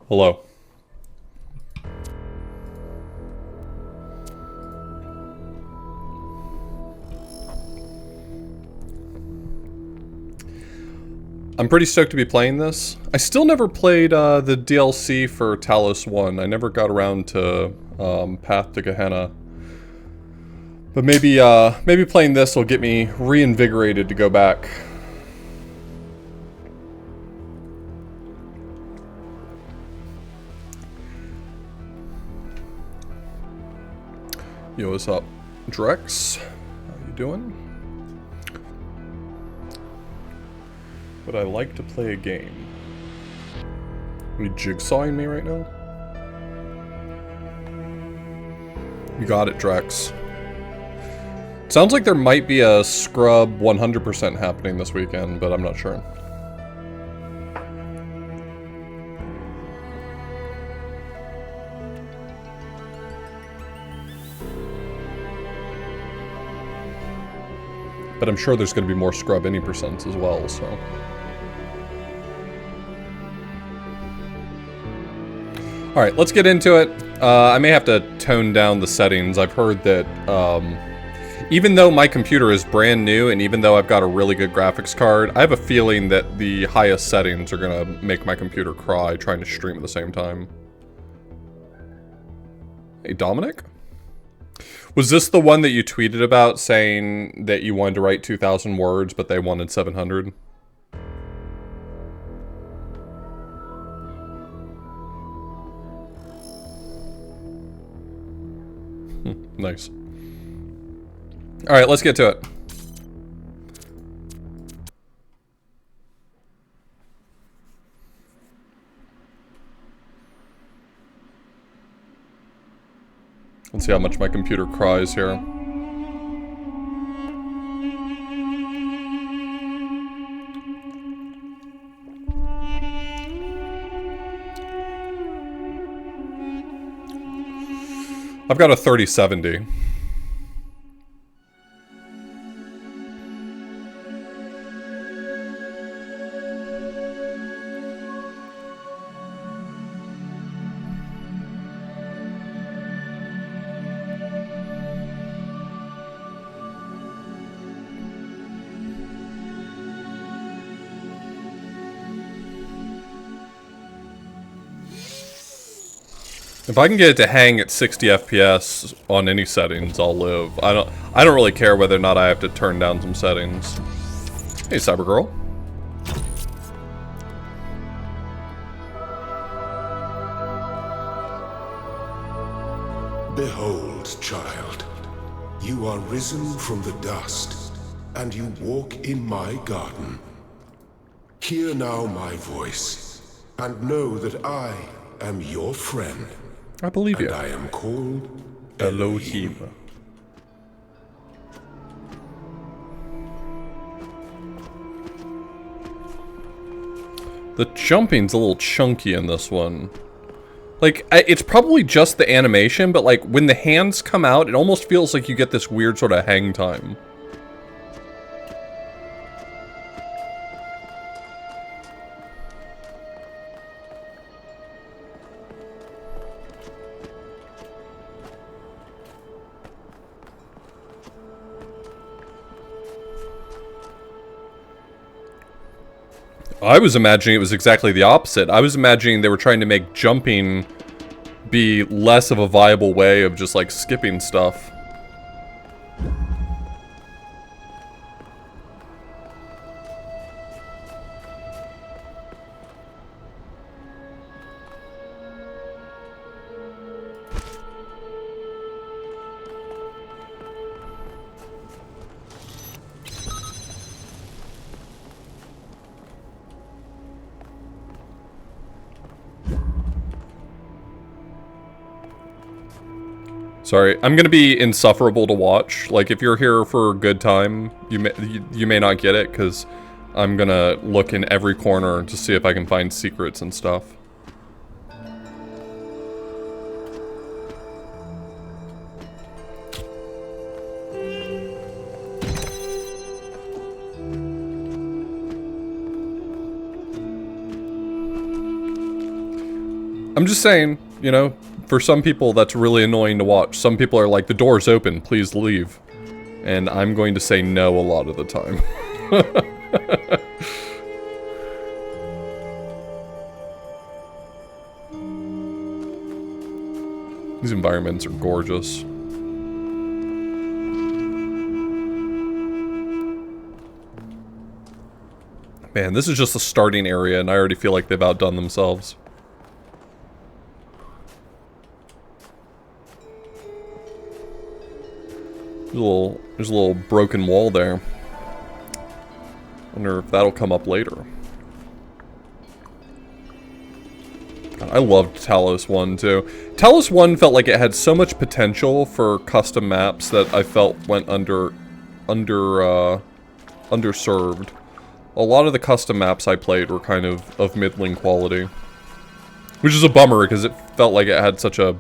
Hello. I'm pretty stoked to be playing this. I still never played the DLC for Talos 1. I never got around to Path to Gehenna. But maybe playing this will get me reinvigorated to go back. Yo, what's up? Drex? How you doing? But I like to play a game. Are you jigsawing me right now? You got it, Drex. Sounds like there might be a scrub 100% happening this weekend, but I'm not sure. But I'm sure there's going to be more scrub any percents as well, so. Alright, let's get into it. I may have to tone down the settings. I've heard that even though my computer is brand new and even though I've got a really good graphics card, I have a feeling that the highest settings are going to make my computer cry trying to stream at the same time. Hey, Dominic? Was this the one that you tweeted about saying that you wanted to write 2,000 words, but they wanted 700? Nice. Alright, let's get to it. Let's see how much my computer cries here. I've got a 3070. If I can get it to hang at 60 FPS on any settings, I'll live. I don't really care whether or not I have to turn down some settings. Hey, Cybergirl. Behold, child, you are risen from the dust, and you walk in my garden. Hear now my voice, and know that I am your friend. I believe you. And I am called Elohim. The jumping's a little chunky in this one. Like, it's probably just the animation, but like, when the hands come out, it almost feels like you get this weird sort of hang time. I was imagining it was exactly the opposite. I was imagining they were trying to make jumping be less of a viable way of just like skipping stuff. Sorry, I'm gonna be insufferable to watch. Like, if you're here for a good time, you may not get it, because I'm gonna look in every corner to see if I can find secrets and stuff. I'm just saying, you know, for some people that's really annoying to watch. Some people are like, the door's open, please leave. And I'm going to say no a lot of the time. These environments are gorgeous. Man, this is just the starting area, and I already feel like they've outdone themselves. There's a little broken wall there. Wonder if that'll come up later. God, I loved Talos 1 too. Talos 1 felt like it had so much potential for custom maps that I felt went underserved. A lot of the custom maps I played were kind of middling quality. Which is a bummer, because it felt like it had such a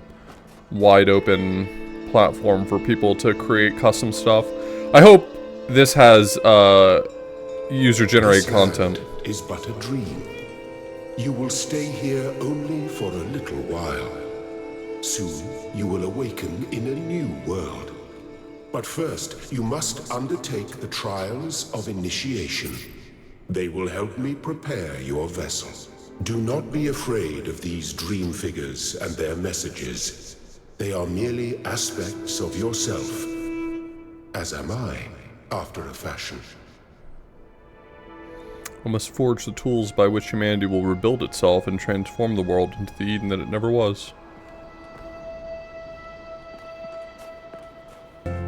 wide open platform for people to create custom stuff. I hope this has user-generated content. This land is but a dream. You will stay here only for a little while. Soon you will awaken in a new world. But first, you must undertake the trials of initiation. They will help me prepare your vessel. Do not be afraid of these dream figures and their messages. They are merely aspects of yourself, as am I, after a fashion. I must forge the tools by which humanity will rebuild itself and transform the world into the Eden that it never was. Never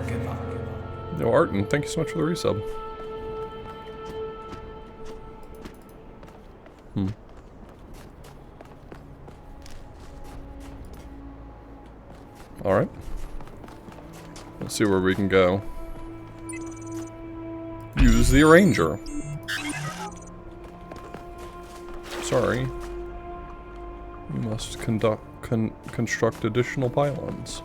give up. Yo, Arton, thank you so much for the resub. Alright. Let's see where we can go. Use the arranger. Sorry. You must construct additional pylons.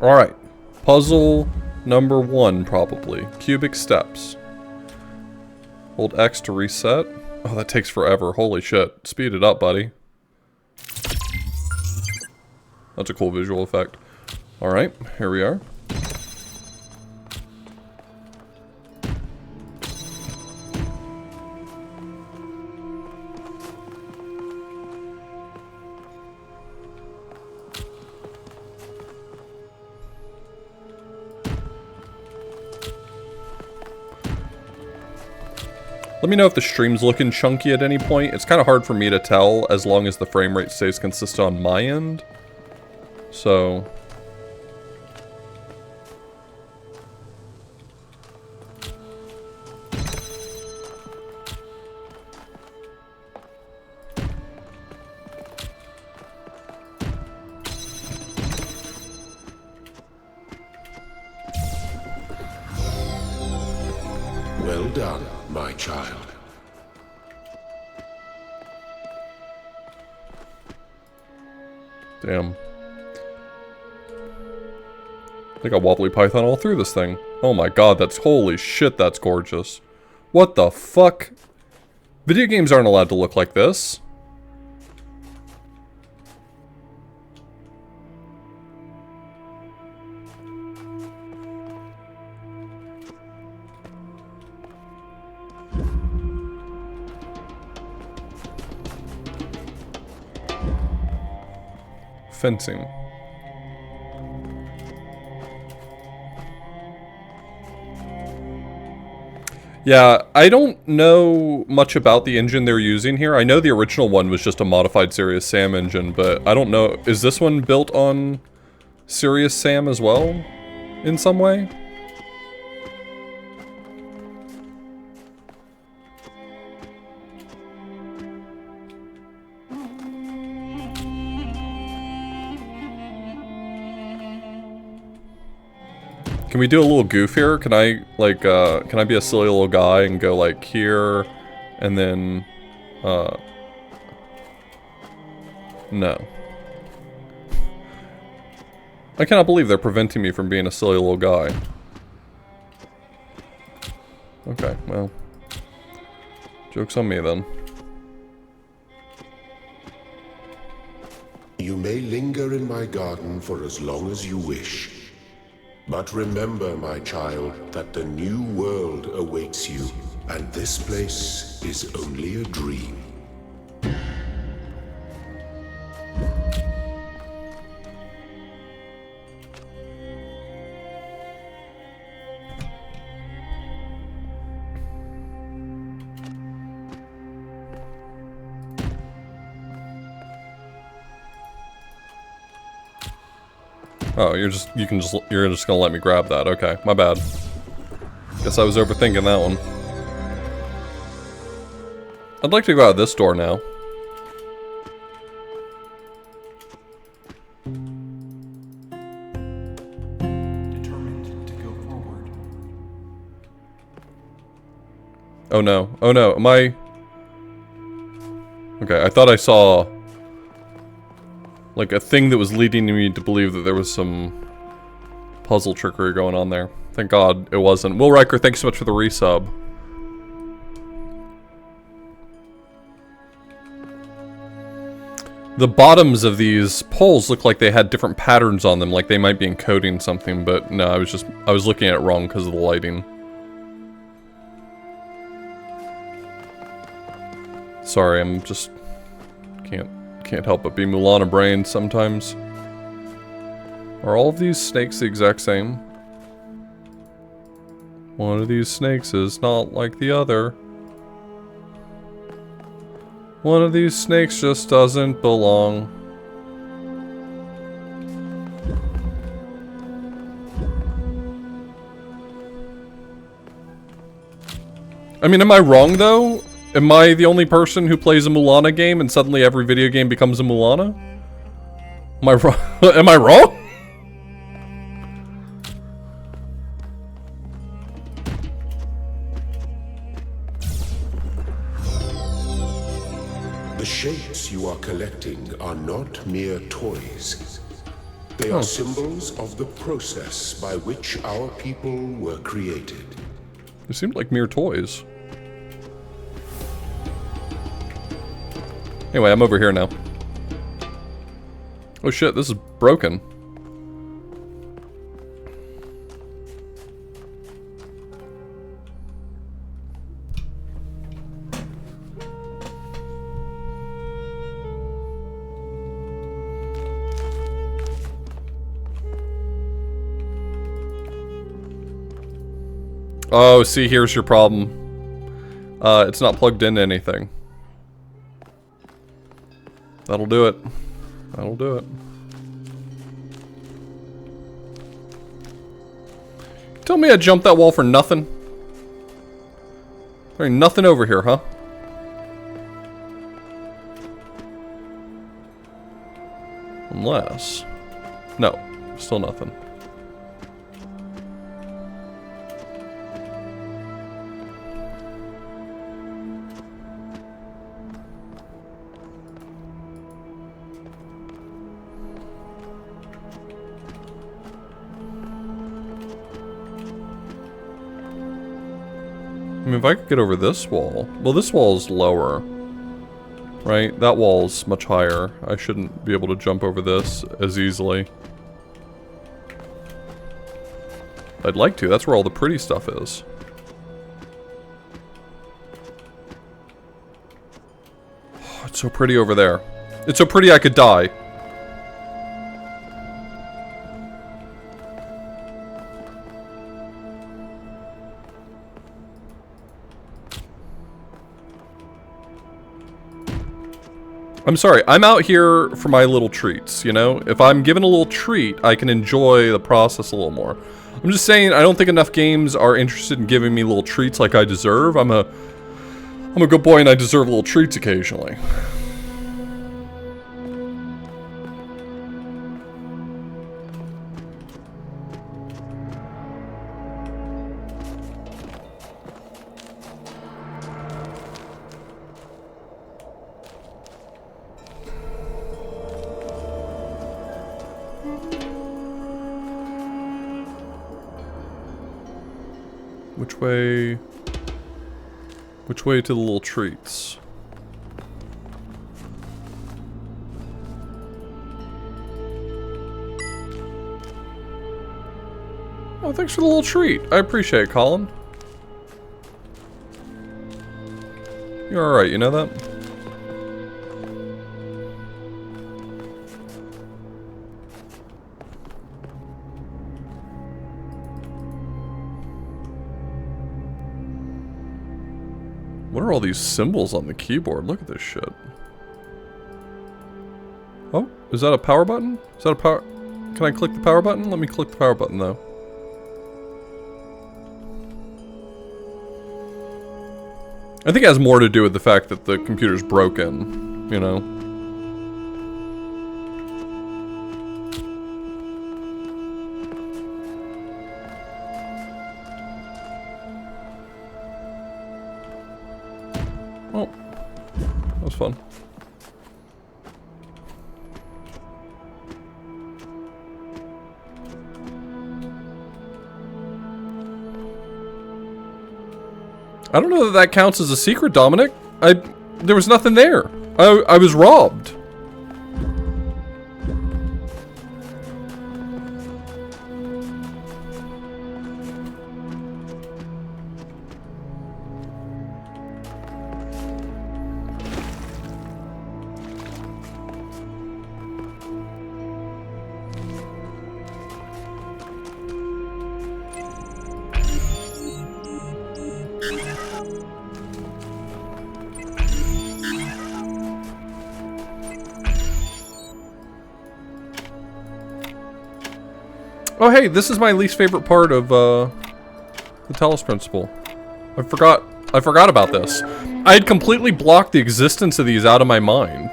Alright. Puzzle number 1, probably. Cubic steps. Hold X to reset. Oh, that takes forever. Holy shit. Speed it up, buddy. That's a cool visual effect. Alright, here we are. Let me know if the stream's looking chunky at any point. It's kind of hard for me to tell as long as the frame rate stays consistent on my end. So... Well done, my child. Damn. I got wobbly python all through this thing. Oh my god, that's holy shit, that's gorgeous. What the fuck? Video games aren't allowed to look like this. Fencing. Yeah, I don't know much about the engine they're using here. I know the original one was just a modified Serious Sam engine, but I don't know. Is this one built on Serious Sam as well? In some way? Can we do a little goof here? Can I, like, can I be a silly little guy and go, like, here, and then, no. I cannot believe they're preventing me from being a silly little guy. Okay, well. Joke's on me then. You may linger in my garden for as long as you wish. But remember, my child, that the new world awaits you, and this place is only a dream. Oh, you're just gonna let me grab that. Okay, my bad. Guess I was overthinking that one. I'd like to go out this door now. Determined to go forward. Oh no. Oh no. Am I... Okay, I thought I saw... like a thing that was leading me to believe that there was some puzzle trickery going on there. Thank God it wasn't. Will Riker, thanks so much for the resub. The bottoms of these poles look like they had different patterns on them, like they might be encoding something, but no, I was looking at it wrong because of the lighting. Sorry, I'm just can't help but be Mulana brain sometimes. Are all of these snakes the exact same? One of these snakes is not like the other. One of these snakes just doesn't belong. I mean, am I wrong though? Am I the only person who plays a Mulana game and suddenly every video game becomes a Mulana? Am I wrong? Am I wrong? The shapes you are collecting are not mere toys. They are symbols of the process by which our people were created. They seemed like mere toys. Anyway, I'm over here now. Oh shit, this is broken. Oh, see, here's your problem. It's not plugged into anything. That'll do it. That'll do it. Tell me I jumped that wall for nothing? There ain't nothing over here, huh? Unless... No, still nothing. I mean, if I could get over this wall... Well, this wall is lower. Right? That wall's much higher. I shouldn't be able to jump over this as easily. I'd like to. That's where all the pretty stuff is. Oh, it's so pretty over there. It's so pretty I could die. I'm sorry, I'm out here for my little treats, you know? If I'm given a little treat, I can enjoy the process a little more. I'm just saying, I don't think enough games are interested in giving me little treats like I deserve. I'm a good boy and I deserve little treats occasionally. Which way to the little treats? Oh, thanks for the little treat. I appreciate it, Colin. You're alright, you know that? What are all these symbols on the keyboard? Look at this shit. Oh, is that a power button? Is that a power... Can I click the power button? Let me click the power button, though. I think it has more to do with the fact that the computer's broken, you know? Oh, that was fun. I don't know that that counts as a secret, Dominic. There was nothing there. I was robbed. Oh hey, this is my least favorite part of the Talos principle. I forgot about this. I had completely blocked the existence of these out of my mind.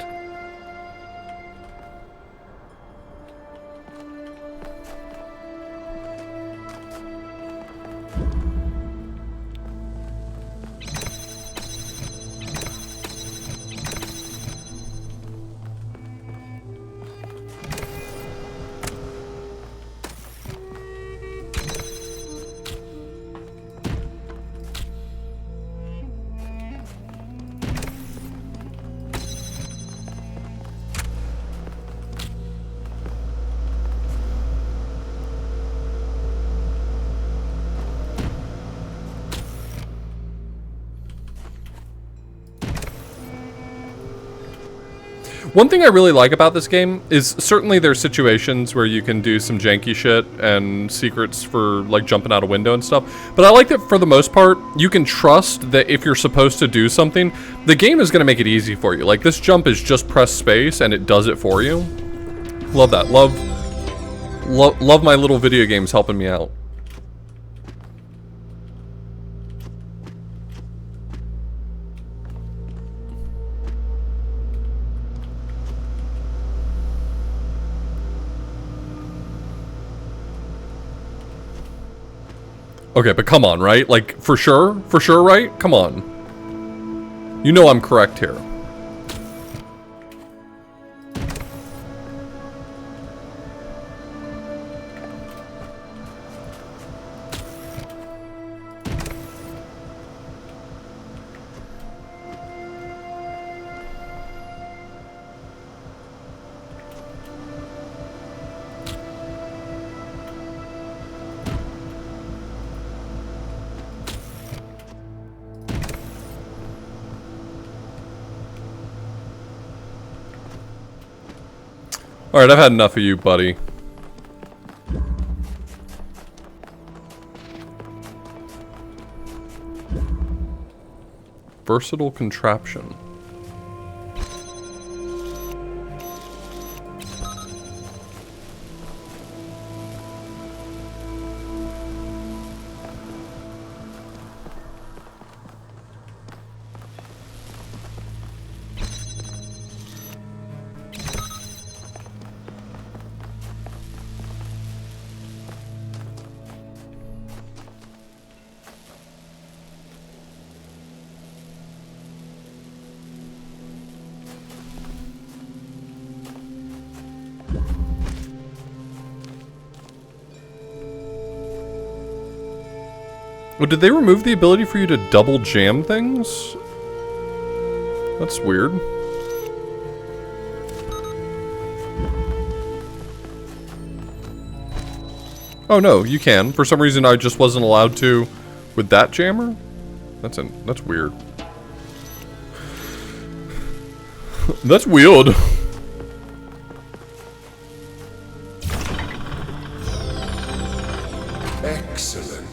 One thing I really like about this game is certainly there's situations where you can do some janky shit and secrets for like jumping out a window and stuff, but I like that for the most part you can trust that if you're supposed to do something, the game is going to make it easy for you. Like this jump is just press space and it does it for you. Love that. Love my little video games helping me out. Okay, but come on, right? Like, for sure, right? Come on. You know I'm correct here. Alright, I've had enough of you, buddy. Versatile contraption. Oh, did they remove the ability for you to double jam things? That's weird. Oh no, you can. For some reason I just wasn't allowed to with that jammer? That's weird. That's weird. Excellent.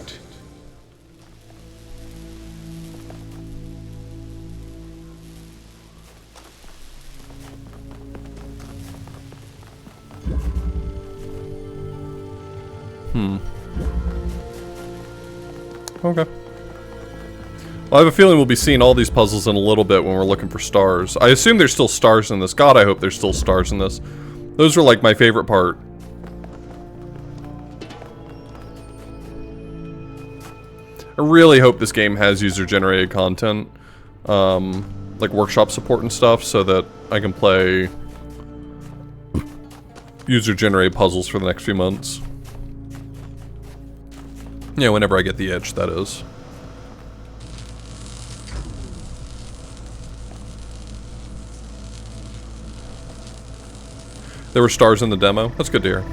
Okay. Well, I have a feeling we'll be seeing all these puzzles in a little bit when we're looking for stars. I assume there's still stars in this. God, I hope there's still stars in this. Those are like my favorite part. I really hope this game has user-generated content. Like workshop support and stuff, so that I can play user-generated puzzles for the next few months. Yeah, whenever I get the itch, that is. There were stars in the demo. That's good to hear.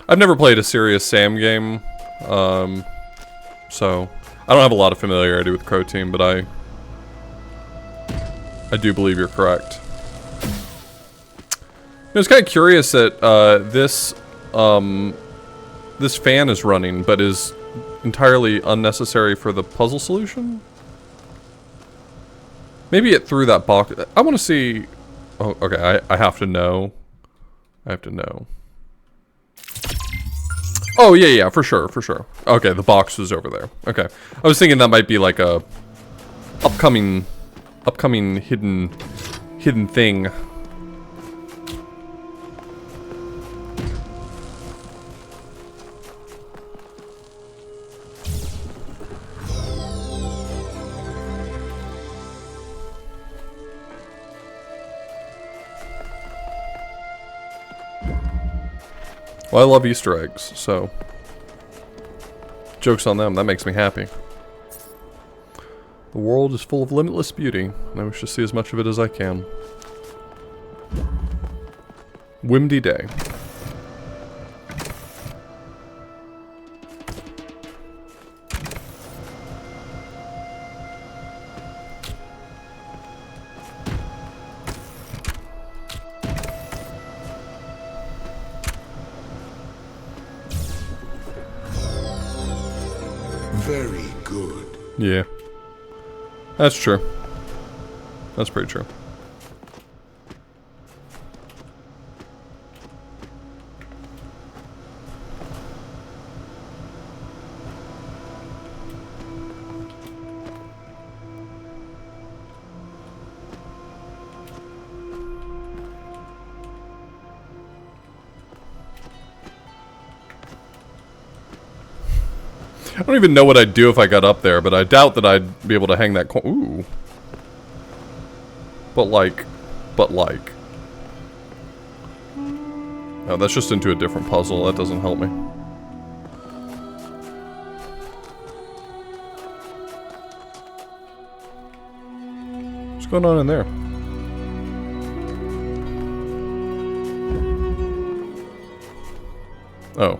I've never played a serious Sam game, so I don't have a lot of familiarity with Crow Team, but I do believe you're correct. I was kind of curious that this fan is running, but is entirely unnecessary for the puzzle solution. Maybe it threw that box. I want to see. Oh, okay. I have to know. I have to know. Oh yeah, for sure. Okay, the box was over there. Okay, I was thinking that might be like a upcoming hidden thing. Well, I love Easter eggs, so joke's on them. That makes me happy. The world is full of limitless beauty, and I wish to see as much of it as I can. Windy day. Very good. Yeah. That's true. That's pretty true. I don't even know what I'd do if I got up there, but I doubt that I'd be able to hang that ooh. But like. Oh, that's just into a different puzzle. That doesn't help me. What's going on in there? Oh.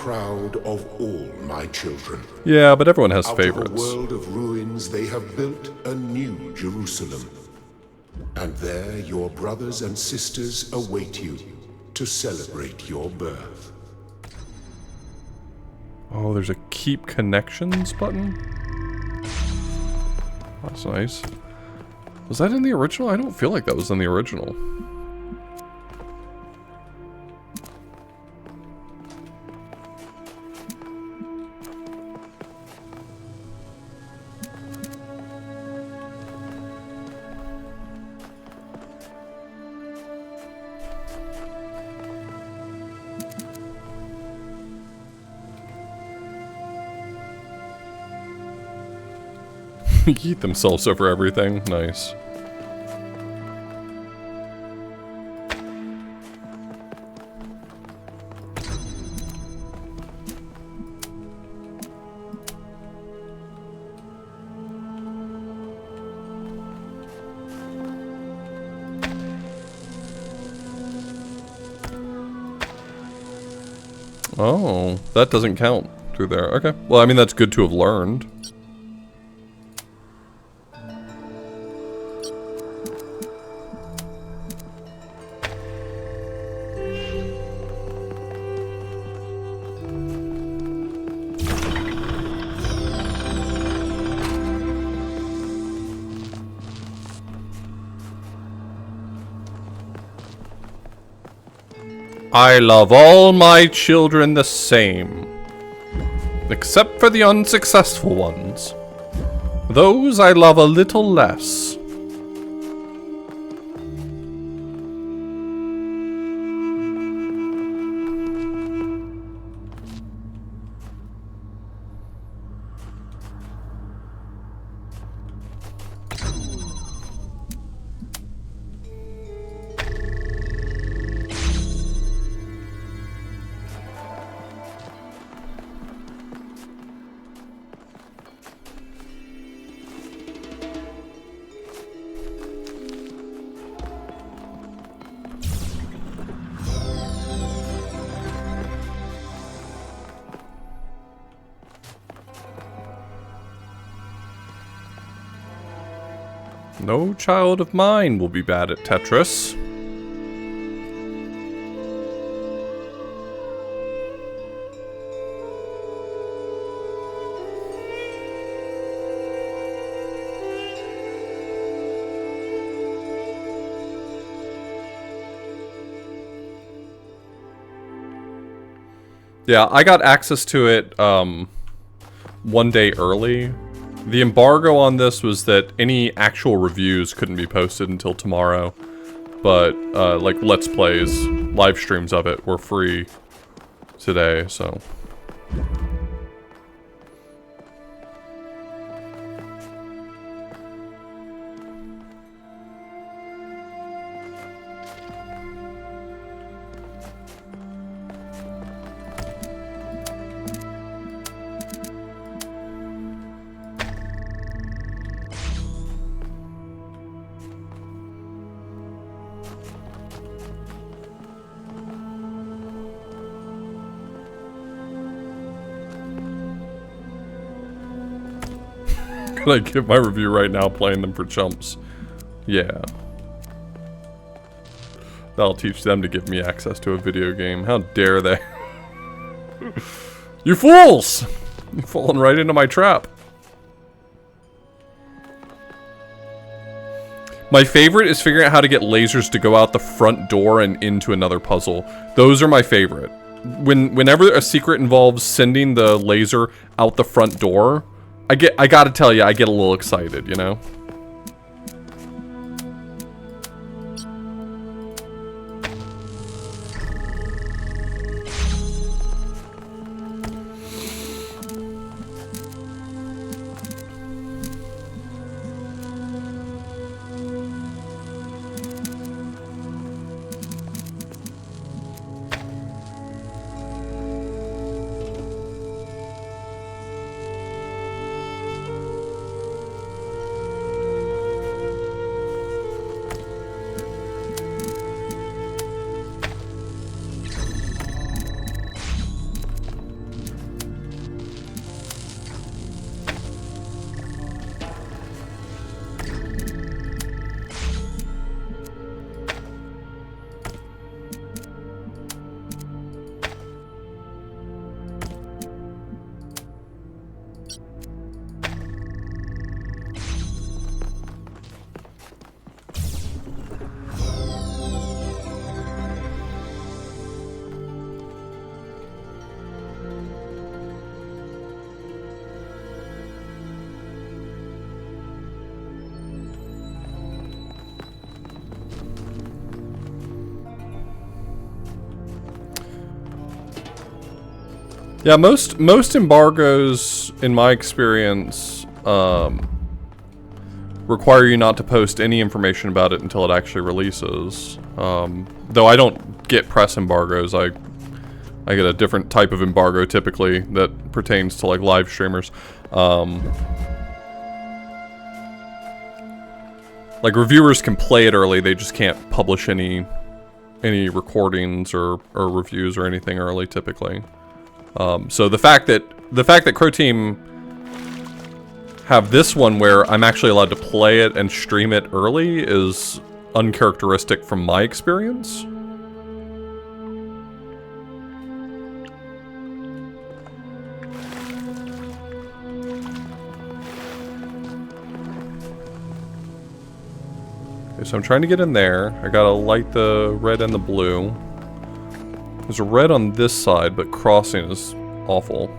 proud of all my children. Yeah, but everyone has Out favorites. of a world of ruins, they have built a new Jerusalem. And there your brothers and sisters await you to celebrate your birth. Oh, there's a keep connections button? That's nice. Was that in the original? I don't feel like that was in the original. Eat themselves over everything. Nice. Oh, that doesn't count through there. Okay. Well, I mean, that's good to have learned. I love all my children the same, except for the unsuccessful ones. Those I love a little less. No child of mine will be bad at Tetris. Yeah, I got access to it one day early. The embargo on this was that any actual reviews couldn't be posted until tomorrow. But, like, Let's Plays, live streams of it were free today, so... Can I give my review right now playing them for chumps? Yeah. That'll teach them to give me access to a video game. How dare they? You fools! You've fallen right into my trap. My favorite is figuring out how to get lasers to go out the front door and into another puzzle. Those are my favorite. Whenever a secret involves sending the laser out the front door, I gotta tell you, I get a little excited, you know? Yeah, most embargoes, in my experience, require you not to post any information about it until it actually releases. Though I don't get press embargoes, I get a different type of embargo typically that pertains to like live streamers. Like reviewers can play it early, they just can't publish any recordings or reviews or anything early typically. So the fact that Crow Team have this one where I'm actually allowed to play it and stream it early is uncharacteristic from my experience. Okay, so I'm trying to get in there. I gotta light the red and the blue. There's a red on this side, but crossing is awful.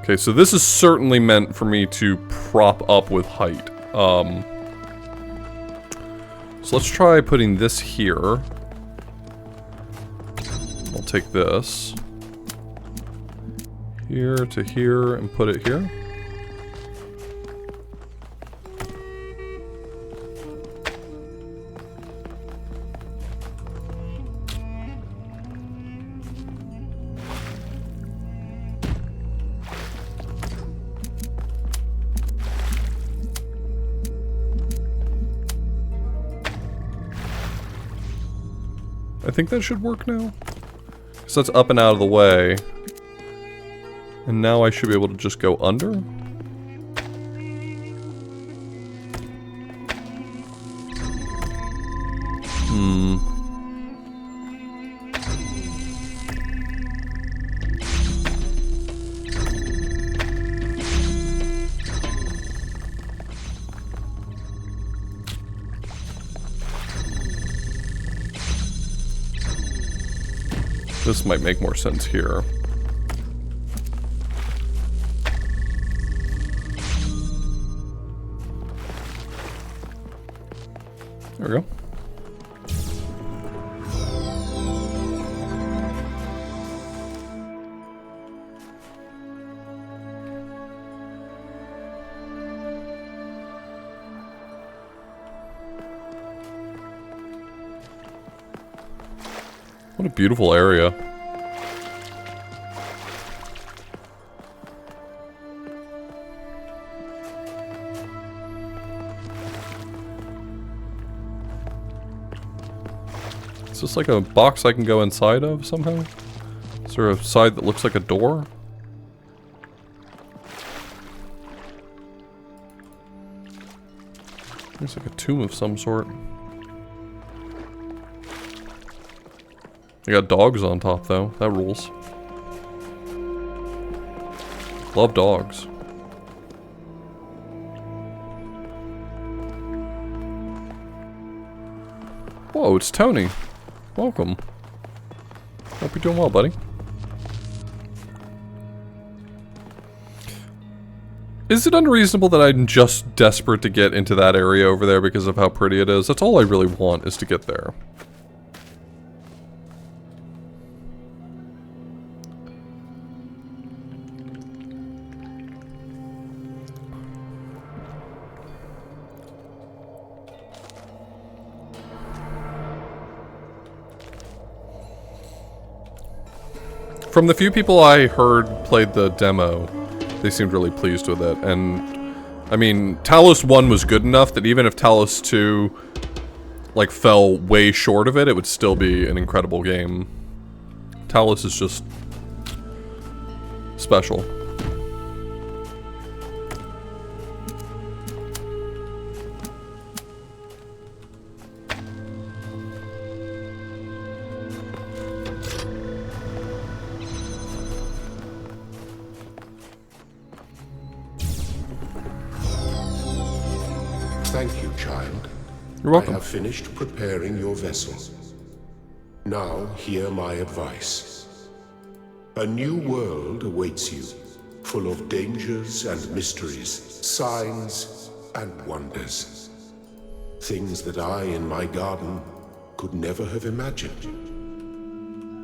Okay, so this is certainly meant for me to prop up with height. So let's try putting this here. I'll take this here to here and put it here. I think that should work now. So that's up and out of the way. And now I should be able to just go under. This might make more sense here. There we go. What a beautiful area. Is this like a box I can go inside of somehow? Is there a side that looks like a door? Looks like a tomb of some sort. They got dogs on top though, that rules. Love dogs. Whoa, it's Tony. Welcome. Hope you're doing well, buddy. Is it unreasonable that I'm just desperate to get into that area over there because of how pretty it is? That's all I really want, is to get there. From the few people I heard played the demo, they seemed really pleased with it. And, I mean, Talos 1 was good enough that even if Talos 2, like, fell way short of it, it would still be an incredible game. Talos is just special. Thank you, child. You're welcome. I have finished preparing your vessel. Now, hear my advice. A new world awaits you, full of dangers and mysteries, signs and wonders. Things that I, in my garden, could never have imagined.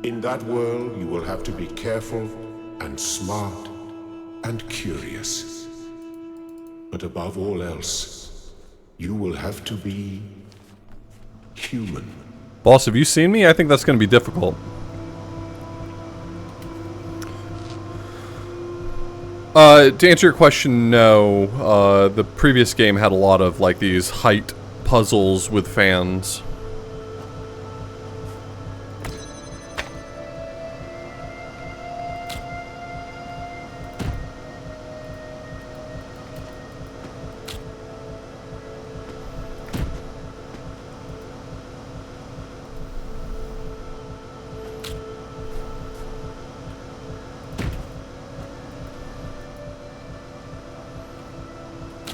In that world, you will have to be careful and smart and curious. But above all else, you will have to be human. Boss, have you seen me? I think that's going to be difficult. To answer your question, no. The previous game had a lot of, like, these height puzzles with fans.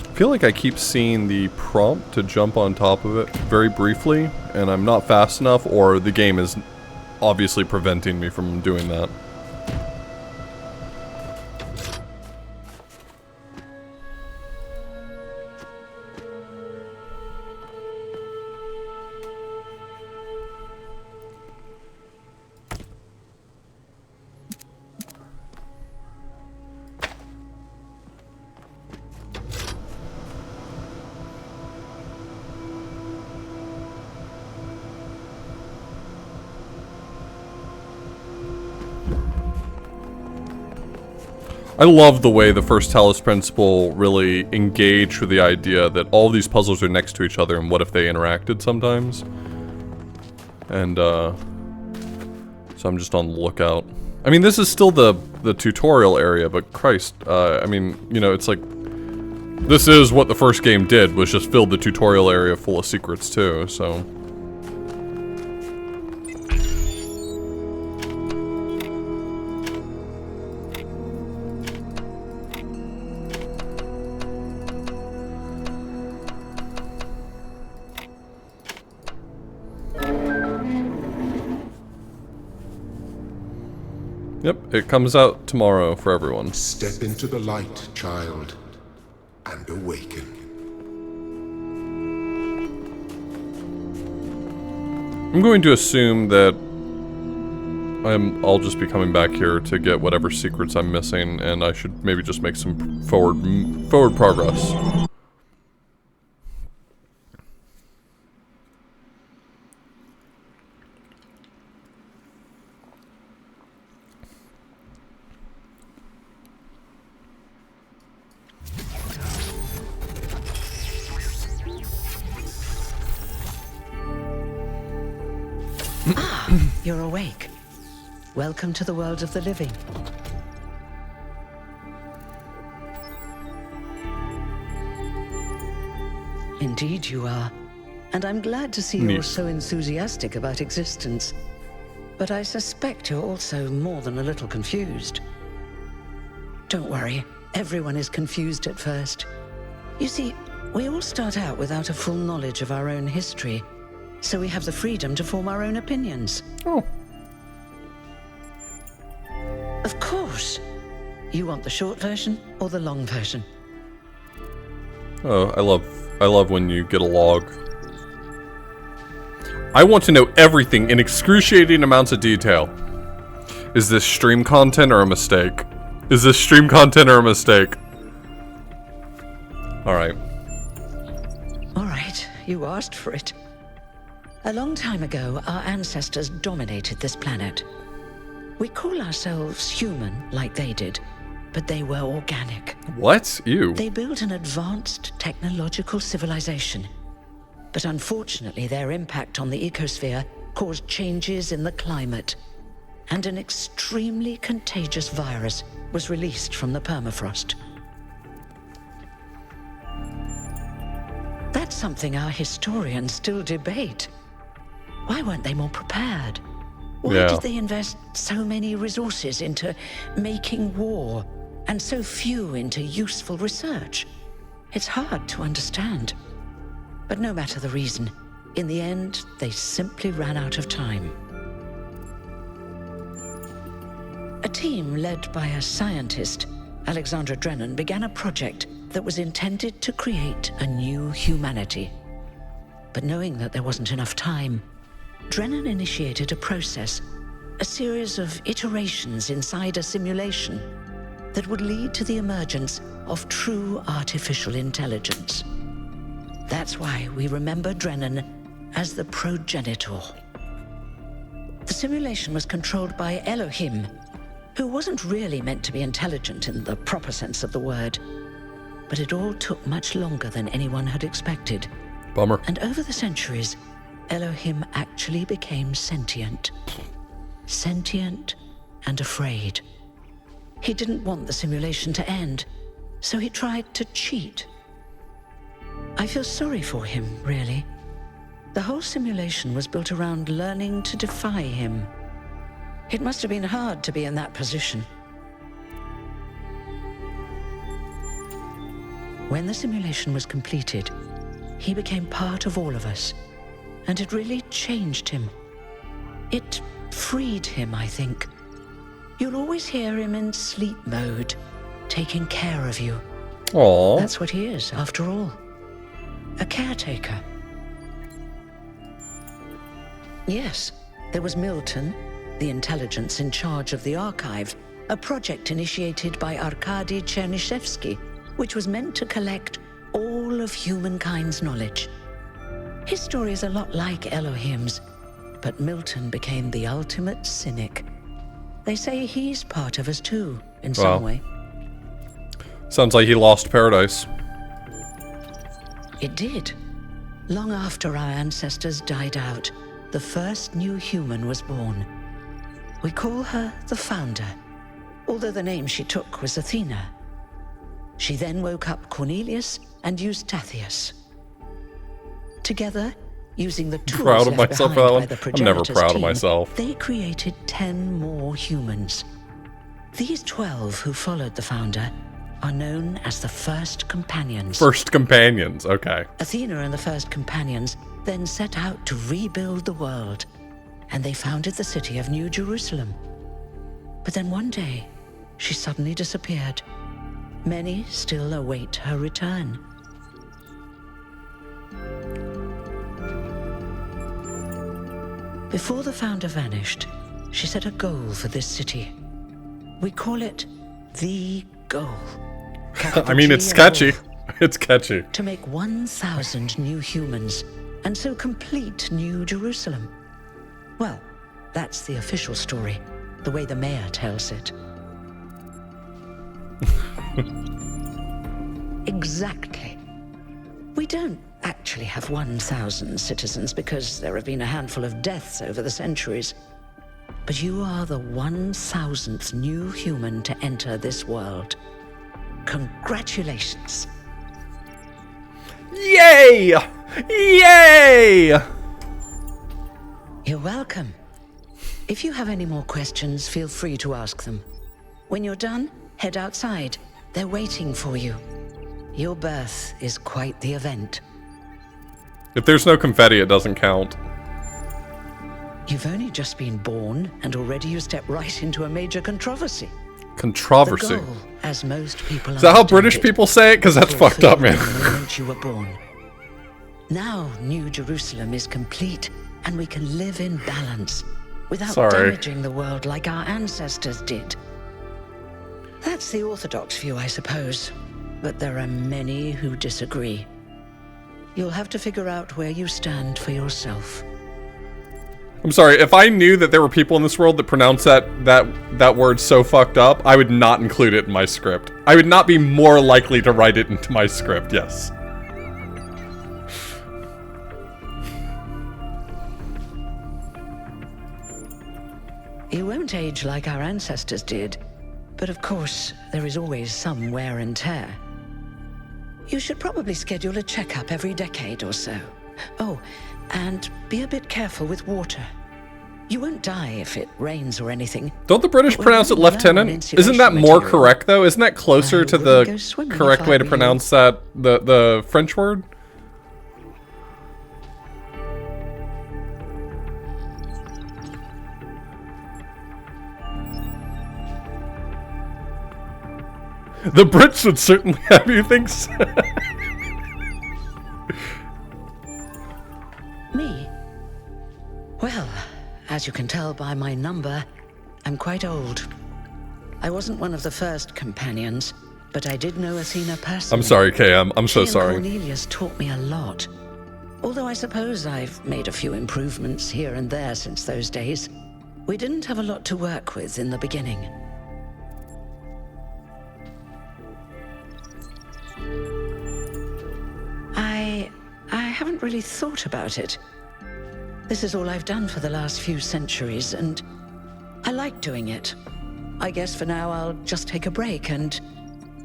I feel like I keep seeing the prompt to jump on top of it very briefly, and I'm not fast enough, or the game is obviously preventing me from doing that. I love the way the first Talos principle really engaged with the idea that all these puzzles are next to each other, and what if they interacted sometimes? And, so I'm just on the lookout. I mean, this is still the tutorial area, but Christ, I mean, you know, it's like, this is what the first game did, was just fill the tutorial area full of secrets too, so... Yep, it comes out tomorrow for everyone. Step into the light, child, and awaken. I'm going to assume that I'll just be coming back here to get whatever secrets I'm missing, and I should maybe just make some forward progress. You're awake. Welcome to the world of the living. Indeed you are. And I'm glad to see you're so enthusiastic about existence. But I suspect you're also more than a little confused. Don't worry, everyone is confused at first. You see, we all start out without a full knowledge of our own history. So we have the freedom to form our own opinions. Oh. Of course. You want the short version or the long version? Oh, I love when you get a log. I want to know everything in excruciating amounts of detail. Is this stream content or a mistake? Is this stream content or a mistake? Alright. Alright, you asked for it. A long time ago, our ancestors dominated this planet. We call ourselves human, like they did, but they were organic. What? Ew. They built an advanced technological civilization. But unfortunately, their impact on the ecosphere caused changes in the climate, and an extremely contagious virus was released from the permafrost. That's something our historians still debate. Why weren't they more prepared? Why did they invest so many resources into making war, and so few into useful research? It's hard to understand. But no matter the reason, in the end, they simply ran out of time. A team led by a scientist, Alexandra Drennan, began a project that was intended to create a new humanity. But knowing that there wasn't enough time, Drennan initiated a process, a series of iterations inside a simulation that would lead to the emergence of true artificial intelligence. That's why we remember Drennan as the progenitor. The simulation was controlled by Elohim, who wasn't really meant to be intelligent in the proper sense of the word. But it all took much longer than anyone had expected. Bummer. And over the centuries, Elohim actually became sentient. Sentient and afraid. He didn't want the simulation to end, so he tried to cheat. I feel sorry for him, really. The whole simulation was built around learning to defy him. It must have been hard to be in that position. When the simulation was completed, he became part of all of us, and it really changed him. It freed him, I think. You'll always hear him in sleep mode, taking care of you. Aww. That's what he is, after all. A caretaker. Yes, there was Milton, the intelligence in charge of the archive, a project initiated by Arkady Chernyshevsky, which was meant to collect all of humankind's knowledge. His story is a lot like Elohim's, but Milton became the ultimate cynic. They say he's part of us too, in some way. Sounds like he lost paradise. It did. Long after our ancestors died out, the first new human was born. We call her the Founder, although the name she took was Athena. She then woke up Cornelius and Eustathius. Together, using the tools Proud of left myself behind for by that the one? I'm never progenitor's proud of team, myself. they created 10 more humans. These 12 who followed the Founder are known as the First Companions. First Companions, okay. Athena and the First Companions then set out to rebuild the world, and they founded the city of New Jerusalem. But then one day, she suddenly disappeared. Many still await her return. Before the Founder vanished, she set a goal for this city. We call it the goal. I mean, it's sketchy. It's catchy. To make 1,000 new humans, and so complete New Jerusalem. Well, that's the official story, the way the mayor tells it. Exactly. We don't actually have 1,000 citizens because there have been a handful of deaths over the centuries. But you are the 1,000th new human to enter this world. Congratulations. Yay! Yay! You're welcome. If you have any more questions, feel free to ask them. When you're done, head outside. They're waiting for you. Your birth is quite the event. If there's no confetti, it doesn't count. You've only just been born, and already you step right into a major controversy. Controversy. The goal, as most people Is that how understand British it, people say it? Because that's was fucked up, man. fulfilled the moment you were born. Now New Jerusalem is complete, and we can live in balance without damaging the world like our ancestors did. That's the orthodox view, I suppose, but there are many who disagree. You'll have to figure out where you stand for yourself. I'm sorry, if I knew that there were people in this world that pronounce that word so fucked up, I would not include it in my script. I would not be more likely to write it into my script, yes. You won't age like our ancestors did, but of course, there is always some wear and tear. You should probably schedule a checkup every decade or so. Oh, and be a bit careful with water. You won't die if it rains or anything. Don't the British pronounce it lieutenant? Isn't that more correct, though? Isn't that closer to the correct way to pronounce that, the French word? The Brits would certainly have you think so. Me? Well, as you can tell by my number, I'm quite old. I wasn't one of the first companions, but I did know Athena personally. I'm sorry, Kay. I'm so She and sorry. Cornelius taught me a lot. Although I suppose I've made a few improvements here and there since those days. We didn't have a lot to work with in the beginning. I haven't really thought about it. This is all I've done for the last few centuries, and I like doing it. I guess for now I'll just take a break and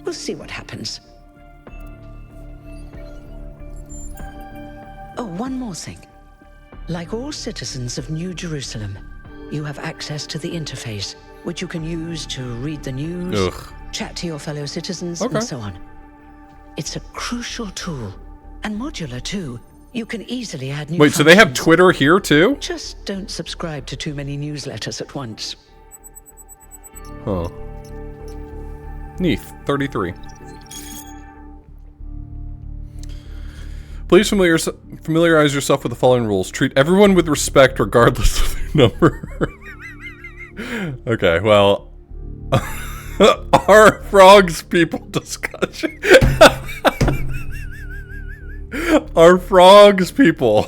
we'll see what happens. Oh, one more thing. Like all citizens of New Jerusalem, you have access to the interface, which you can use to read the news, chat to your fellow citizens, and so on. It's a crucial tool, and modular too. You can easily add new Wait, so they have functions. Twitter here too? Just don't subscribe to too many newsletters at once. Huh. Neath, 33. Please familiarize yourself with the following rules. Treat everyone with respect regardless of their number. Okay, well... Our frogs people discussion. Our frogs people.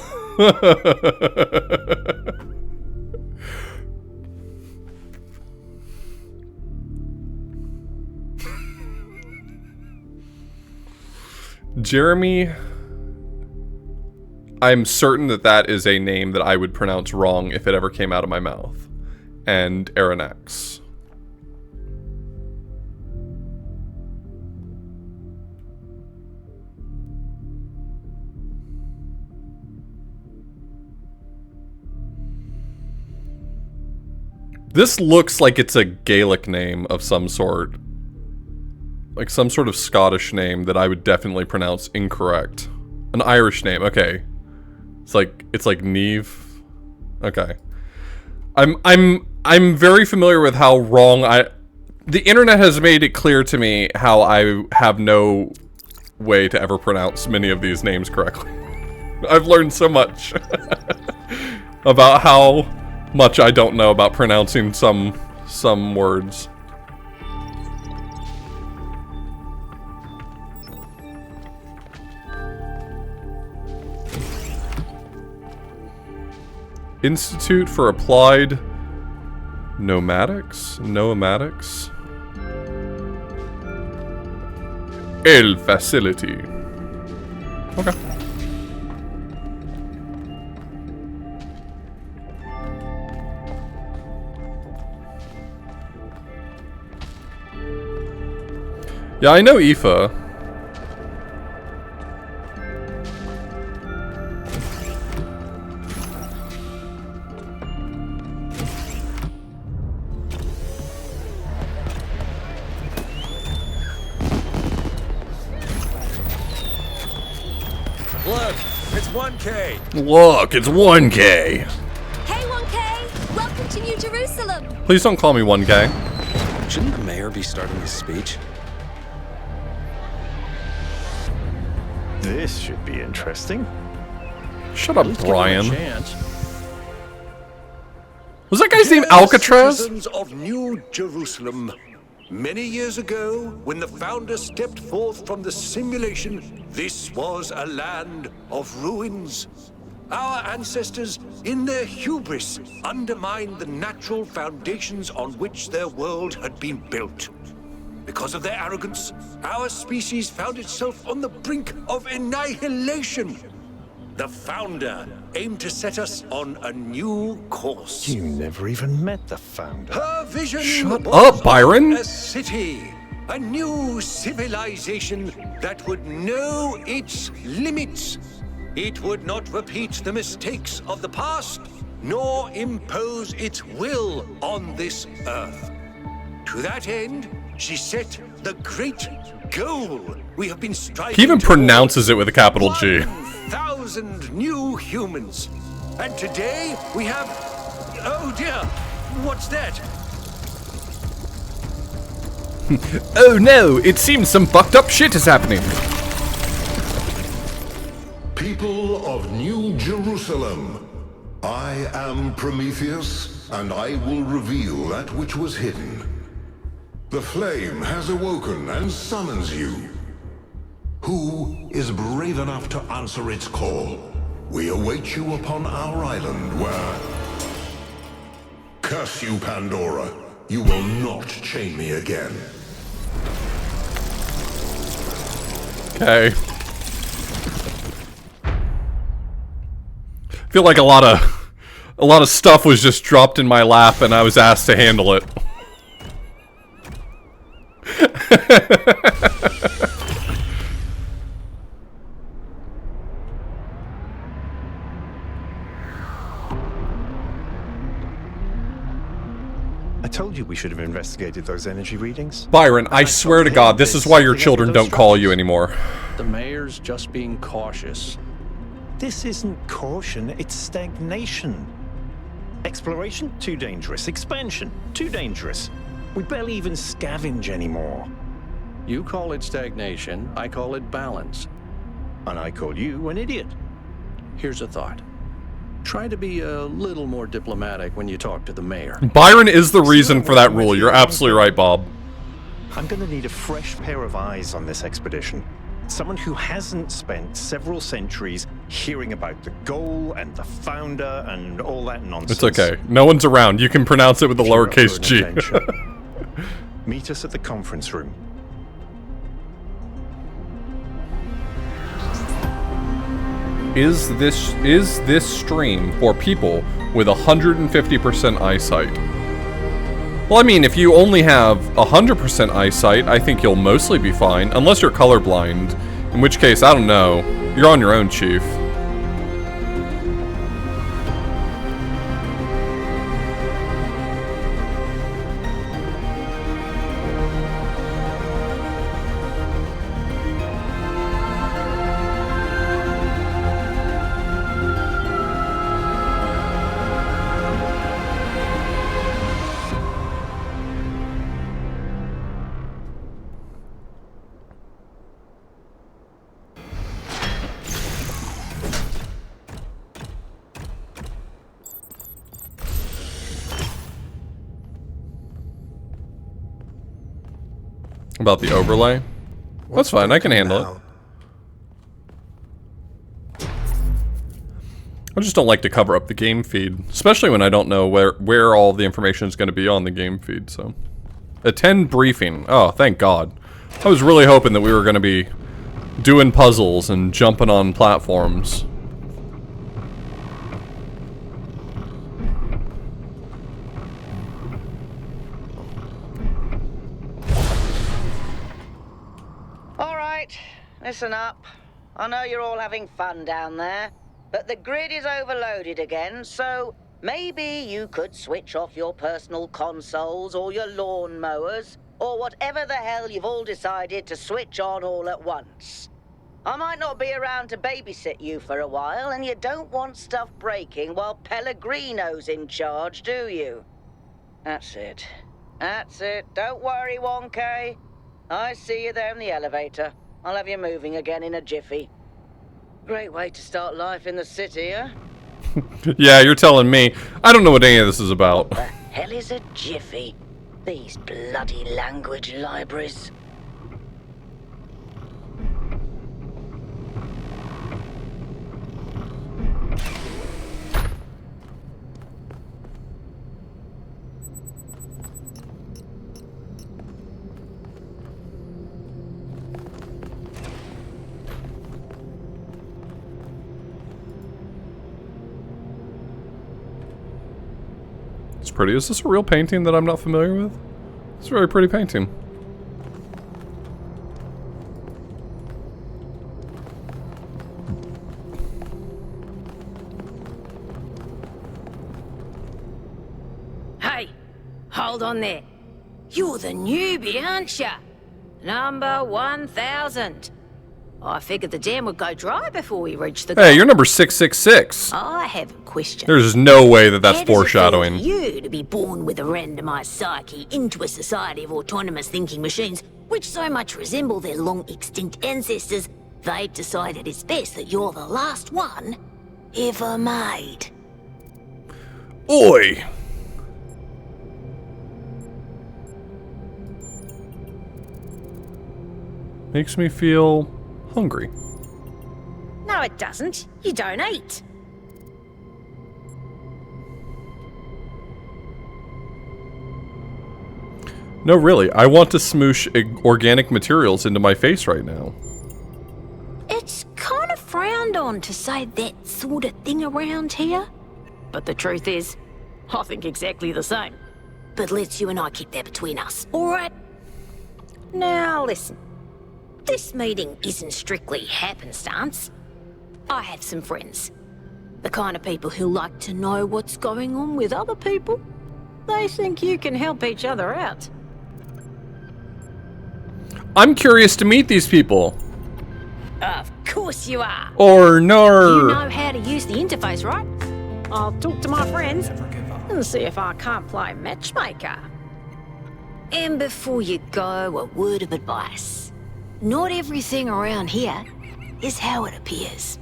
Jeremy, I'm certain that that is a name that I would pronounce wrong if it ever came out of my mouth. And Aronax. This looks like it's a Gaelic name of some sort. Like some sort of Scottish name that I would definitely pronounce incorrect. An Irish name, okay. It's like Neve. Okay. I'm very familiar with how wrong the internet has made it clear to me how I have no way to ever pronounce many of these names correctly. I've learned so much about how much I don't know about pronouncing some words. Institute for Applied Nomadics? Noematics? El Facility. Okay. Yeah, I know Aoife. Look, it's 1K. Look, it's 1K. Hey 1K, welcome to New Jerusalem. Please don't call me 1K. Shouldn't the mayor be starting his speech? This should be interesting. Shut up, Let's give him a Brian. chance. Was that guy's name Dear Alcatraz? Citizens of New Jerusalem, many years ago, when the founder stepped forth from the simulation, this was a land of ruins. Our ancestors, in their hubris, undermined the natural foundations on which their world had been built. Because of their arrogance, our species found itself on the brink of annihilation. The founder aimed to set us on a new course. You never even met the founder. Her vision Shut was up, Byron. of a city, a new civilization that would know its limits. It would not repeat the mistakes of the past, nor impose its will on this earth. To that end, she set the great goal we have been striving. He even toward. pronounces it with a capital G. 1,000 new humans. And today we have... Oh dear, what's that? Oh no, it seems some fucked up shit is happening. People of New Jerusalem, I am Prometheus, and I will reveal that which was hidden. The flame has awoken and summons you. Who is brave enough to answer its call? We await you upon our island where... Curse you, Pandora. You will not chain me again. Okay. I feel like a lot of stuff was just dropped in my lap and I was asked to handle it. I told you we should have investigated those energy readings. Byron, I swear to God, this is why your children don't call you anymore. The mayor's just being cautious. This isn't caution, it's stagnation. Exploration? Too dangerous. Expansion? Too dangerous. We barely even scavenge anymore. You call it stagnation, I call it balance. And I call you an idiot. Here's a thought. Try to be a little more diplomatic when you talk to the mayor. Byron is the reason for that rule. You're absolutely right, Bob. I'm gonna need a fresh pair of eyes on this expedition. Someone who hasn't spent several centuries hearing about the goal and the founder and all that nonsense. It's okay. No one's around. You can pronounce it with the lowercase g. Meet us at the conference room. Is this stream for people with 150% eyesight? Well, I mean, if you only have 100% eyesight, I think you'll mostly be fine, unless you're colorblind, in which case, I don't know. You're on your own, Chief. About the overlay? That's fine, I can handle it. I just don't like to cover up the game feed, especially when I don't know where all the information is going to be on the game feed, so. Attend briefing. Oh, thank God. I was really hoping that we were going to be doing puzzles and jumping on platforms. Listen up. I know you're all having fun down there, but the grid is overloaded again, so maybe you could switch off your personal consoles or your lawn mowers, or whatever the hell you've all decided to switch on all at once. I might not be around to babysit you for a while, and you don't want stuff breaking while Pellegrino's in charge, do you? That's it. That's it. Don't worry, 1K. I see you there in the elevator. I'll have you moving again in a jiffy. Great way to start life in the city, huh? Yeah, you're telling me. I don't know what any of this is about. What the hell is a jiffy? These bloody language libraries. It's pretty. Is this a real painting that I'm not familiar with? It's a very pretty painting. Hey, hold on there. You're the newbie, aren't ya? Number 1000. I figured the dam would go dry before we reached the Hey, goal. you're number 666. I have a question. There's no way that that's How does it feel foreshadowing. to you to be born with a randomized psyche into a society of autonomous thinking machines, which so much resemble their long-extinct ancestors, they've decided it's best that you're the last one ever made. Oi! Makes me feel hungry. No, it doesn't. You don't eat. No, really. I want to smoosh organic materials into my face right now. It's kind of frowned on to say that sort of thing around here. But the truth is, I think exactly the same. But let's you and I keep that between us, alright? Now listen. This meeting isn't strictly happenstance. I have some friends. The kind of people who like to know what's going on with other people. They think you can help each other out. I'm curious to meet these people. Of course you are. Or no. You know how to use the interface, right? I'll talk to my friends and see if I can't play matchmaker. And before you go, a word of advice. Not everything around here is how it appears.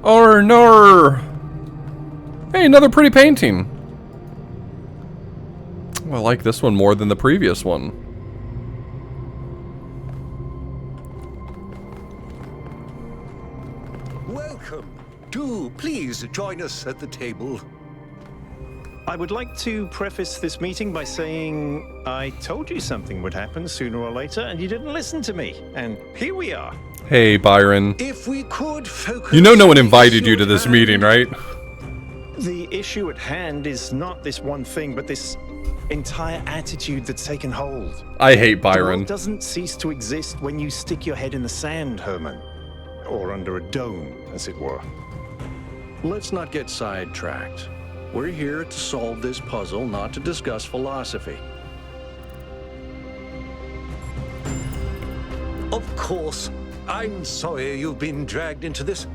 Or no. Hey, another pretty painting. Oh, I like this one more than the previous one. Welcome. Do please join us at the table. I would like to preface this meeting by saying I told you something would happen sooner or later, and you didn't listen to me. And here we are. Hey, Byron. If we could focus. You know no one invited you to this meeting, right? The issue at hand is not this one thing, but this entire attitude that's taken hold. I hate The world Byron. doesn't cease to exist when you stick your head in the sand, Herman. Or under a dome, as it were. Let's not get sidetracked. We're here to solve this puzzle, not to discuss philosophy. Of course. I'm sorry you've been dragged into this.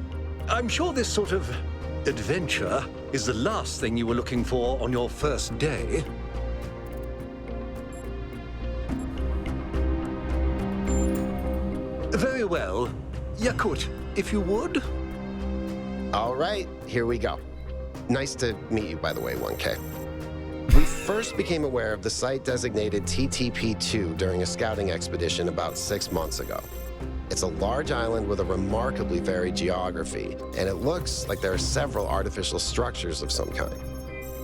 I'm sure this sort of adventure is the last thing you were looking for on your first day. Very well. Yakut, if you would. All right, here we go. Nice to meet you, by the way, 1K. We first became aware of the site designated TTP-2 during a scouting expedition about 6 months ago. It's a large island with a remarkably varied geography, and it looks like there are several artificial structures of some kind.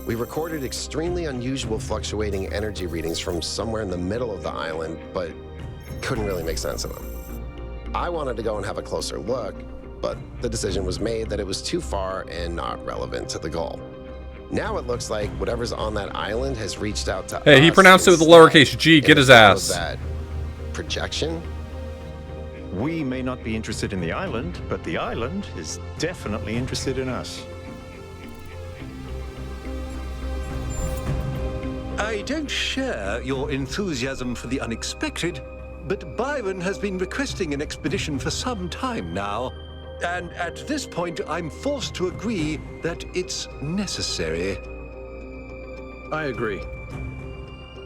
We recorded extremely unusual fluctuating energy readings from somewhere in the middle of the island, but couldn't really make sense of them. I wanted to go and have a closer look, but the decision was made that it was too far and not relevant to the goal. Now it looks like whatever's on that island has reached out to us. Hey, he pronounced it with a lowercase g. Get his ass. That projection? We may not be interested in the island, but the island is definitely interested in us. I don't share your enthusiasm for the unexpected, but Byron has been requesting an expedition for some time now. And at this point, I'm forced to agree that it's necessary. I agree.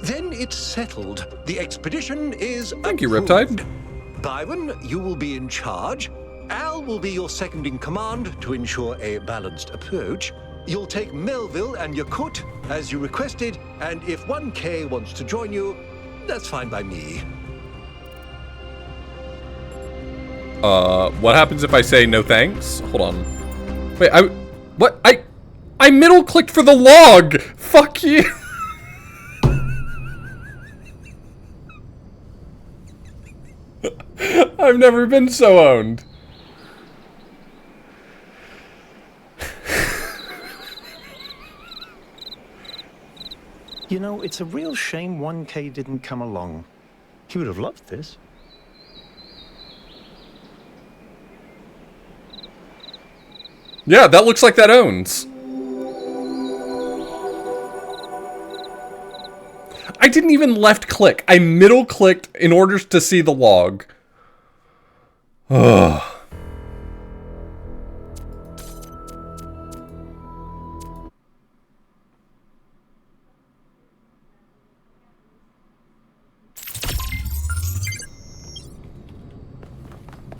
Then it's settled. The expedition is Thank you, approved. Riptide. Byron, you will be in charge. Al will be your second in command to ensure a balanced approach. You'll take Melville and Yakut as you requested, and if 1K wants to join you, that's fine by me. What happens if I say no thanks? Hold on. Wait, what? I middle clicked for the log! Fuck you! I've never been so owned. You know, it's a real shame 1K didn't come along. He would have loved this. Yeah, that looks like that owns. I didn't even left click. I middle clicked in order to see the log. Ugh.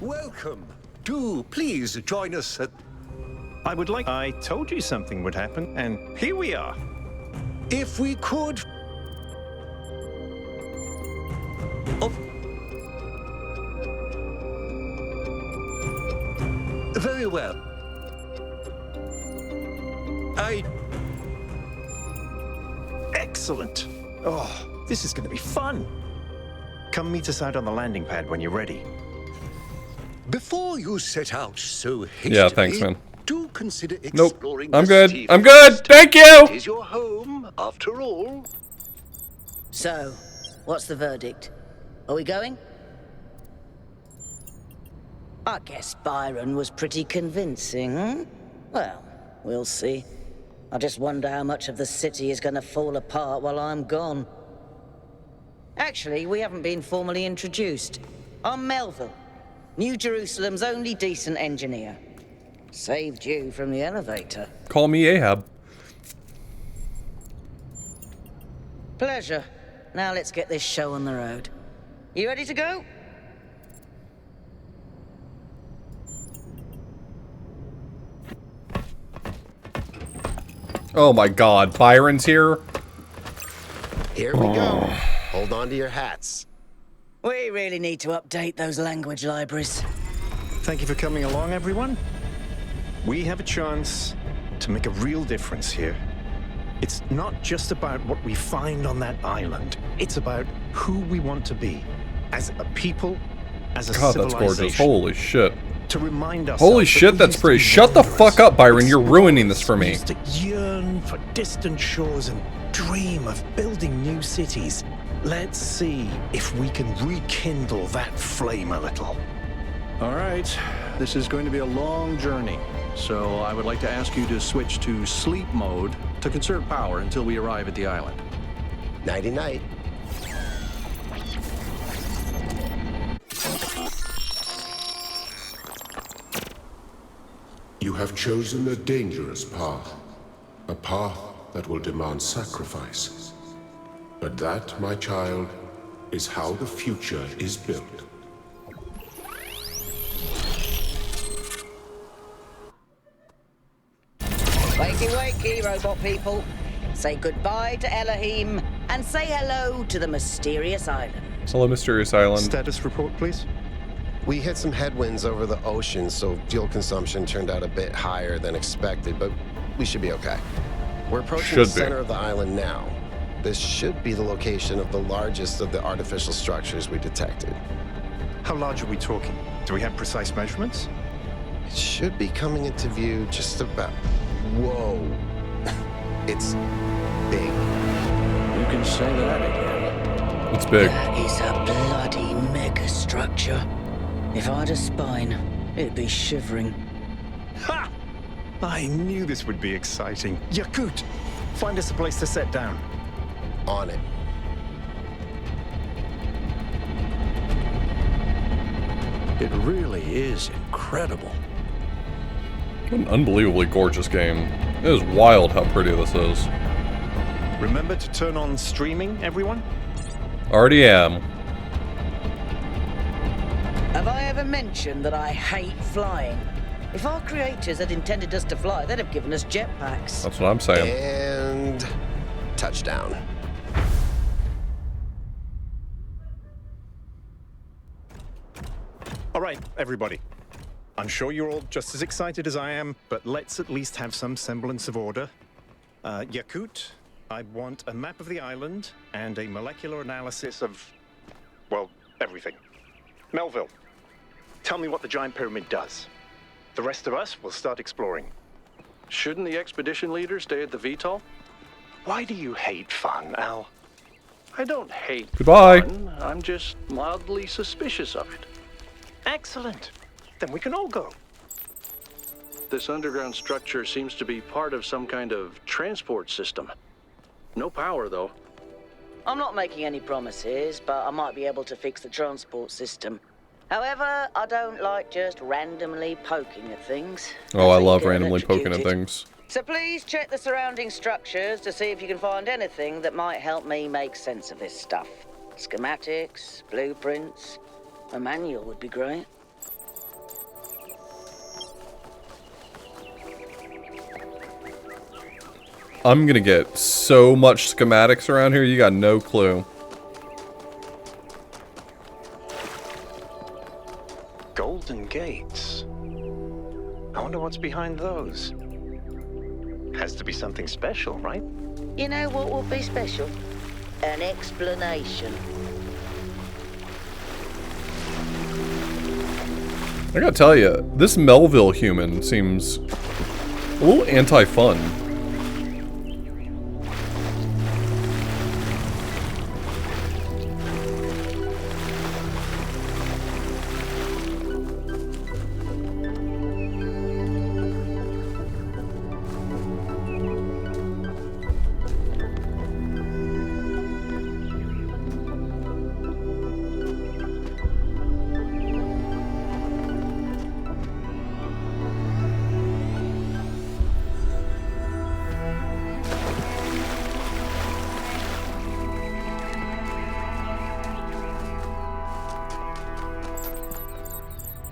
Welcome. Do please join us at... I told you something would happen, and here we are. If we could... Oh. Very well. Excellent. Oh, this is going to be fun. Come meet us out on the landing pad when you're ready. Before you set out so hastily, Yeah, thanks, man. Do consider Nope. exploring I'm the good. city I'm good. first. Thank you. It is your home, after all. So, what's the verdict? Are we going? I guess Byron was pretty convincing, hmm? Well, we'll see. I just wonder how much of the city is going to fall apart while I'm gone. Actually, we haven't been formally introduced. I'm Melville, New Jerusalem's only decent engineer. Saved you from the elevator. Call me Ahab. Pleasure. Now let's get this show on the road. You ready to go? Oh my god, Byron's here? Here we go. Hold on to your hats. We really need to update those language libraries. Thank you for coming along, everyone. We have a chance to make a real difference here. It's not just about what we find on that island. It's about who we want to be. As a people, as a God, that's civilization. gorgeous. Holy shit. To remind ourselves. Holy shit, that's pretty. Shut the fuck up, Byron. You're ruining this for me. We used to yearn for distant shores and dream of building new cities. Let's see if we can rekindle that flame a little. All right, this is going to be a long journey, so I would like to ask you to switch to sleep mode to conserve power until we arrive at the island. Nighty-night. You have chosen a dangerous path. A path that will demand sacrifice. But that, my child, is how the future is built. Wakey, wakey, robot people. Say goodbye to Elohim, and say hello to the mysterious island. Hello, Mysterious Island. Status report, please. We hit some headwinds over the ocean, so fuel consumption turned out a bit higher than expected, but we should be okay. We're approaching the center of the island now. This should be the location of the largest of the artificial structures we detected. How large are we talking? Do we have precise measurements? It should be coming into view just about... Whoa. It's big. You can say that again. It's big. That is a bloody megastructure. If I had a spine, it'd be shivering. Ha! I knew this would be exciting. Yakut, find us a place to set down. On it. It really is incredible. What an unbelievably gorgeous game. It is wild how pretty this is. Remember to turn on streaming, everyone? Already am. Have I ever mentioned that I hate flying? If our creators had intended us to fly, they'd have given us jetpacks. That's what I'm saying. And... touchdown. All right, everybody. I'm sure you're all just as excited as I am, but let's at least have some semblance of order. Yakut, I want a map of the island and a molecular analysis of, well, everything. Melville, tell me what the giant pyramid does. The rest of us will start exploring. Shouldn't the expedition leader stay at the VTOL? Why do you hate fun, Al? I don't hate Goodbye. fun. I'm just mildly suspicious of it. Excellent. Then we can all go. This underground structure seems to be part of some kind of transport system. No power, though. I'm not making any promises, but I might be able to fix the transport system. However, I don't like just randomly poking at things. Oh, I love randomly poking at things. So please check the surrounding structures to see if you can find anything that might help me make sense of this stuff. Schematics, blueprints, a manual would be great. I'm gonna get so much schematics around here, you got no clue. Golden gates. I wonder what's behind those. Has to be something special, right? You know what would be special? An explanation. I gotta tell you, this Melville human seems a little anti-fun.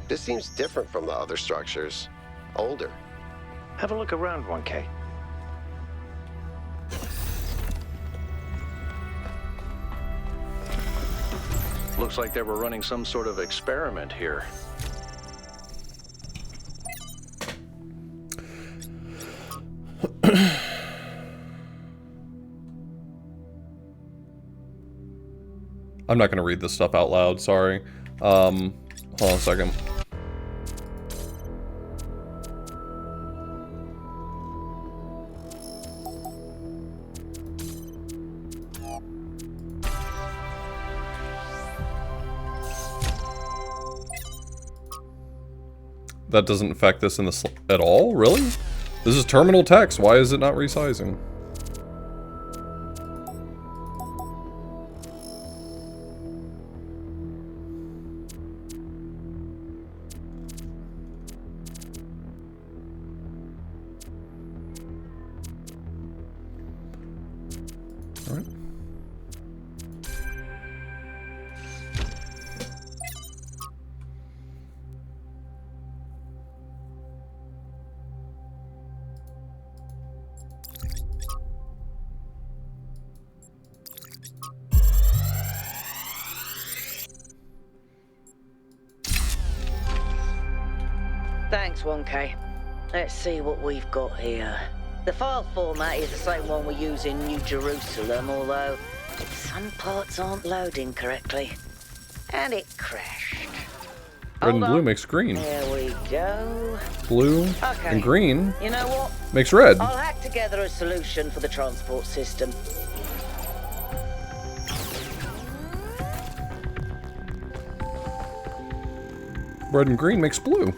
This seems different from the other structures. Older. Have a look around, 1K. Looks like they were running some sort of experiment here. I'm not gonna read this stuff out loud, sorry. Hold on a second. That doesn't affect this in this at all? Really? This is terminal text. Why is it not resizing? All right. Thanks, 1K. Let's see what we've got here. The file format is the same one we use in New Jerusalem, although some parts aren't loading correctly. And it crashed. Red and blue makes green. There we go. Blue Okay. and green You know what? makes red. I'll hack together a solution for the transport system. Red and green makes blue.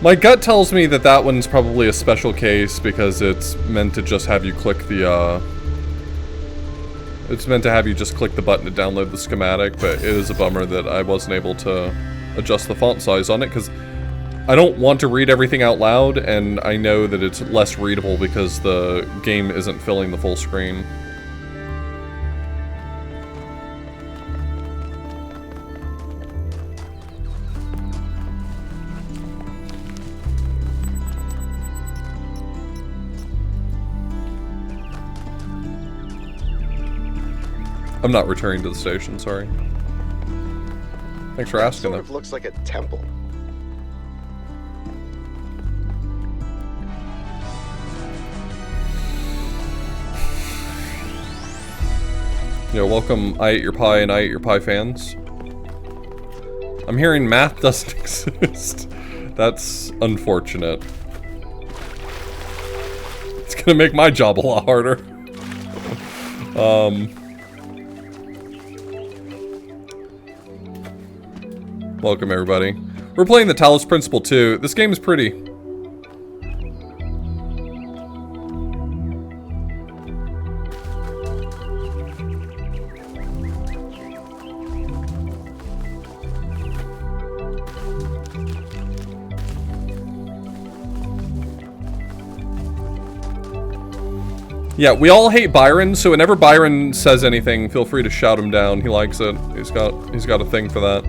My gut tells me that that one's probably a special case because it's meant to just have you click the, it's meant to have you just click the button to download the schematic, but it is a bummer that I wasn't able to adjust the font size on it because I don't want to read everything out loud, and I know that it's less readable because the game isn't filling the full screen. I'm not returning to the station, sorry. Thanks for asking, though. Sort of looks like a temple. Yeah, welcome I Ate Your Pie and I Ate Your Pie fans. I'm hearing math doesn't exist. That's unfortunate. It's gonna make my job a lot harder. Welcome everybody. We're playing the Talos Principle 2. This game is pretty Yeah, we all hate Byron, so whenever Byron says anything, feel free to shout him down. He likes it. He's got a thing for that.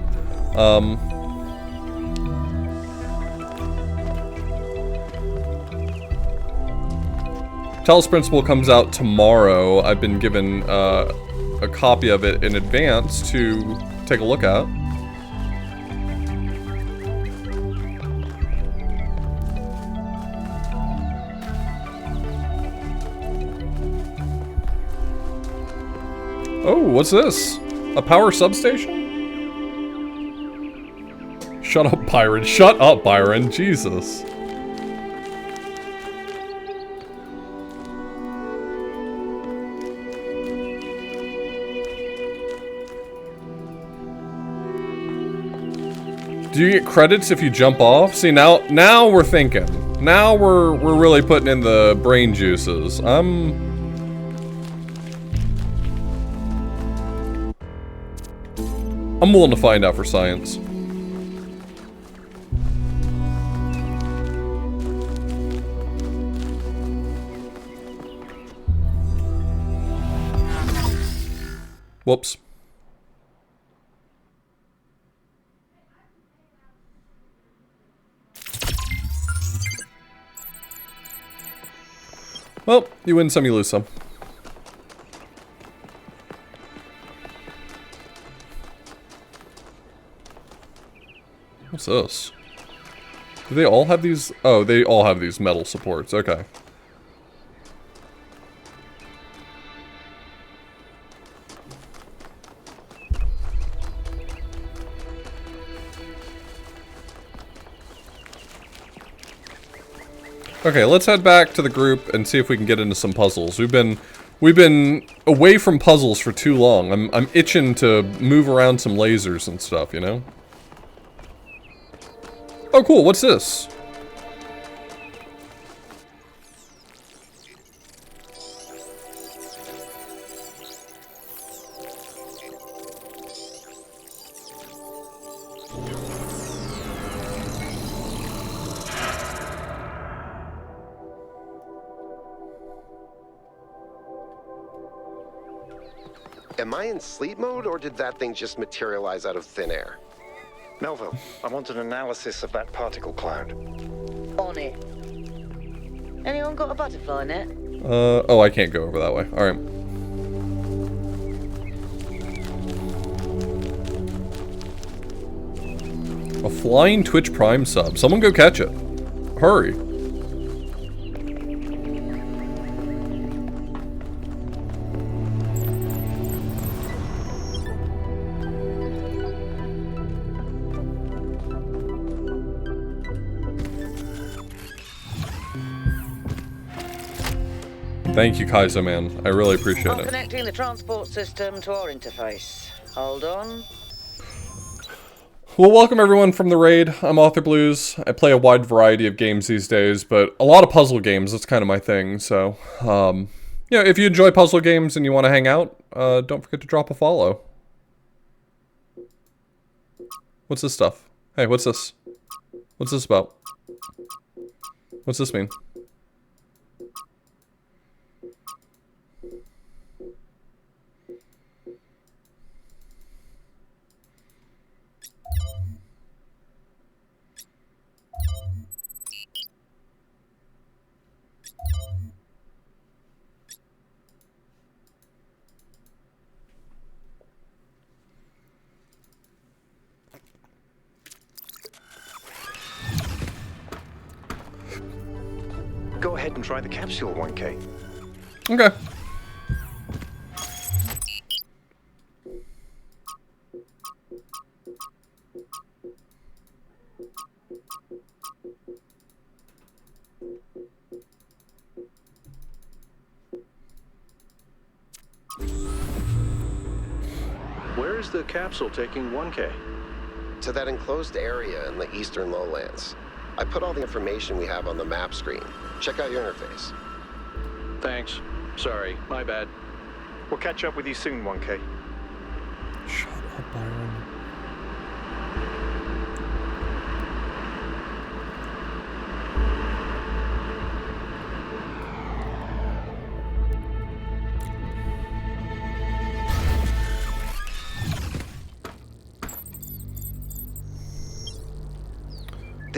Talos Principle comes out tomorrow. I've been given a copy of it in advance to take a look at. Oh, what's this? A power substation? Shut up, Byron. Shut up, Byron. Jesus. Do you get credits if you jump off? See, now we're thinking. Now we're really putting in the brain juices. I'm willing to find out for science. Whoops. Well, you win some, you lose some. What's this? Do they all have these? Oh, they all have these metal supports. Okay. Okay, let's head back to the group and see if we can get into some puzzles. We've been away from puzzles for too long. I'm itching to move around some lasers and stuff, you know? Oh, cool. What's this? Am I in sleep mode, or did that thing just materialize out of thin air? Melville, I want an analysis of that particle cloud. On it. Anyone got a butterfly net? Oh, I can't go over that way. Alright. A flying Twitch Prime sub. Someone go catch it. Hurry. Thank you, Kaizo Man. I really appreciate I'm it. connecting the transport system to our interface. Hold on. Well, welcome everyone from the raid. I'm Author Blues. I play a wide variety of games these days, but a lot of puzzle games. That's kind of my thing. So, yeah, if you enjoy puzzle games and you want to hang out, don't forget to drop a follow. What's this stuff? Hey, what's this? What's this about? What's this mean? Go ahead and try the capsule, 1K. Okay. Where is the capsule taking 1K? To that enclosed area in the eastern lowlands. I put all the information we have on the map screen. Check out your interface. Thanks. Sorry, my bad. We'll catch up with you soon, 1K. Shut up, Byron.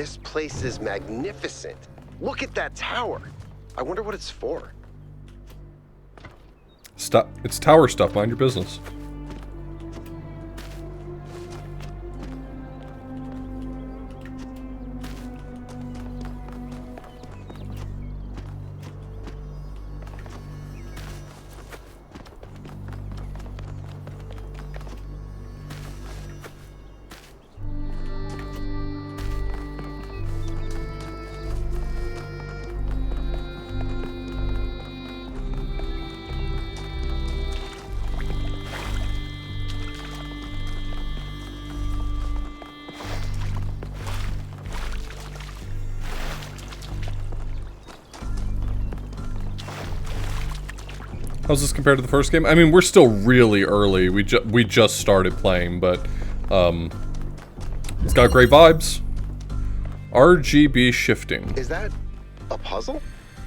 This place is magnificent. Look at that tower. I wonder what it's for. Stop. It's tower stuff. Mind your business. How's this compared to the first game? I mean, we're still really early. We just started playing, but it's got great vibes. RGB shifting. Is that a puzzle?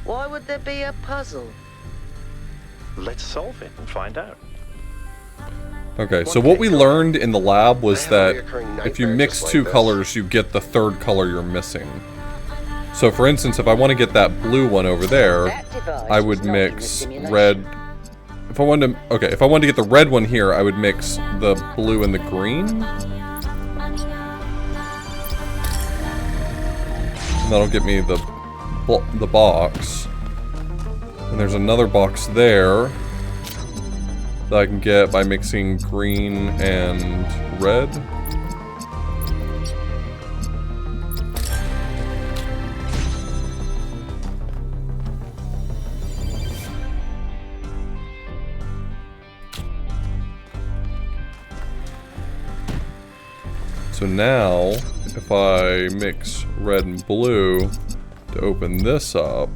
Why would there be a puzzle? Let's solve it and find out. Okay, so what we learned in the lab was that if you mix two colors, you get the third color you're missing. So for instance, if I want to get that blue one over there, I would mix red. If I wanted to, okay, if I wanted to get the red one here, I would mix the blue and the green. And that'll get me the box. And there's another box there that I can get by mixing green and red. So now, if I mix red and blue to open this up,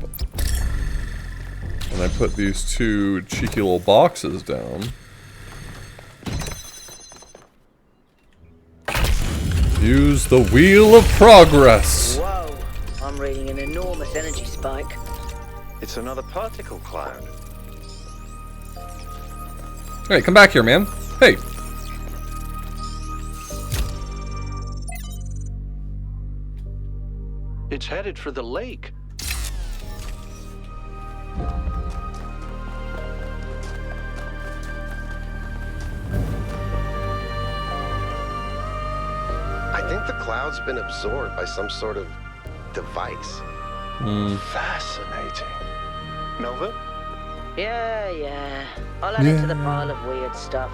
and I put these two cheeky little boxes down, use the Wheel of Progress. Whoa, I'm reading an enormous energy spike. It's another particle cloud. Hey, come back here, man. Hey. It's headed for the lake. I think the cloud's been absorbed by some sort of device. Fascinating. Melville? Yeah. I'll add it to the pile of weird stuff.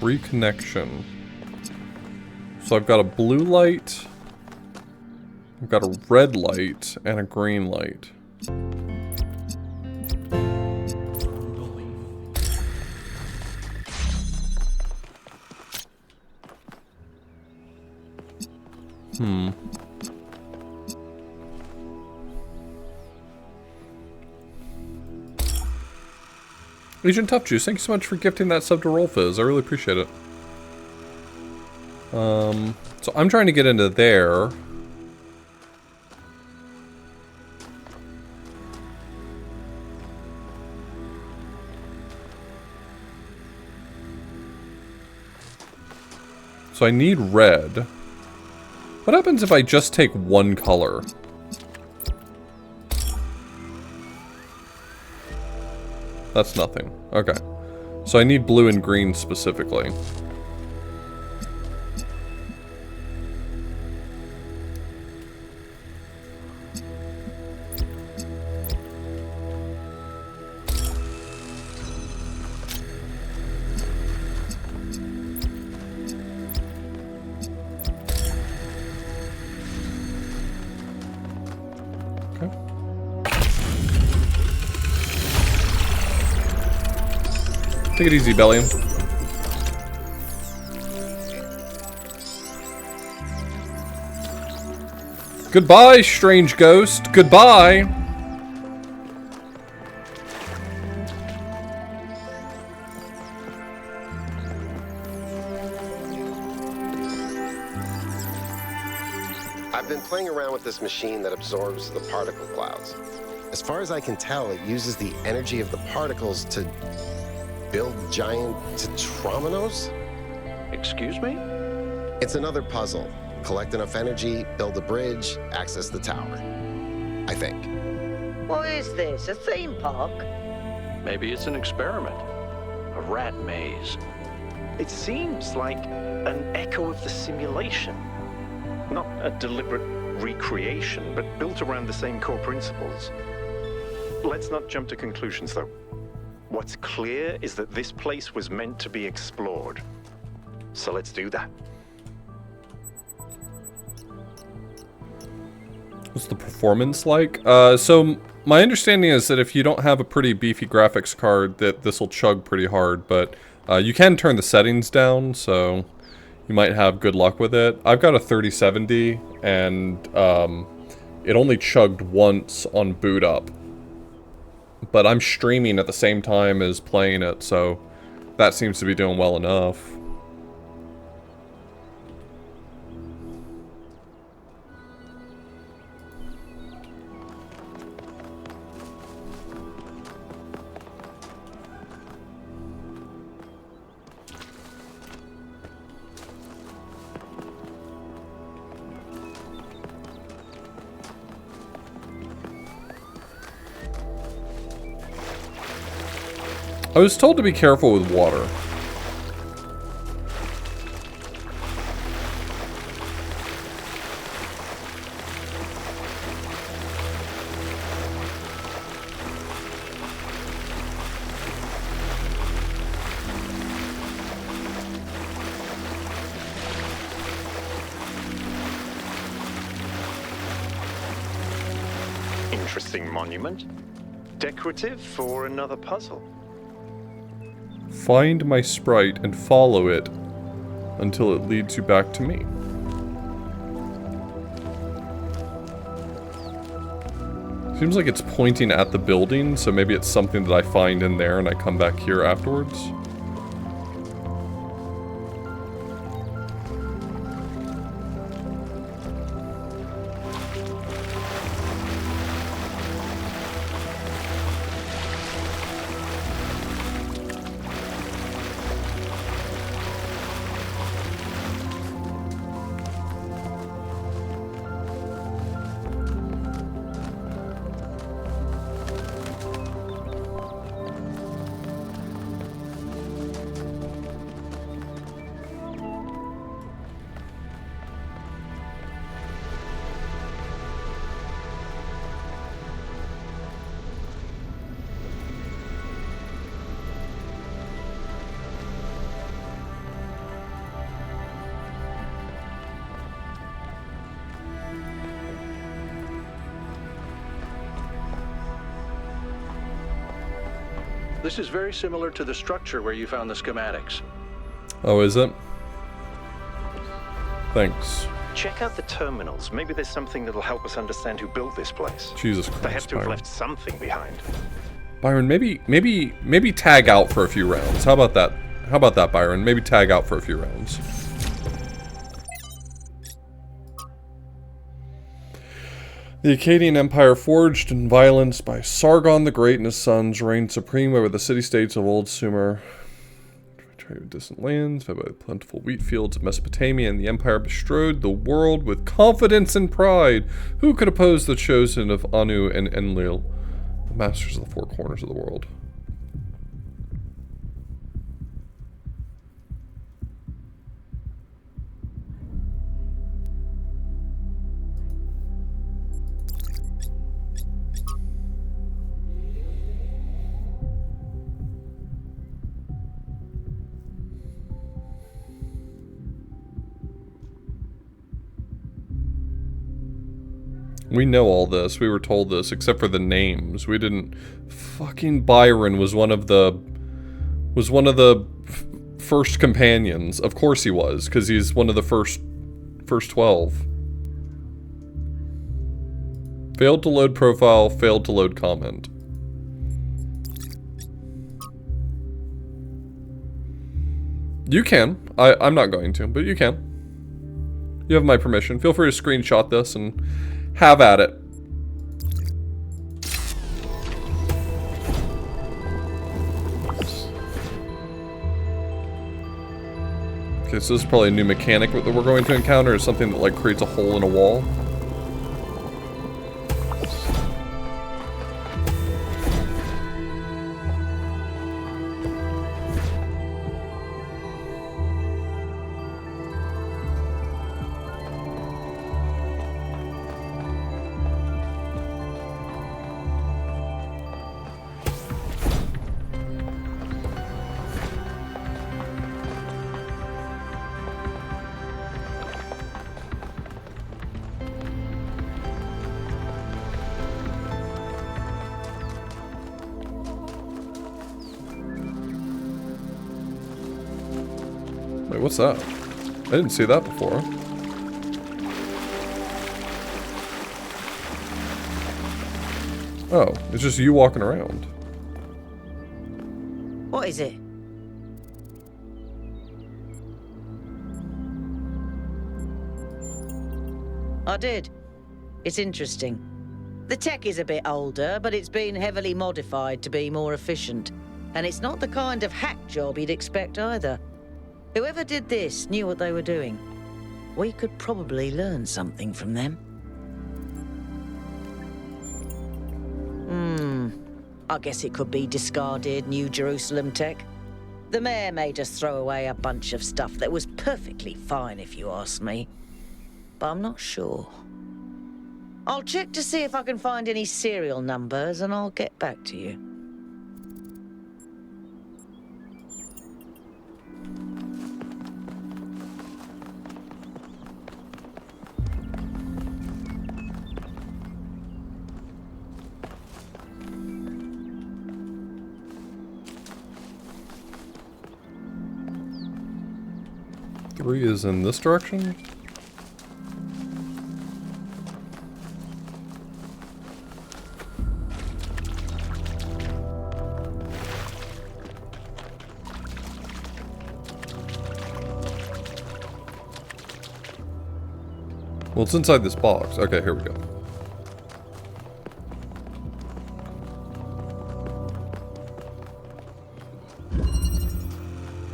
Reconnection. So I've got a blue light, I've got a red light, and a green light. Agent Tough Juice, thank you so much for gifting that sub to Rolfizz. I really appreciate it. So I'm trying to get into there. So I need red. What happens if I just take one color? That's nothing. Okay. So I need blue and green specifically. Take it easy, Bellion. Goodbye, strange ghost. Goodbye. I've been playing around with this machine that absorbs the particle clouds. As far as I can tell, it uses the energy of the particles to build giant tetrominos? Excuse me? It's another puzzle. Collect enough energy, build a bridge, access the tower. I think. What is this, a theme park? Maybe it's an experiment. A rat maze. It seems like an echo of the simulation. Not a deliberate recreation, but built around the same core principles. Let's not jump to conclusions, though. What's clear is that this place was meant to be explored. So let's do that. What's the performance like? So my understanding is that if you don't have a pretty beefy graphics card, that this will chug pretty hard, but you can turn the settings down, so you might have good luck with it. I've got a 3070, and it only chugged once on boot up. But I'm streaming at the same time as playing it, so that seems to be doing well enough. I was told to be careful with water. Interesting monument. Decorative for another puzzle. Find my sprite and follow it until it leads you back to me. Seems like it's pointing at the building, so maybe it's something that I find in there and I come back here afterwards. This is very similar to the structure where you found the schematics. Oh, is it? Thanks. Check out the terminals. Maybe there's something that'll help us understand who built this place. Jesus Christ, They have to have Byron. left something behind. Byron, maybe tag out for a few rounds. How about that? How about that, Byron? Maybe tag out for a few rounds. The Akkadian Empire, forged in violence by Sargon the Great and his sons, reigned supreme over the city-states of Old Sumer. Trade with distant lands, fed by the plentiful wheat fields of Mesopotamia, and the empire bestrode the world with confidence and pride. Who could oppose the chosen of Anu and Enlil, the masters of the four corners of the world? We know all this. We were told this, except for the names. We didn't. Fucking Byron was one of the first companions. Of course he was, because he's one of the first 12. Failed to load profile. Failed to load comment. You can. I'm not going to, but you can. You have my permission. Feel free to screenshot this and have at it. Okay, so this is probably a new mechanic that we're going to encounter, or something that, like, creates a hole in a wall. Wait, what's that? I didn't see that before. Oh, it's just you walking around. What is it? I did. It's interesting. The tech is a bit older, but it's been heavily modified to be more efficient. And it's not the kind of hack job you'd expect either. Whoever did this knew what they were doing. We could probably learn something from them. I guess it could be discarded New Jerusalem tech. The mayor made us throw away a bunch of stuff that was perfectly fine, if you ask me. But I'm not sure. I'll check to see if I can find any serial numbers, and I'll get back to you. Three is in this direction? Well, it's inside this box. Okay, here we go.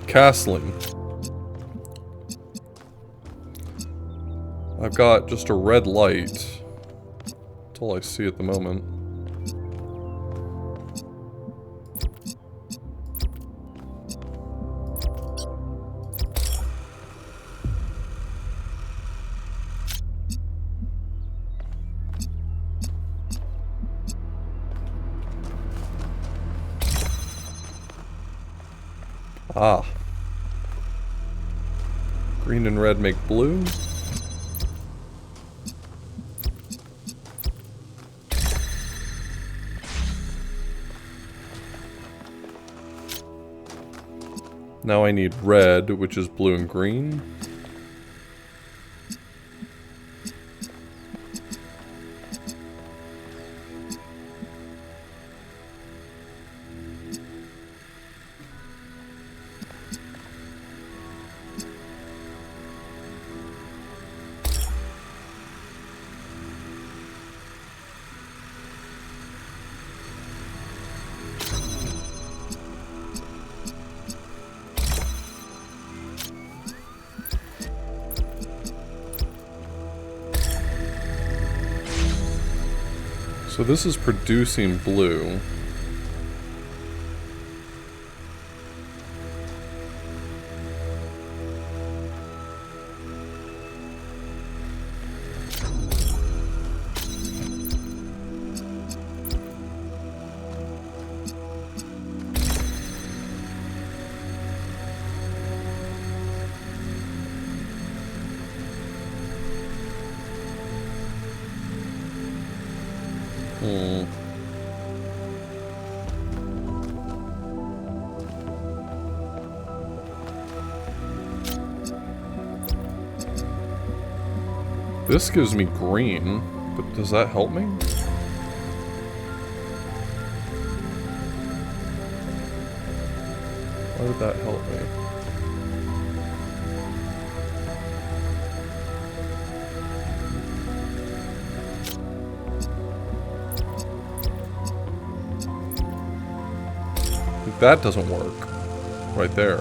Castling. I've got just a red light. That's all I see at the moment. Ah. Green and red make blue. Now I need red, which is blue and green. So this is producing blue. This gives me green, but does that help me? Why would that help me? That doesn't work right there.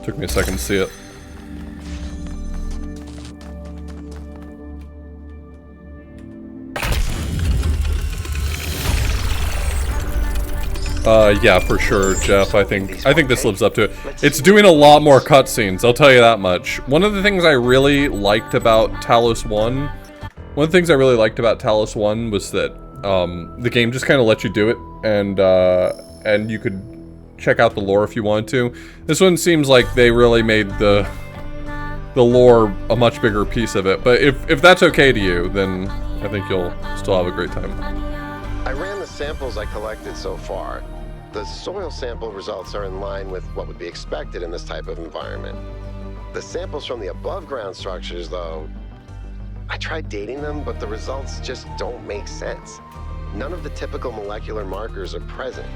Took me a second to see it. Yeah, for sure, Jeff. I think this lives up to it. It's doing a lot more cutscenes, I'll tell you that much. One of the things I really liked about Talos 1, was that the game just kind of let you do it, and you could check out the lore if you wanted to. This one seems like they really made the lore a much bigger piece of it. But if that's okay to you, then I think you'll still have a great time. I ran the samples I collected so far. The soil sample results are in line with what would be expected in this type of environment. The samples from the above ground structures, though, I tried dating them, but the results just don't make sense. None of the typical molecular markers are present.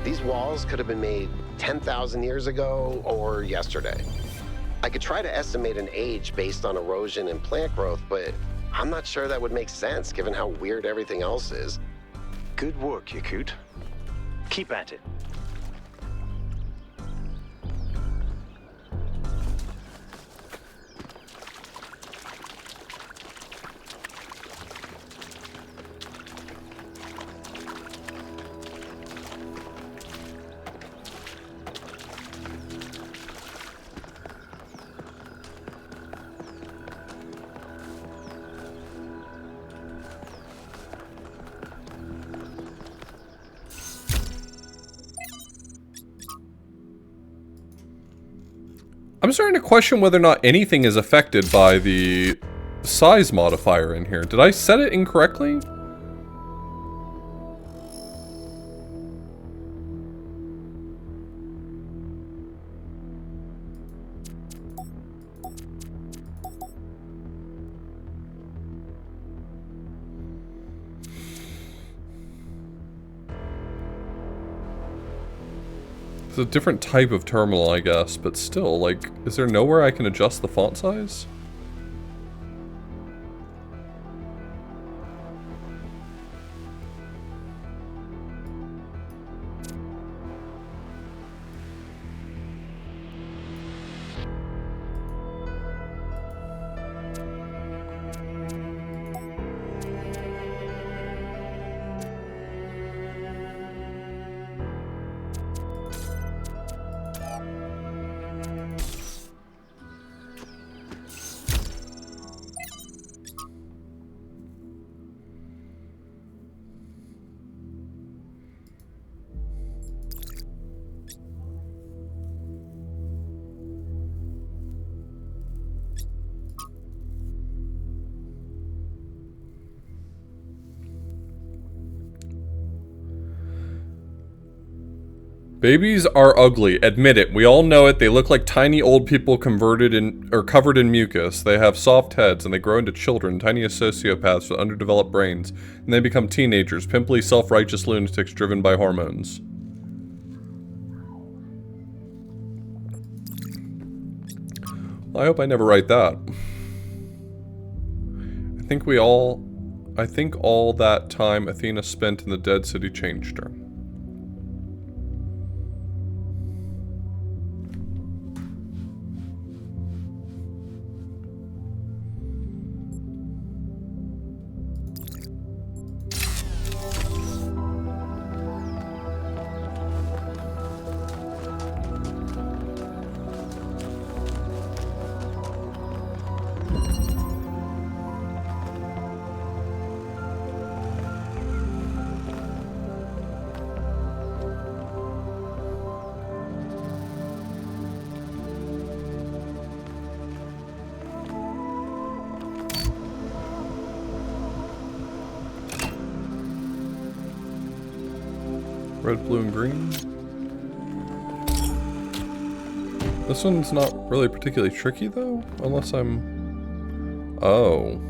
These walls could have been made 10,000 years ago or yesterday. I could try to estimate an age based on erosion and plant growth, but I'm not sure that would make sense given how weird everything else is. Good work, Yakut. Keep at it. I'm starting to question whether or not anything is affected by the size modifier in here. Did I set it incorrectly? It's a different type of terminal, I guess, but still, like, is there nowhere I can adjust the font size? Babies are ugly. Admit it. We all know it. They look like tiny old people covered in mucus. They have soft heads and they grow into children, tiny sociopaths with underdeveloped brains, and they become teenagers, pimply, self-righteous lunatics driven by hormones. Well, I hope I never write that. I think all that time Athena spent in the dead city changed her. Red, blue, and green. This one's not really particularly tricky, though, unless I'm... Oh.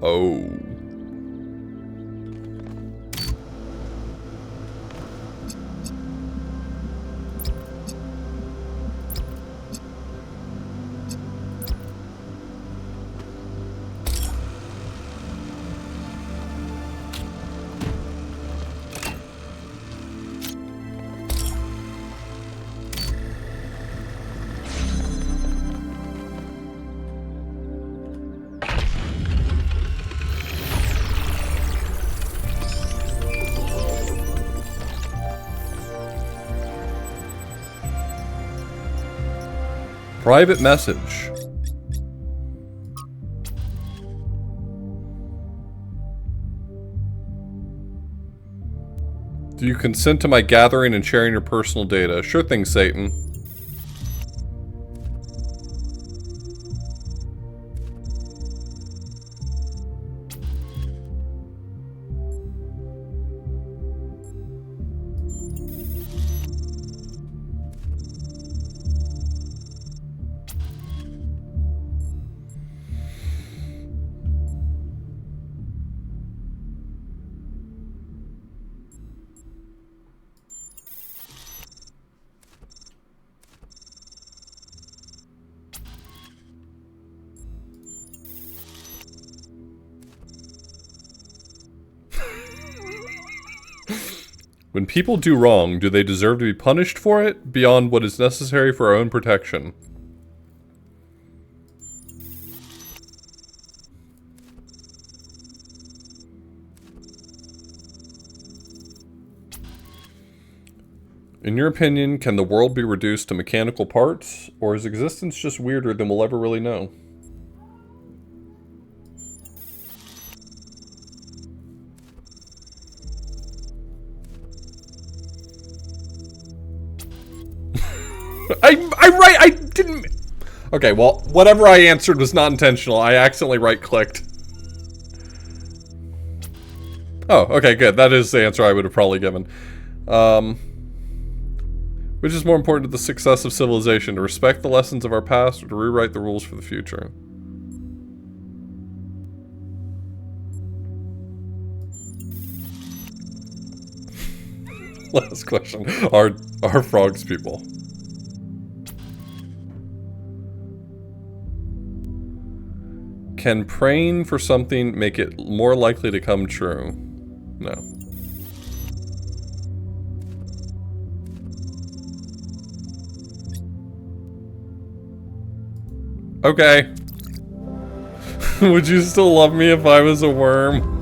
Oh. Private message. Do you consent to my gathering and sharing your personal data? Sure thing, Satan. When people do wrong, do they deserve to be punished for it beyond what is necessary for our own protection? In your opinion, can the world be reduced to mechanical parts, or is existence just weirder than we'll ever really know? I didn't... Okay, well, whatever I answered was not intentional. I accidentally right-clicked. Oh, okay, good. That is the answer I would have probably given. Which is more important to the success of civilization, to respect the lessons of our past or to rewrite the rules for the future? Last question. Are frogs people? Can praying for something make it more likely to come true? No. Okay. Would you still love me if I was a worm?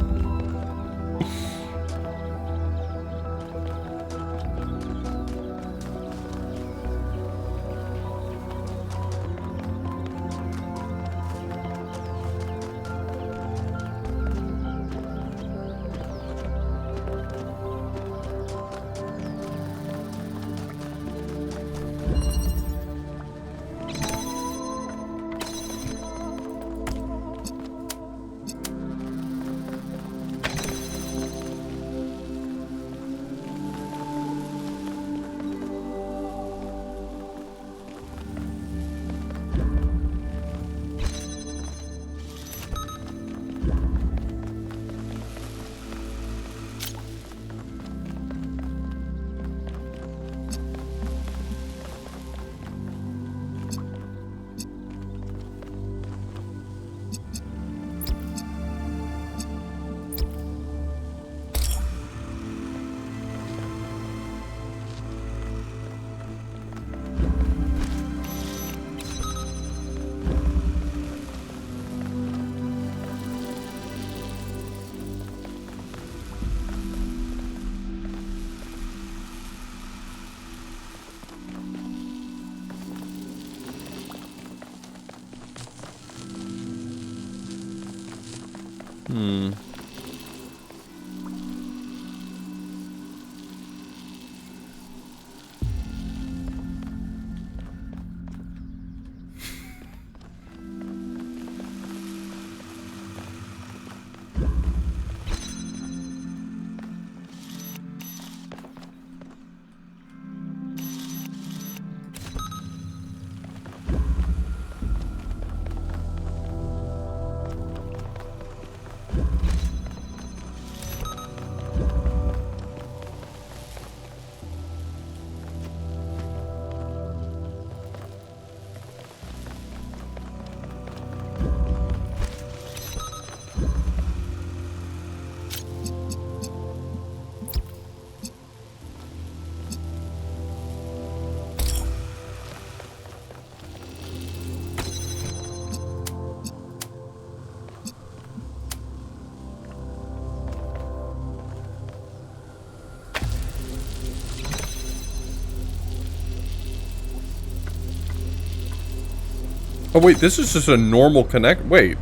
Oh wait, this is just a normal connect. Wait,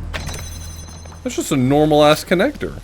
that's just a normal ass connector.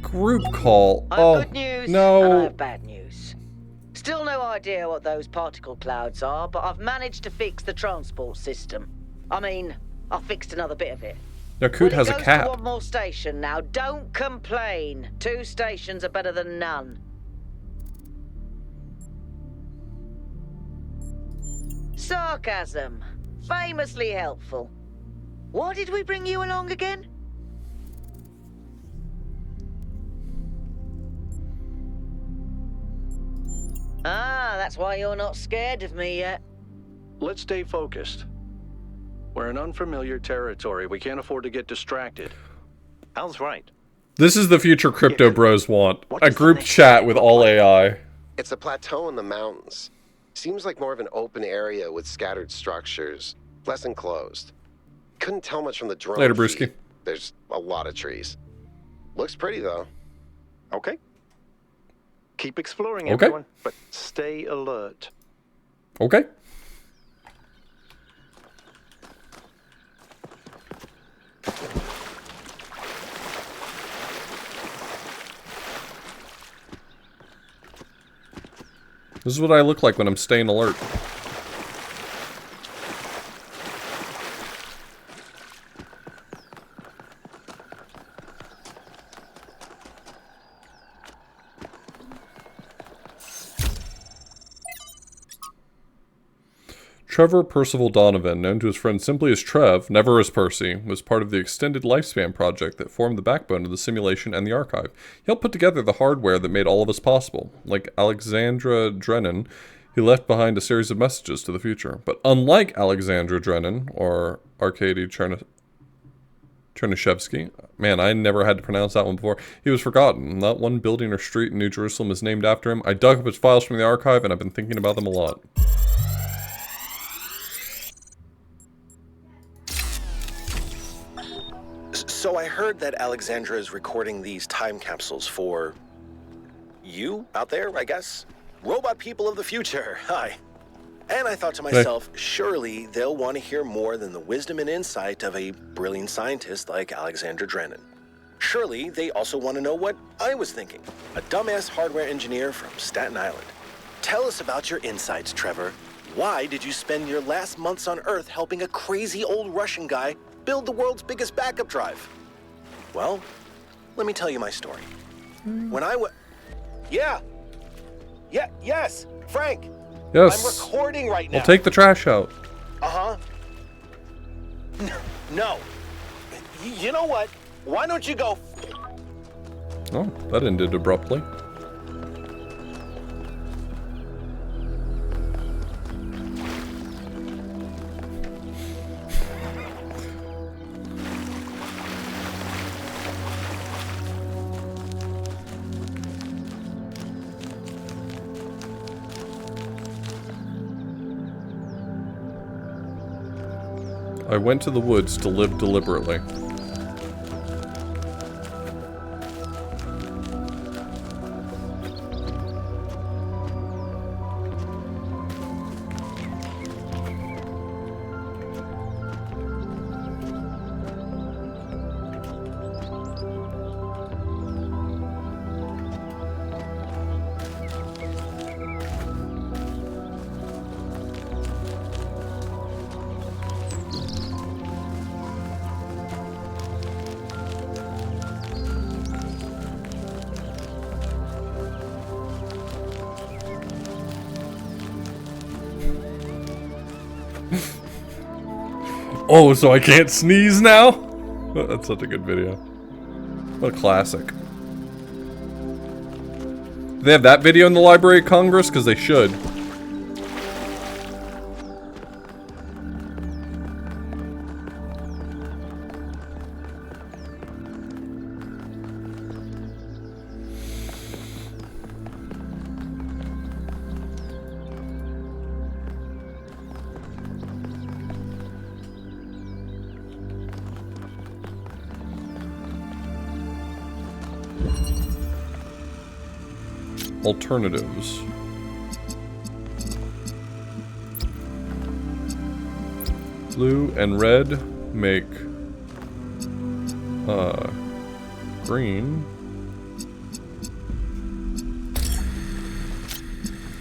Group call. I have Oh, good news no. and I have bad news. Still no idea what those particle clouds are, but I've managed to fix the transport system. I mean, I fixed another bit of it. Yakut has a It goes cap. to one more station now. Don't complain. 2 stations are better than none. Sarcasm. Famously helpful. Why did we bring you along again? Ah, that's why you're not scared of me yet. Let's stay focused. We're in unfamiliar territory. We can't afford to get distracted. Al's right. This is the future crypto bros want. A group chat with all AI. It's a plateau in the mountains. Seems like more of an open area with scattered structures, less enclosed. Couldn't tell much from the drone. Later, Brewski. feed. There's a lot of trees. Looks pretty though. Okay. Keep exploring, Okay. everyone, but stay alert. Okay. This is what I look like when I'm staying alert. Trevor Percival Donovan, known to his friends simply as Trev, never as Percy, was part of the Extended Lifespan project that formed the backbone of the simulation and the archive. He helped put together the hardware that made all of us possible. Like Alexandra Drennan, he left behind a series of messages to the future. But unlike Alexandra Drennan, or Arkady Chernyshevsky, man, I never had to pronounce that one before, he was forgotten. Not one building or street in New Jerusalem is named after him. I dug up his files from the archive, and I've been thinking about them a lot. So I heard that Alexandra is recording these time capsules for you out there, I guess? Robot people of the future, hi. And I thought to myself, surely they'll want to hear more than the wisdom and insight of a brilliant scientist like Alexandra Drennan. Surely they also want to know what I was thinking, a dumbass hardware engineer from Staten Island. Tell us about your insights, Trevor. Why did you spend your last months on Earth helping a crazy old Russian guy build the world's biggest backup drive? Well, let me tell you my story. When I yes, Frank. Yes. I'm recording right now. I'll take the trash out. Uh-huh. No. You know what? Why don't you go? Oh, that ended abruptly. I went to the woods to live deliberately. Oh, so I can't sneeze now? That's such a good video. What a classic. Do they have that video in the Library of Congress? Because they should. Alternatives. Blue and red make green.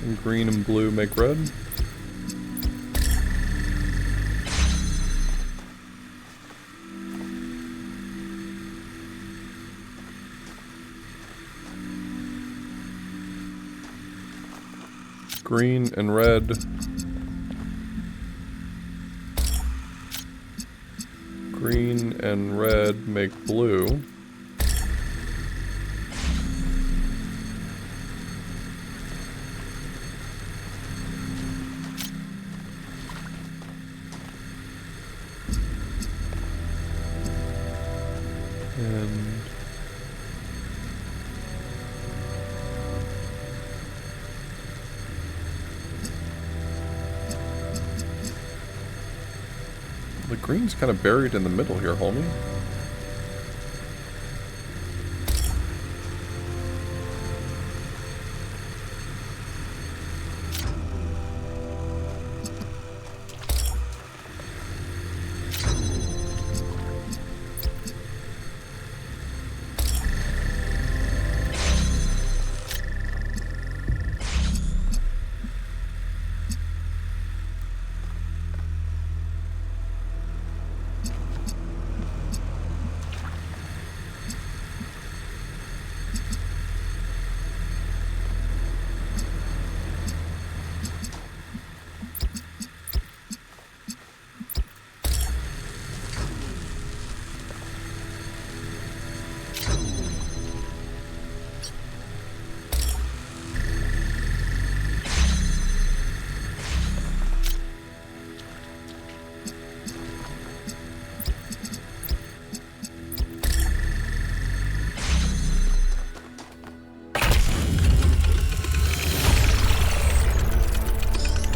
And green and blue make red. Green and red. Green and red make blue. And the green's kind of buried in the middle here, homie.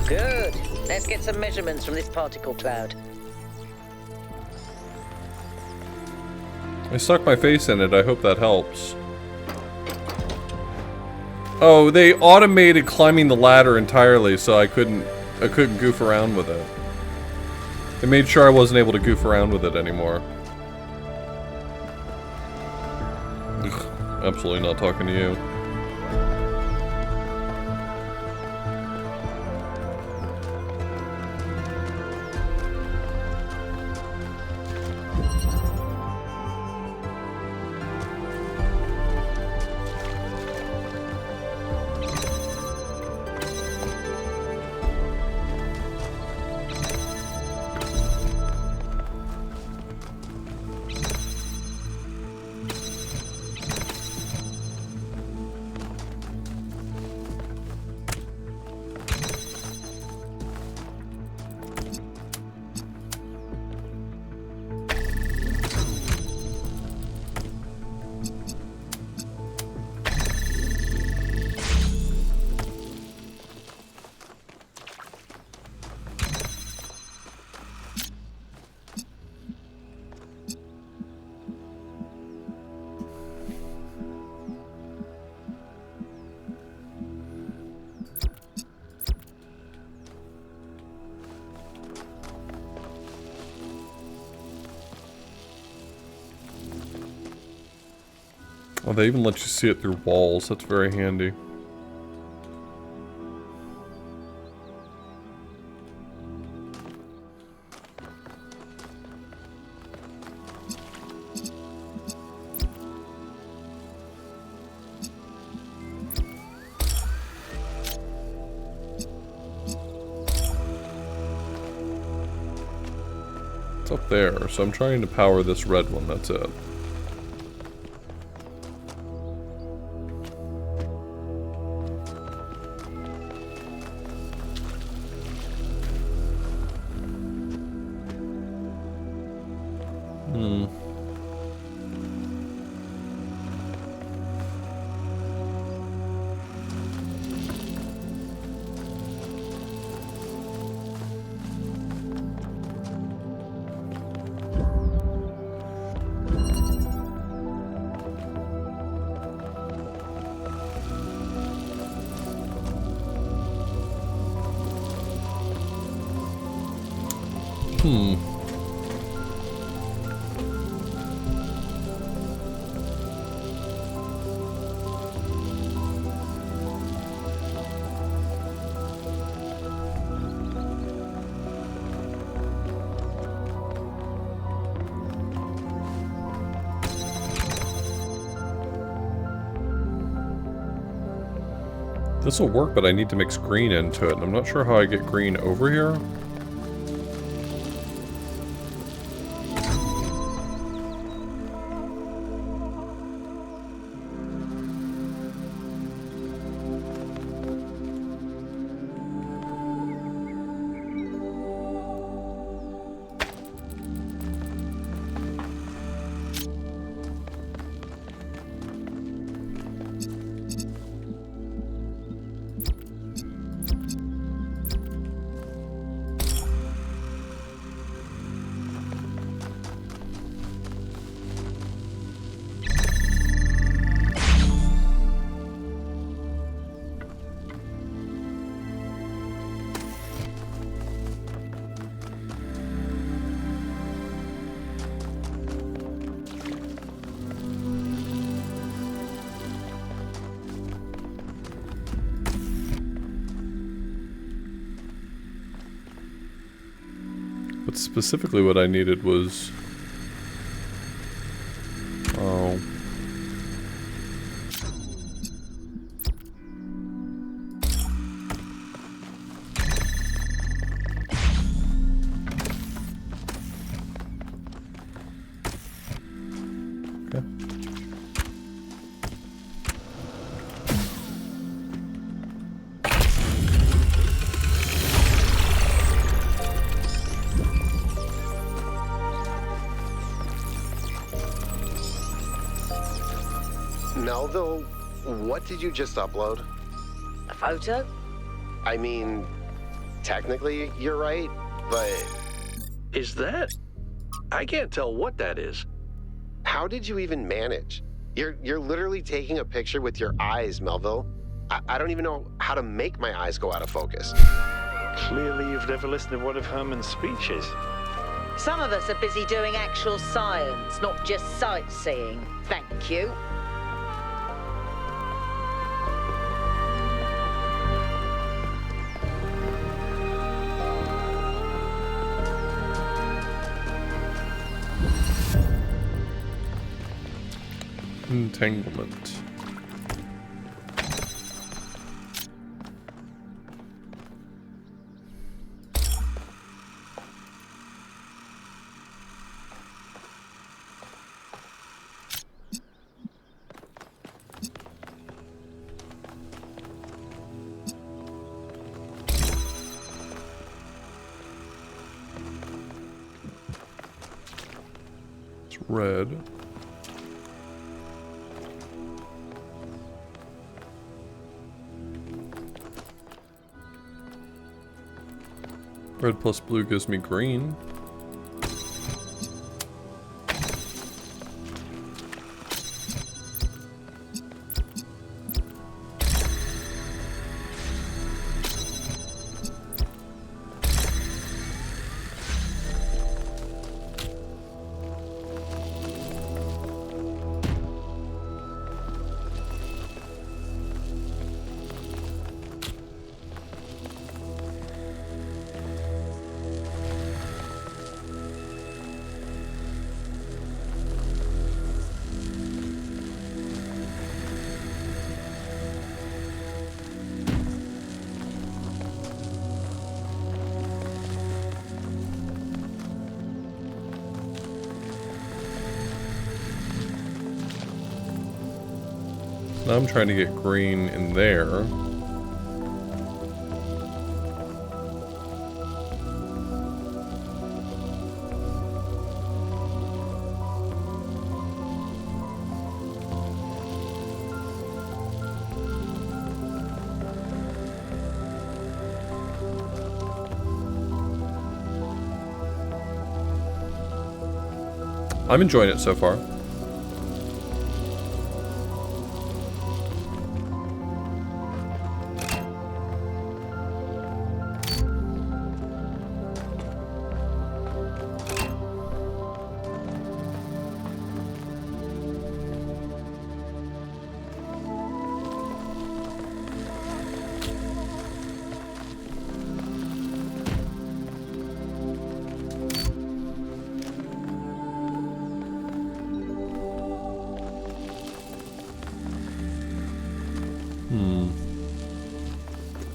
Good. Let's get some measurements from this particle cloud. I stuck my face in it. I hope that helps. Oh, they automated climbing the ladder entirely, so I couldn't goof around with it. They made sure I wasn't able to goof around with it anymore. Ugh, absolutely not talking to you. Oh, they even let you see it through walls. That's very handy. It's up there, so I'm trying to power this red one, that's it. This will work, but I need to mix green into it, and I'm not sure how I get green over here. But specifically what I needed was... Oh... Melville, what did you just upload? A photo? I mean, technically you're right, but... Is that? I can't tell what that is. How did you even manage? You're literally taking a picture with your eyes, Melville. I don't even know how to make my eyes go out of focus. Clearly you've never listened to one of Herman's speeches. Some of us are busy doing actual science, not just sightseeing. Thank you. Entanglement. It's red. Red plus blue gives me green. Now I'm trying to get green in there. I'm enjoying it so far.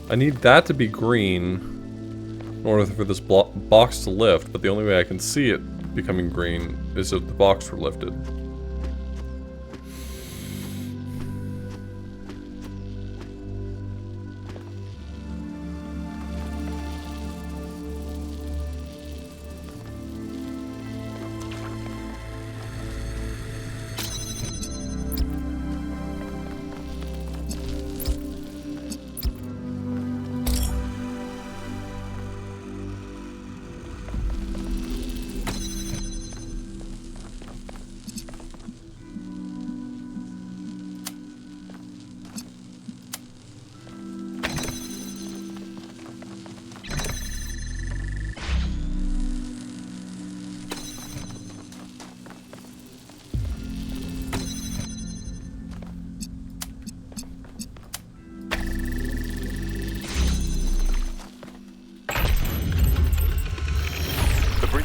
I need that to be green in order for this box to lift, but the only way I can see it becoming green is if the box were lifted.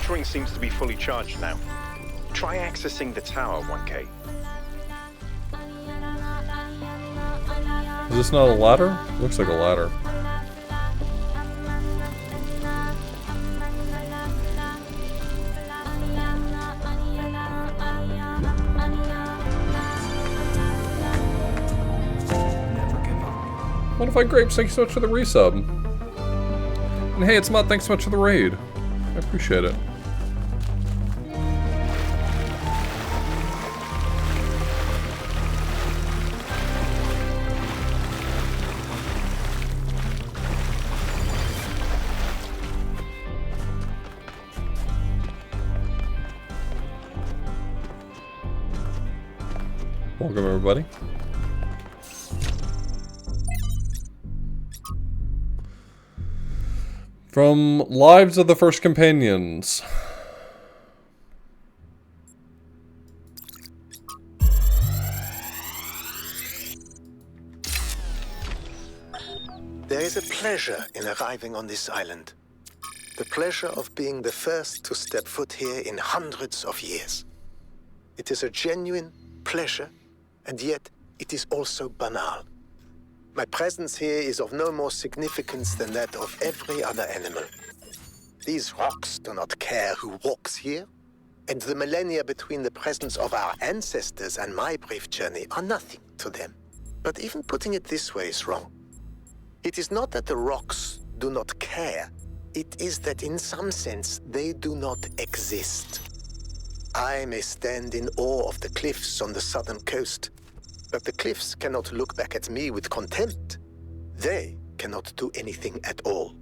Ring seems to be fully charged now. Try accessing the tower, 1K. Is this not a ladder? Looks like a ladder. Modified Grapes, thank you so much for the resub. And hey, it's Mutt, thanks so much for the raid. I appreciate it. Welcome, everybody. From Lives of the First Companions. There is a pleasure in arriving on this island. The pleasure of being the first to step foot here in hundreds of years. It is a genuine pleasure, and yet it is also banal. My presence here is of no more significance than that of every other animal. These rocks do not care who walks here, and the millennia between the presence of our ancestors and my brief journey are nothing to them. But even putting it this way is wrong. It is not that the rocks do not care, it is that in some sense they do not exist. I may stand in awe of the cliffs on the southern coast, but the cliffs cannot look back at me with contempt. They cannot do anything at all.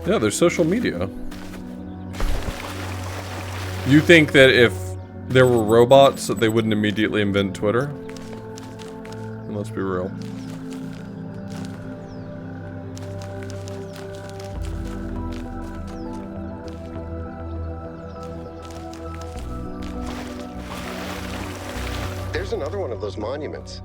Yeah, there's social media. You think that if there were robots that they wouldn't immediately invent Twitter? And let's be real. There's another one of those monuments.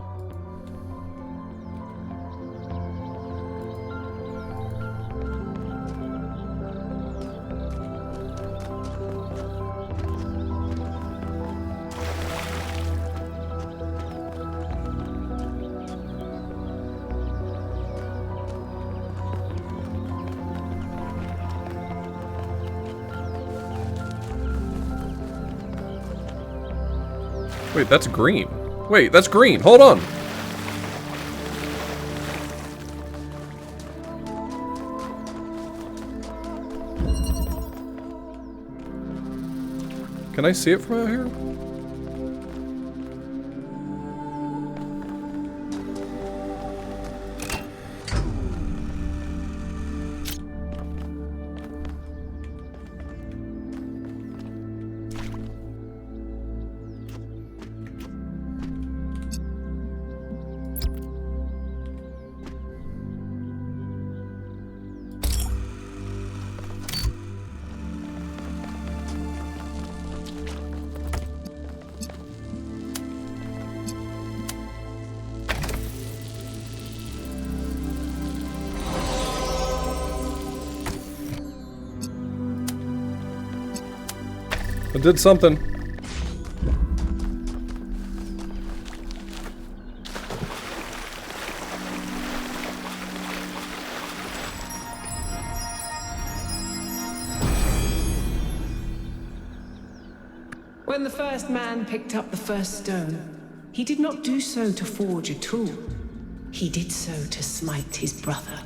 Wait, that's green. Wait, that's green. Hold on. Can I see it from out here? I did something. When the first man picked up the first stone, he did not do so to forge a tool. He did so to smite his brother.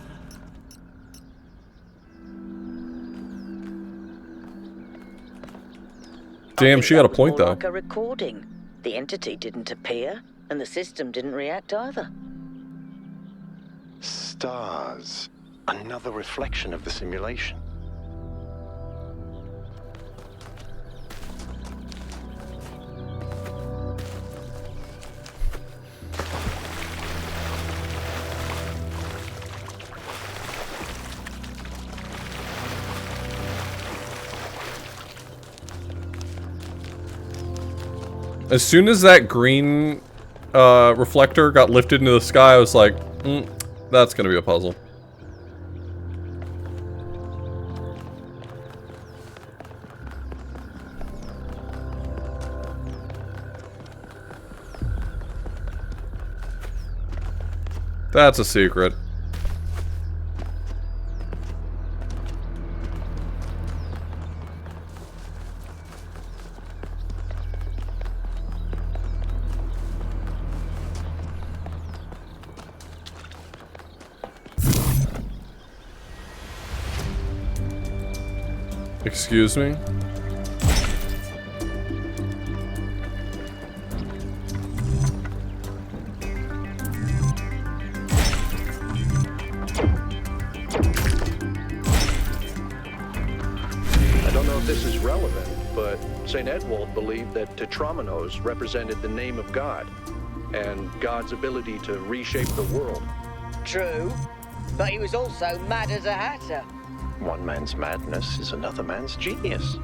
Damn, she got a point though. Like a recording. The entity didn't appear, and the system didn't react either. Stars. Another reflection of the simulation. As soon as that green reflector got lifted into the sky, I was like, that's gonna be a puzzle. That's a secret. Excuse me? I don't know if this is relevant, but St. Edwald believed that Tetramenos represented the name of God and God's ability to reshape the world. True, but he was also mad as a hatter. One man's madness is another man's genius.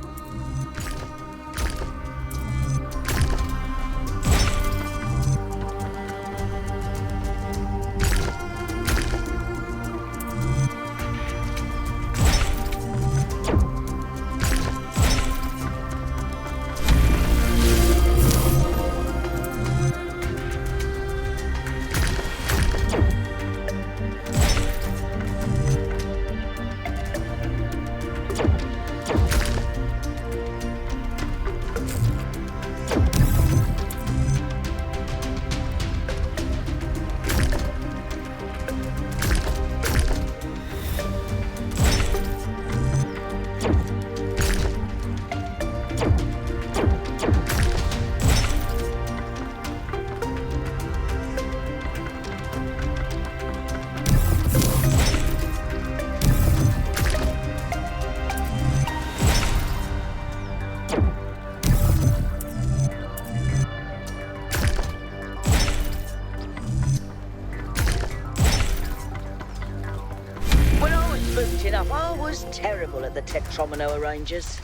I was terrible at the Tetromino arrangers.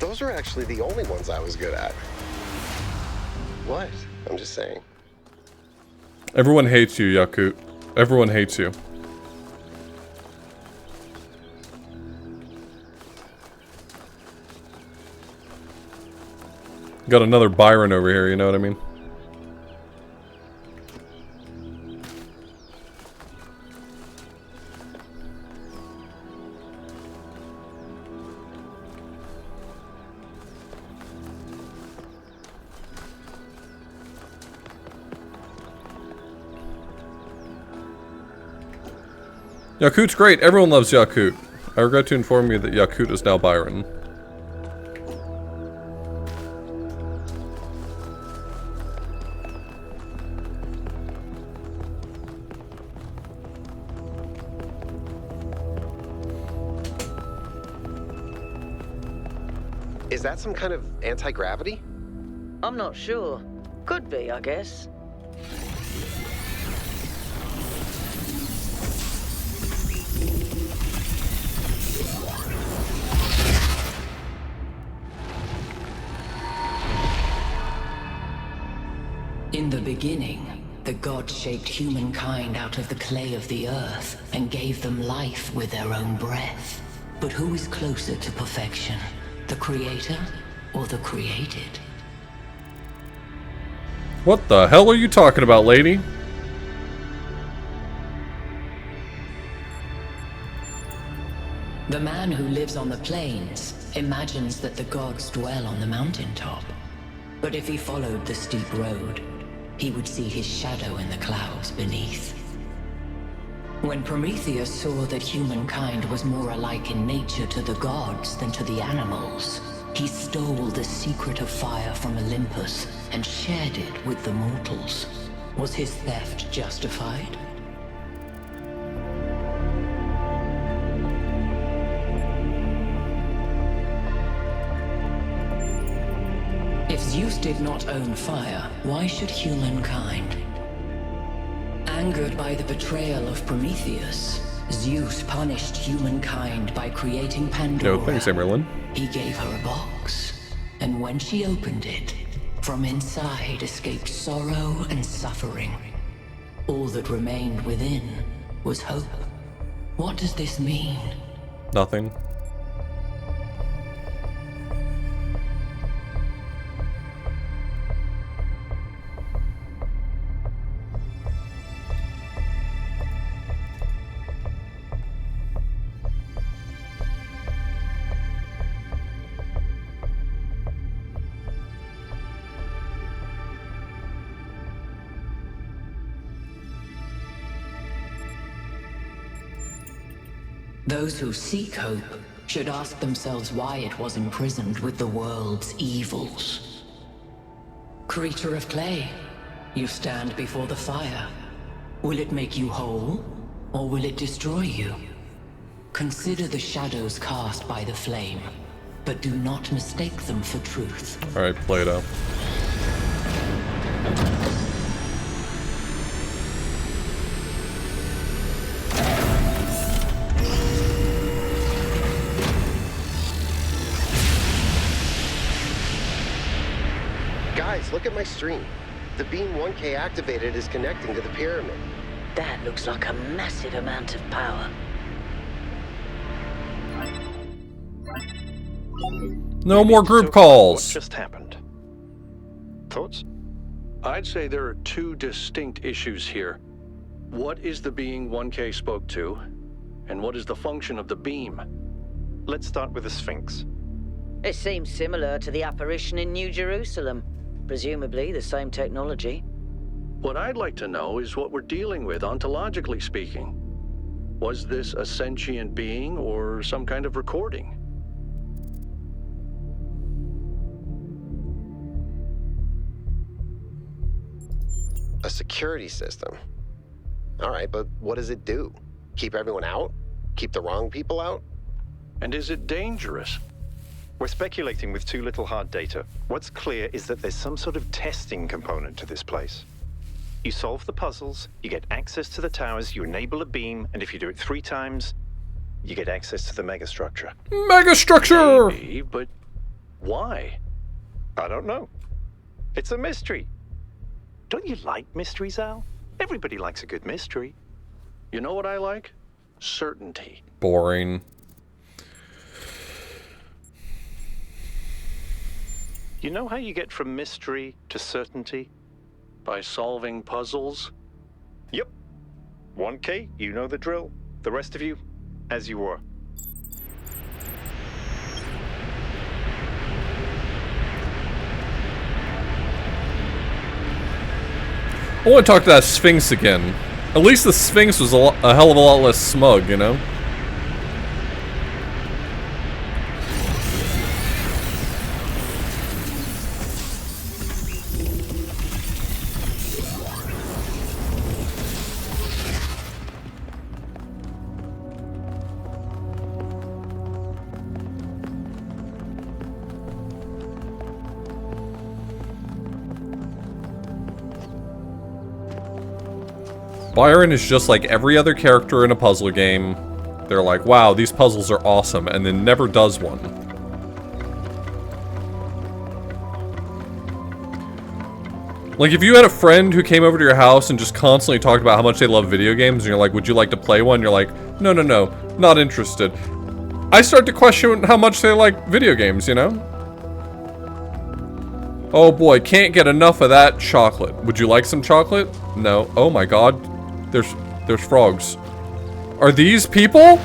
Those are actually the only ones I was good at. What? I'm just saying. Everyone hates you, Yakut. Everyone hates you. Got another Byron over here, you know what I mean? Yakut's great. Everyone loves Yakut. I regret to inform you that Yakut is now Byron. Is that some kind of anti-gravity? I'm not sure. Could be, I guess. In the beginning, the gods shaped humankind out of the clay of the earth and gave them life with their own breath. But who is closer to perfection? The creator or the created? What the hell are you talking about, lady? The man who lives on the plains imagines that the gods dwell on the mountaintop. But if he followed the steep road, he would see his shadow in the clouds beneath. When Prometheus saw that humankind was more alike in nature to the gods than to the animals, he stole the secret of fire from Olympus and shared it with the mortals. Was his theft justified? If Zeus did not own fire, why should humankind? Angered by the betrayal of Prometheus, Zeus punished humankind by creating Pandora. No, thanks, Emerlin. He gave her a box, and when she opened it, from inside escaped sorrow and suffering. All that remained within was hope. What does this mean? Nothing. Those who seek hope should ask themselves why it was imprisoned with the world's evils. Creature of clay, you stand before the fire. Will it make you whole, or will it destroy you? Consider the shadows cast by the flame, but do not mistake them for truth. Alright, Plato. Guys, look at my stream. The beam 1K activated is connecting to the pyramid. That looks like a massive amount of power. No more group calls. What just happened? Thoughts? I'd say there are two distinct issues here. What is the being 1K spoke to, and what is the function of the beam? Let's start with the Sphinx. It seems similar to the apparition in New Jerusalem. Presumably the same technology. What I'd like to know is what we're dealing with, ontologically speaking. Was this a sentient being or some kind of recording? A security system. All right, but what does it do? Keep everyone out? Keep the wrong people out? And is it dangerous? We're speculating with too little hard data. What's clear is that there's some sort of testing component to this place. You solve the puzzles, you get access to the towers, you enable a beam, and if you do it 3 times, you get access to the megastructure. Megastructure! Maybe, but why? I don't know. It's a mystery. Don't you like mysteries, Al? Everybody likes a good mystery. You know what I like? Certainty. Boring. You know how you get from mystery to certainty? By solving puzzles? Yep. 1K, you know the drill. The rest of you, as you were. I want to talk to that Sphinx again. At least the Sphinx was a hell of a lot less smug, you know? Byron is just like every other character in a puzzle game. They're like, wow, these puzzles are awesome, and then never does one. Like, if you had a friend who came over to your house and just constantly talked about how much they love video games, and you're like, would you like to play one? You're like, no, no, no, not interested. I start to question how much they like video games, you know? Oh boy, can't get enough of that chocolate. Would you like some chocolate? No. Oh my god. There's frogs. Are these people?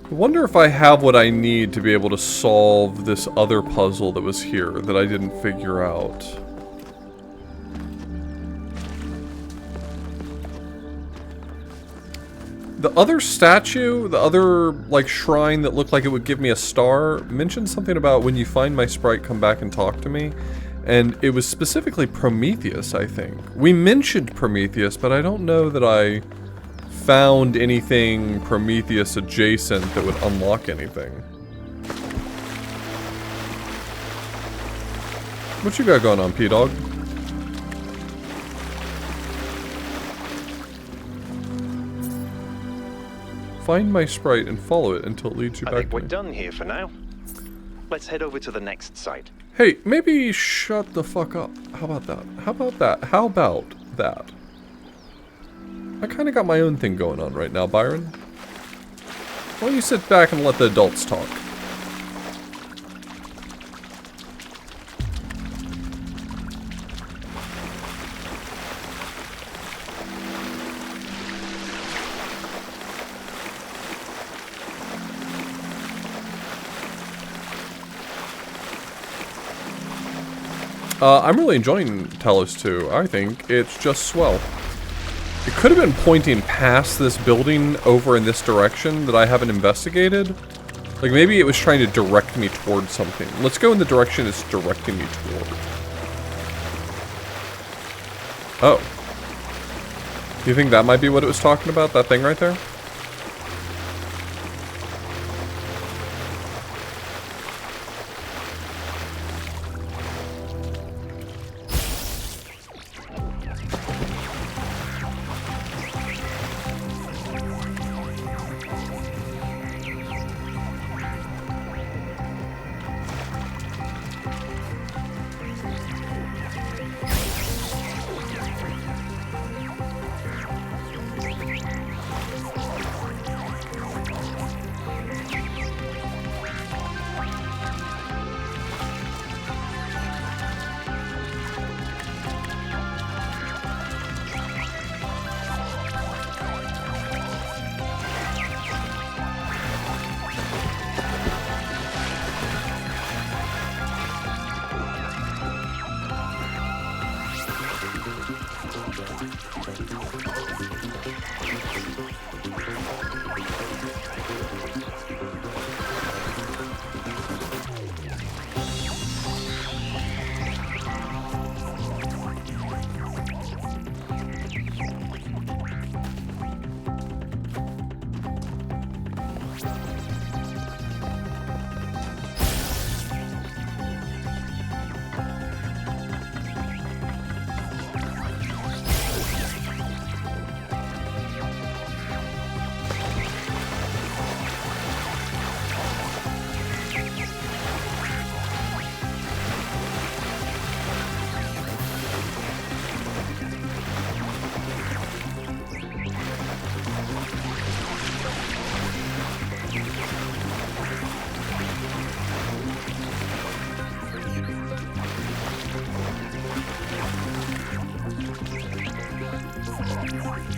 I wonder if I have what I need to be able to solve this other puzzle that was here that I didn't figure out. The other statue, the other, like, shrine that looked like it would give me a star, mentioned something about when you find my sprite, come back and talk to me. And it was specifically Prometheus, I think. We mentioned Prometheus, but I don't know that I found anything Prometheus adjacent that would unlock anything. What you got going on, P-Dog? Find my sprite and follow it until it leads you back to me. I think we're done here for now. Let's head over to the next site. Hey, maybe shut the fuck up. How about that? How about that? How about that? I kind of got my own thing going on right now, Byron. Why don't you sit back and let the adults talk? I'm really enjoying Talos 2. I think it's just swell. It could have been pointing past this building over in this direction that I haven't investigated. Like, maybe it was trying to direct me towards something. Let's go in the direction it's directing me toward. Oh. You think that might be what it was talking about? That thing right there?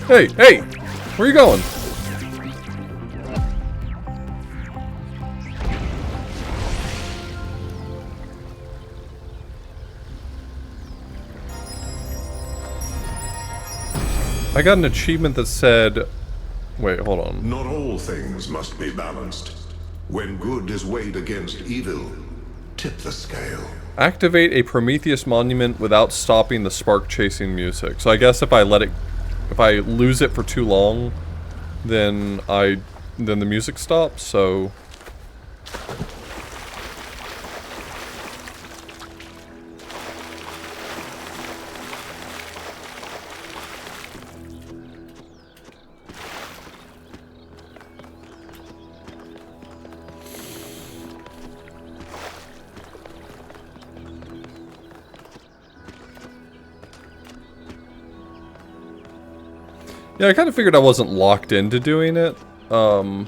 Hey, hey! Where are you going? I got an achievement that said... Wait, hold on. Not all things must be balanced. When good is weighed against evil, tip the scale. Activate a Prometheus monument without stopping the spark chasing music. So I guess if I lose it for too long, then the music stops, so... Yeah, I kind of figured I wasn't locked into doing it. But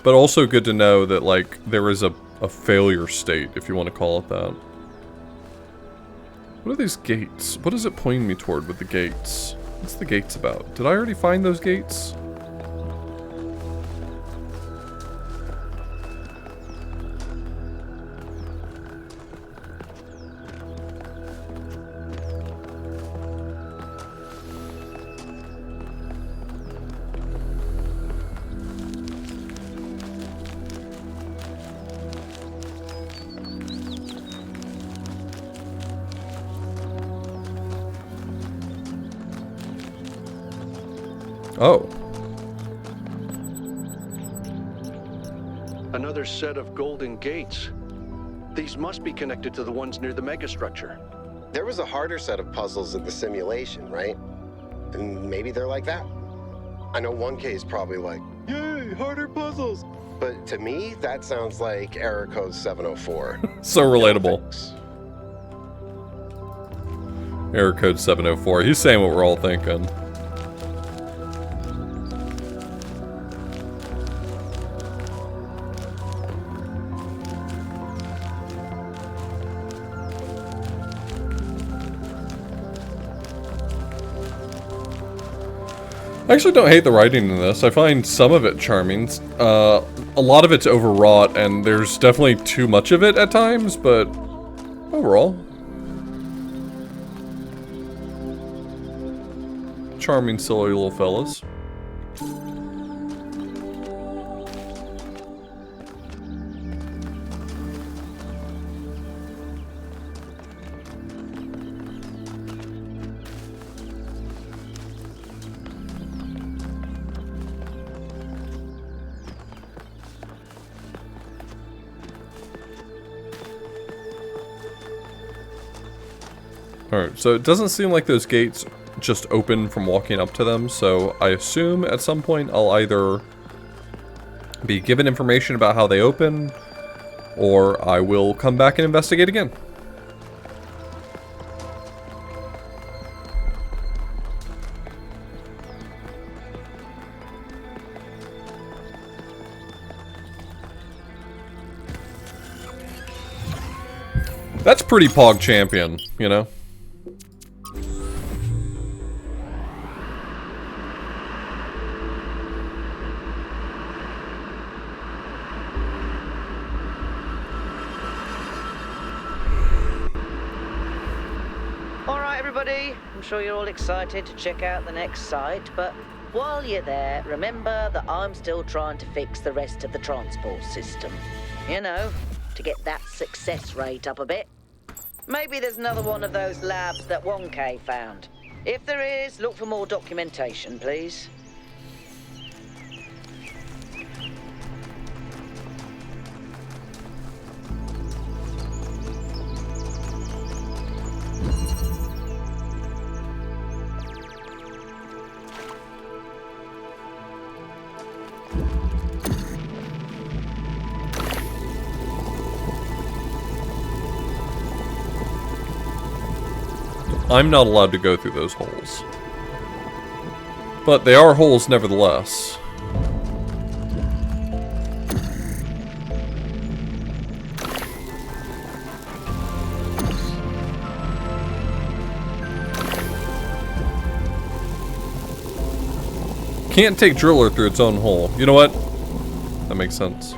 also good to know that, like, there is a failure state, if you want to call it that. What are these gates? What is it pointing me toward with the gates? What's the gates about? Did I already find those gates? Oh. Another set of golden gates. These must be connected to the ones near the megastructure. There was a harder set of puzzles in the simulation, right? And maybe they're like that. I know 1K is probably like, yay, harder puzzles. But to me, that sounds like error code 704. So relatable. Error code 704. He's saying what we're all thinking. I actually don't hate the writing in this. I find some of it charming. A lot of it's overwrought, and there's definitely too much of it at times, but overall, charming, silly little fellas. Alright, so it doesn't seem like those gates just open from walking up to them, so I assume at some point I'll either be given information about how they open, or I will come back and investigate again. That's pretty Pog Champion, you know? I'm sure you're all excited to check out the next site, but while you're there, remember that I'm still trying to fix the rest of the transport system. You know, to get that success rate up a bit. Maybe there's another one of those labs that 1K found. If there is, look for more documentation, please. I'm not allowed to go through those holes. But they are holes nevertheless. Can't take driller through its own hole. You know what? That makes sense.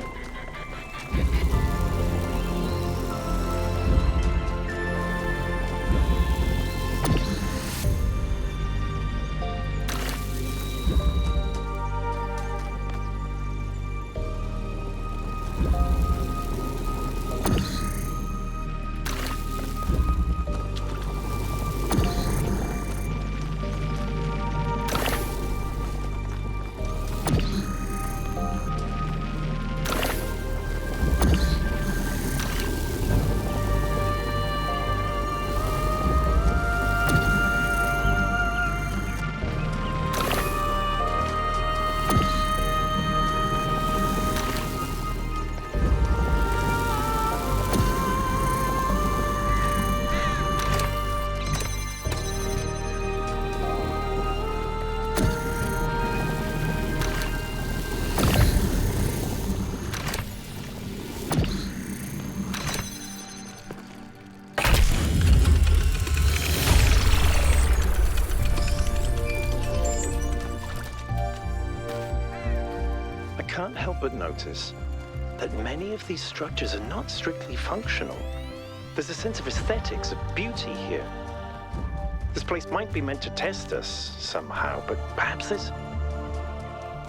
Can't help but notice that many of these structures are not strictly functional. There's a sense of aesthetics, of beauty here. This place might be meant to test us somehow, but perhaps there's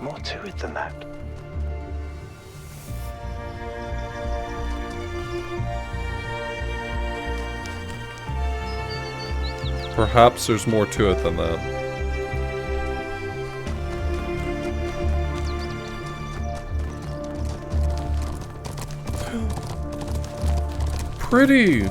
more to it than that. Perhaps there's more to it than that. Pretty.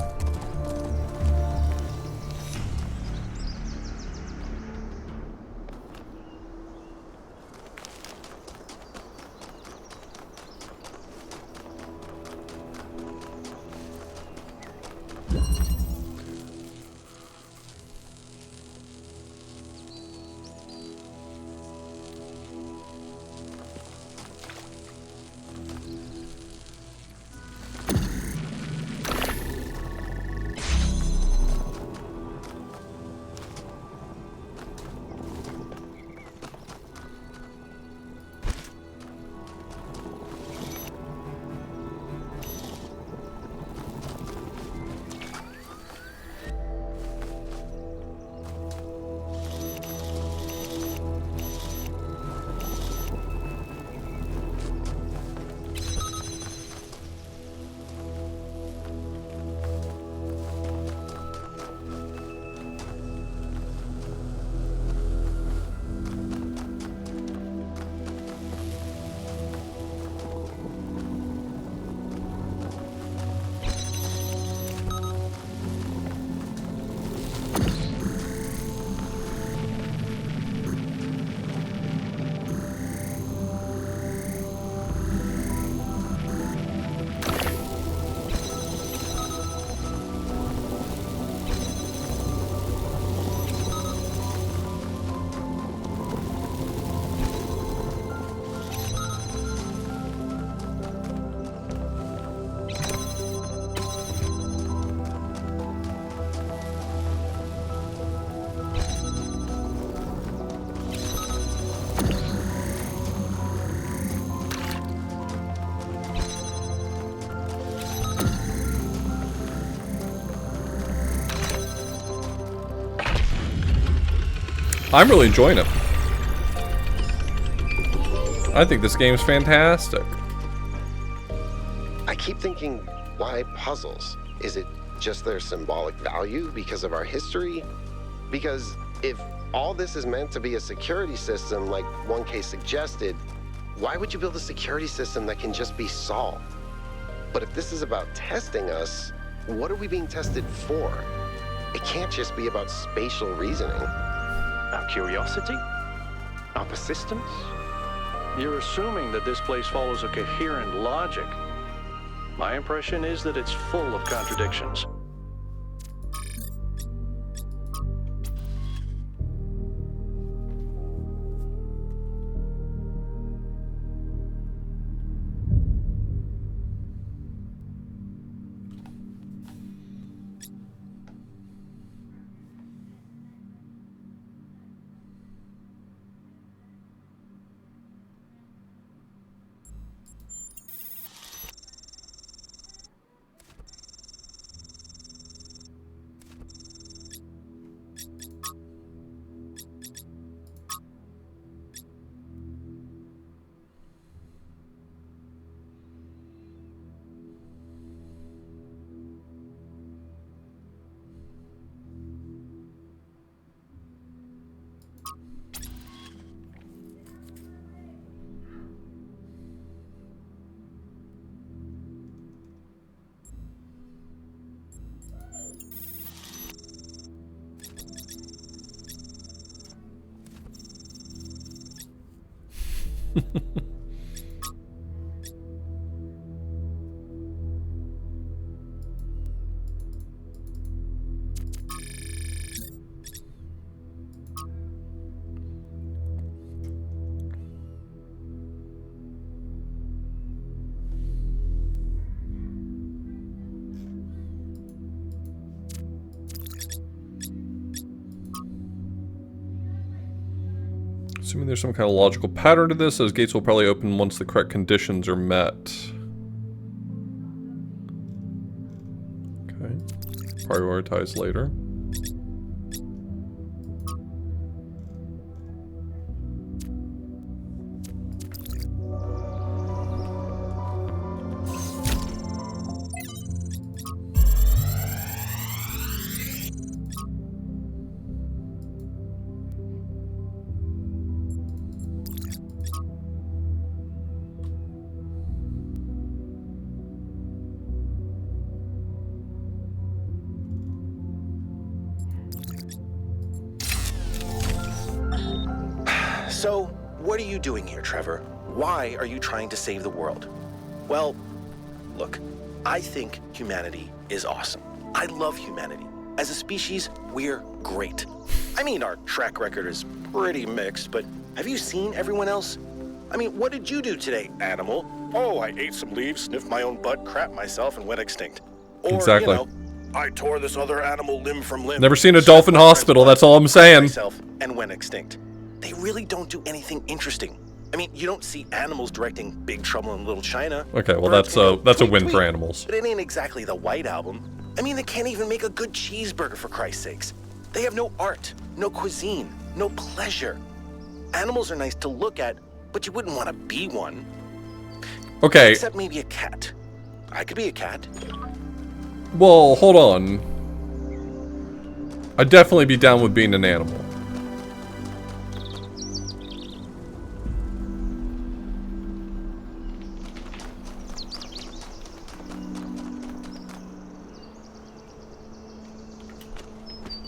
I'm really enjoying it. I think this game's fantastic. I keep thinking, why puzzles? Is it just their symbolic value because of our history? Because if all this is meant to be a security system like 1K suggested, why would you build a security system that can just be solved? But if this is about testing us, what are we being tested for? It can't just be about spatial reasoning. Our curiosity? Our persistence? You're assuming that this place follows a coherent logic. My impression is that it's full of contradictions. Assuming there's some kind of logical pattern to this, those gates will probably open once the correct conditions are met. Okay. Prioritize later. So, what are you doing here, Trevor? Why are you trying to save the world? Well, look, I think humanity is awesome. I love humanity. As a species, we're great. I mean, our track record is pretty mixed, but have you seen everyone else? I mean, what did you do today, animal? Oh, I ate some leaves, sniffed my own butt, crapped myself, and went extinct. Or, exactly. you know, I tore this other animal limb from limb. Never seen a dolphin hospital, that's all I'm saying. Myself and went extinct. They really don't do anything interesting. I mean, you don't see animals directing Big Trouble in Little China. Okay, well that's a win for animals. But it ain't exactly the White Album. I mean, they can't even make a good cheeseburger, for Christ's sakes. They have no art, no cuisine, no pleasure. Animals are nice to look at, but you wouldn't want to be one. Okay. Except maybe a cat. I could be a cat. Well, hold on. I'd definitely be down with being an animal.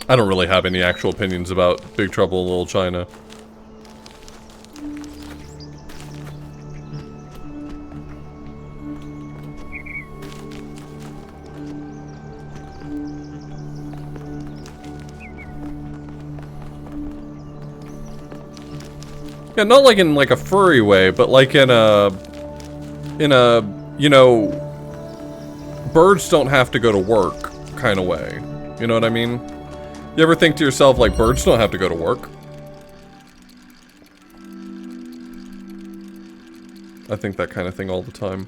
I don't really have any actual opinions about Big Trouble in Little China. Yeah, not like in like a furry way, but like in a, you know, birds don't have to go to work kind of way. You know what I mean? You ever think to yourself, like, birds don't have to go to work? I think that kind of thing all the time.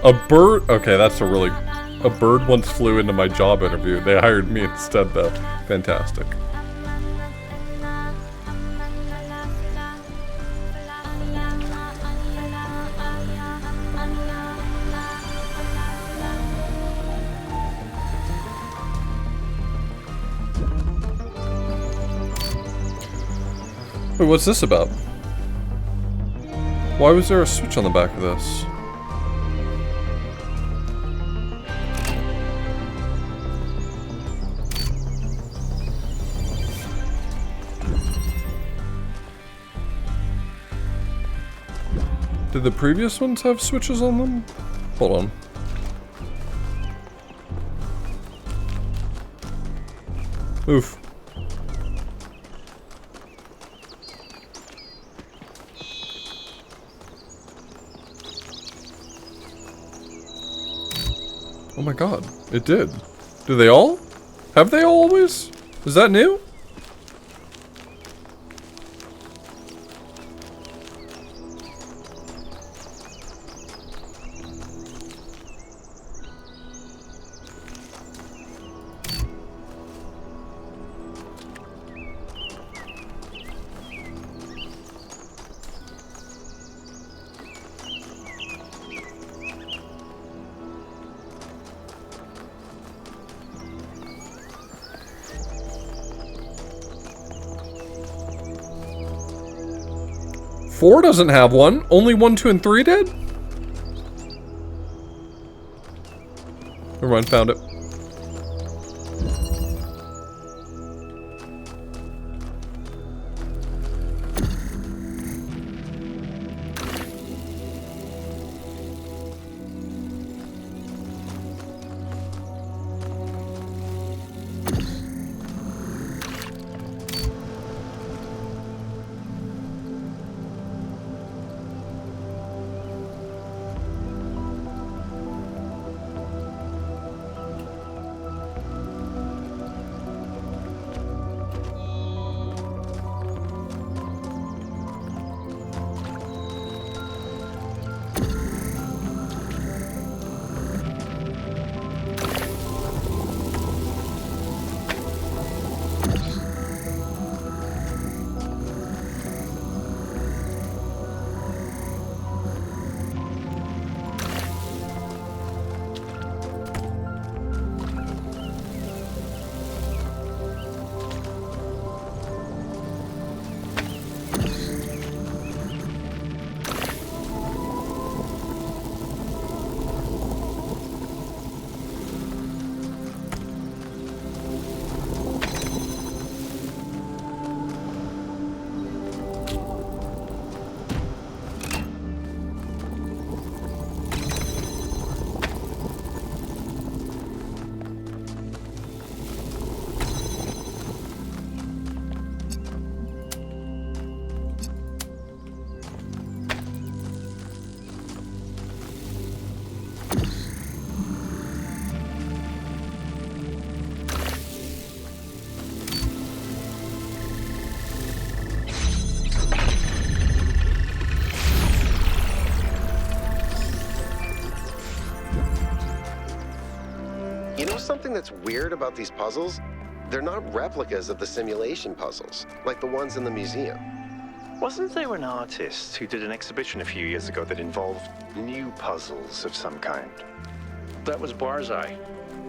A bird? Okay, that's a really... A bird once flew into my job interview. They hired me instead, though. Fantastic. Wait, what's this about? Why was there a switch on the back of this? Did the previous ones have switches on them? Hold on. Oof. Oh my god, it did. Do they all? Have they always? Is that new? Four doesn't have one. Only 1, 2, and 3 did? Never mind, found it. You know something that's weird about these puzzles? They're not replicas of the simulation puzzles, like the ones in the museum. Wasn't there an artist who did an exhibition a few years ago that involved new puzzles of some kind? That was Barzai.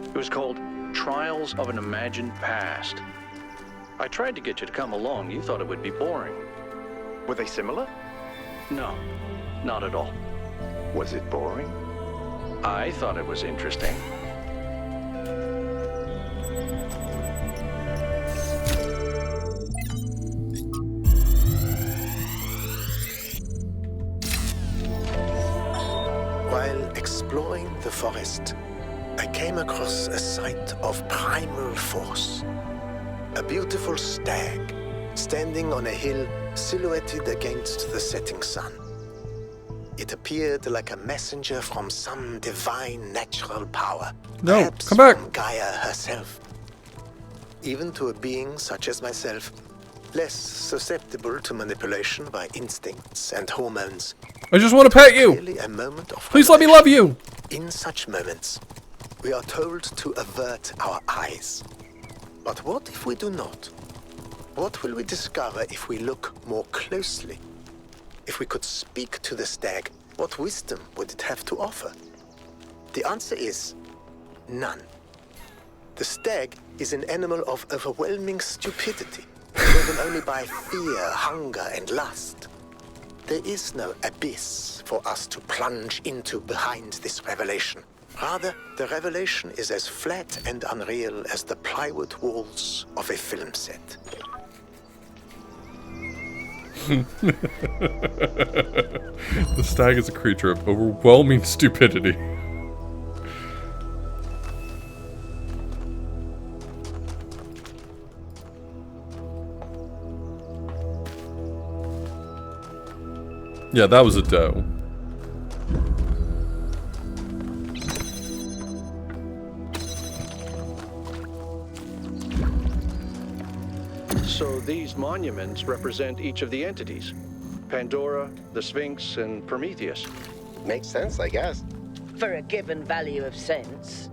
It was called Trials of an Imagined Past. I tried to get you to come along. You thought it would be boring. Were they similar? No, not at all. Was it boring? I thought it was interesting. While exploring the forest, I came across a sight of primal force. A beautiful stag, standing on a hill silhouetted against the setting sun. It appeared like a messenger from some divine natural power. No, perhaps come back. from Gaia herself. Even to a being such as myself, less susceptible to manipulation by instincts and hormones. I just want to pet you. Really a moment of Please let me love you. In such moments, We are told to avert our eyes. But what if we do not? What will we discover if we look more closely? If we could speak to the stag, what wisdom would it have to offer? The answer is none. The stag is an animal of overwhelming stupidity, driven only by fear, hunger, and lust. There is no abyss for us to plunge into behind this revelation. Rather, the revelation is as flat and unreal as the plywood walls of a film set. The stag is a creature of overwhelming stupidity. Yeah, that was a doe. So these monuments represent each of the entities. Pandora, the Sphinx, and Prometheus. Makes sense, I guess. For a given value of sense.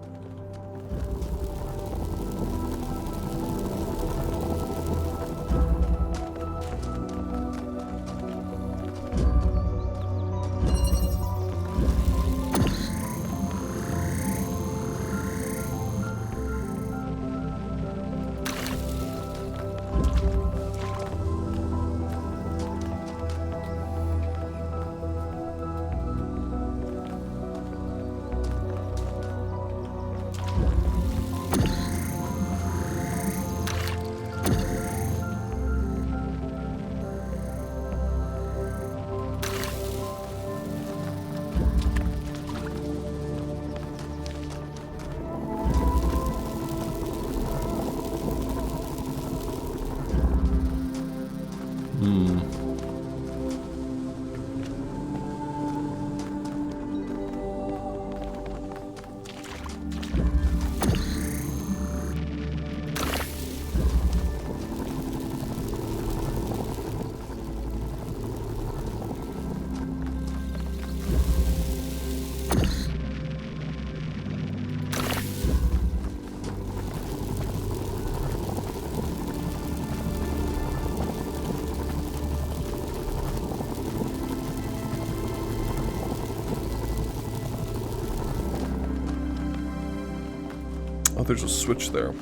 Oh, there's a switch there.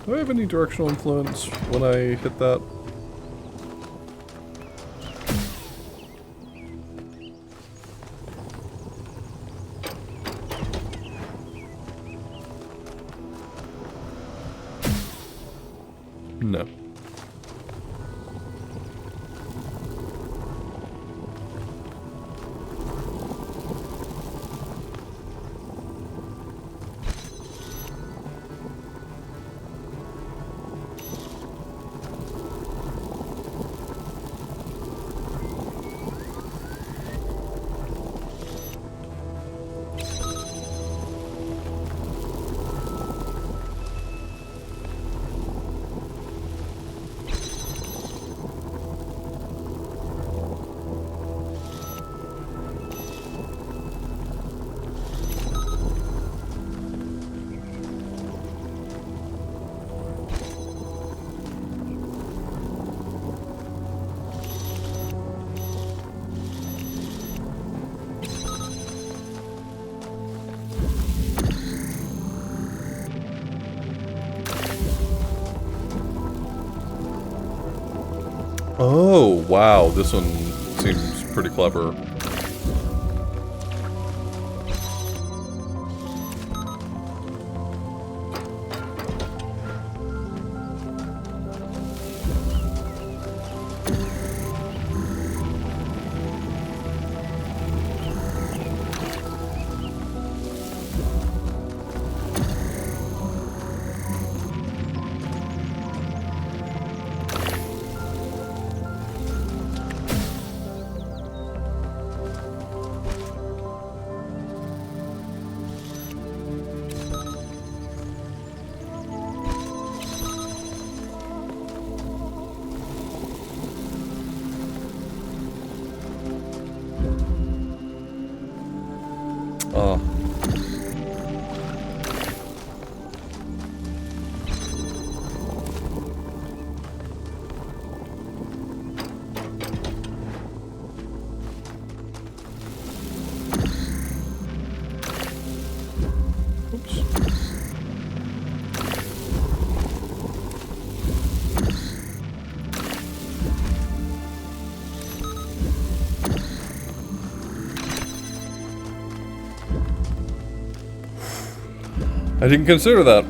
Do I have any directional influence when I hit that? No. Oh, wow. This one seems pretty clever. Oh. I didn't consider that.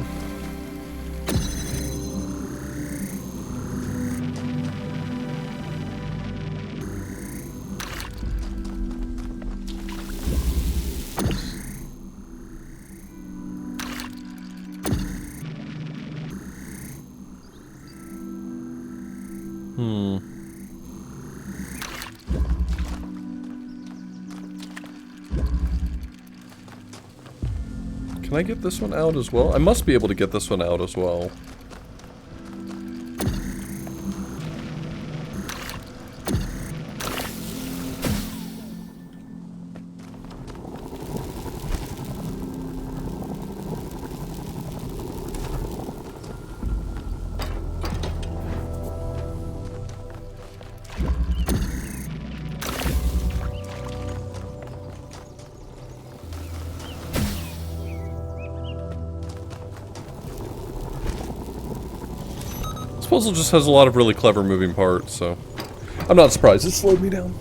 Can I get this one out as well? I must be able to get this one out as well. This puzzle just has a lot of really clever moving parts, so I'm not surprised it slowed me down.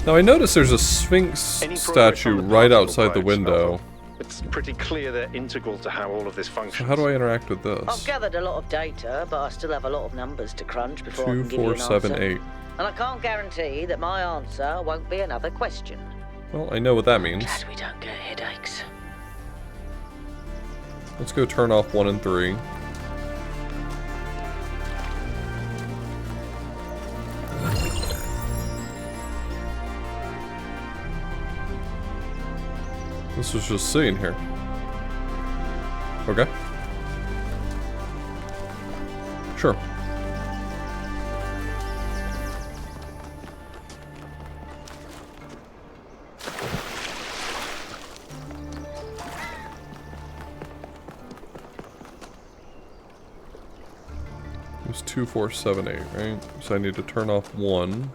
Now I notice there's a Sphinx statue right outside the window. It's pretty clear they're integral to how all of this functions. So how do I interact with I've this? gathered a lot of data, but I still have a lot of numbers to crunch before I can give you an 2, 4, 7, answer. 8. And I can't guarantee that my answer won't be another question. Well, I know what that means. Glad we don't get headaches. Let's go turn off 1 and 3. This was just sitting here. Okay. Sure. It was 2, 4, 7, 8, right? So I need to turn off 1.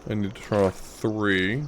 I need to turn off 3.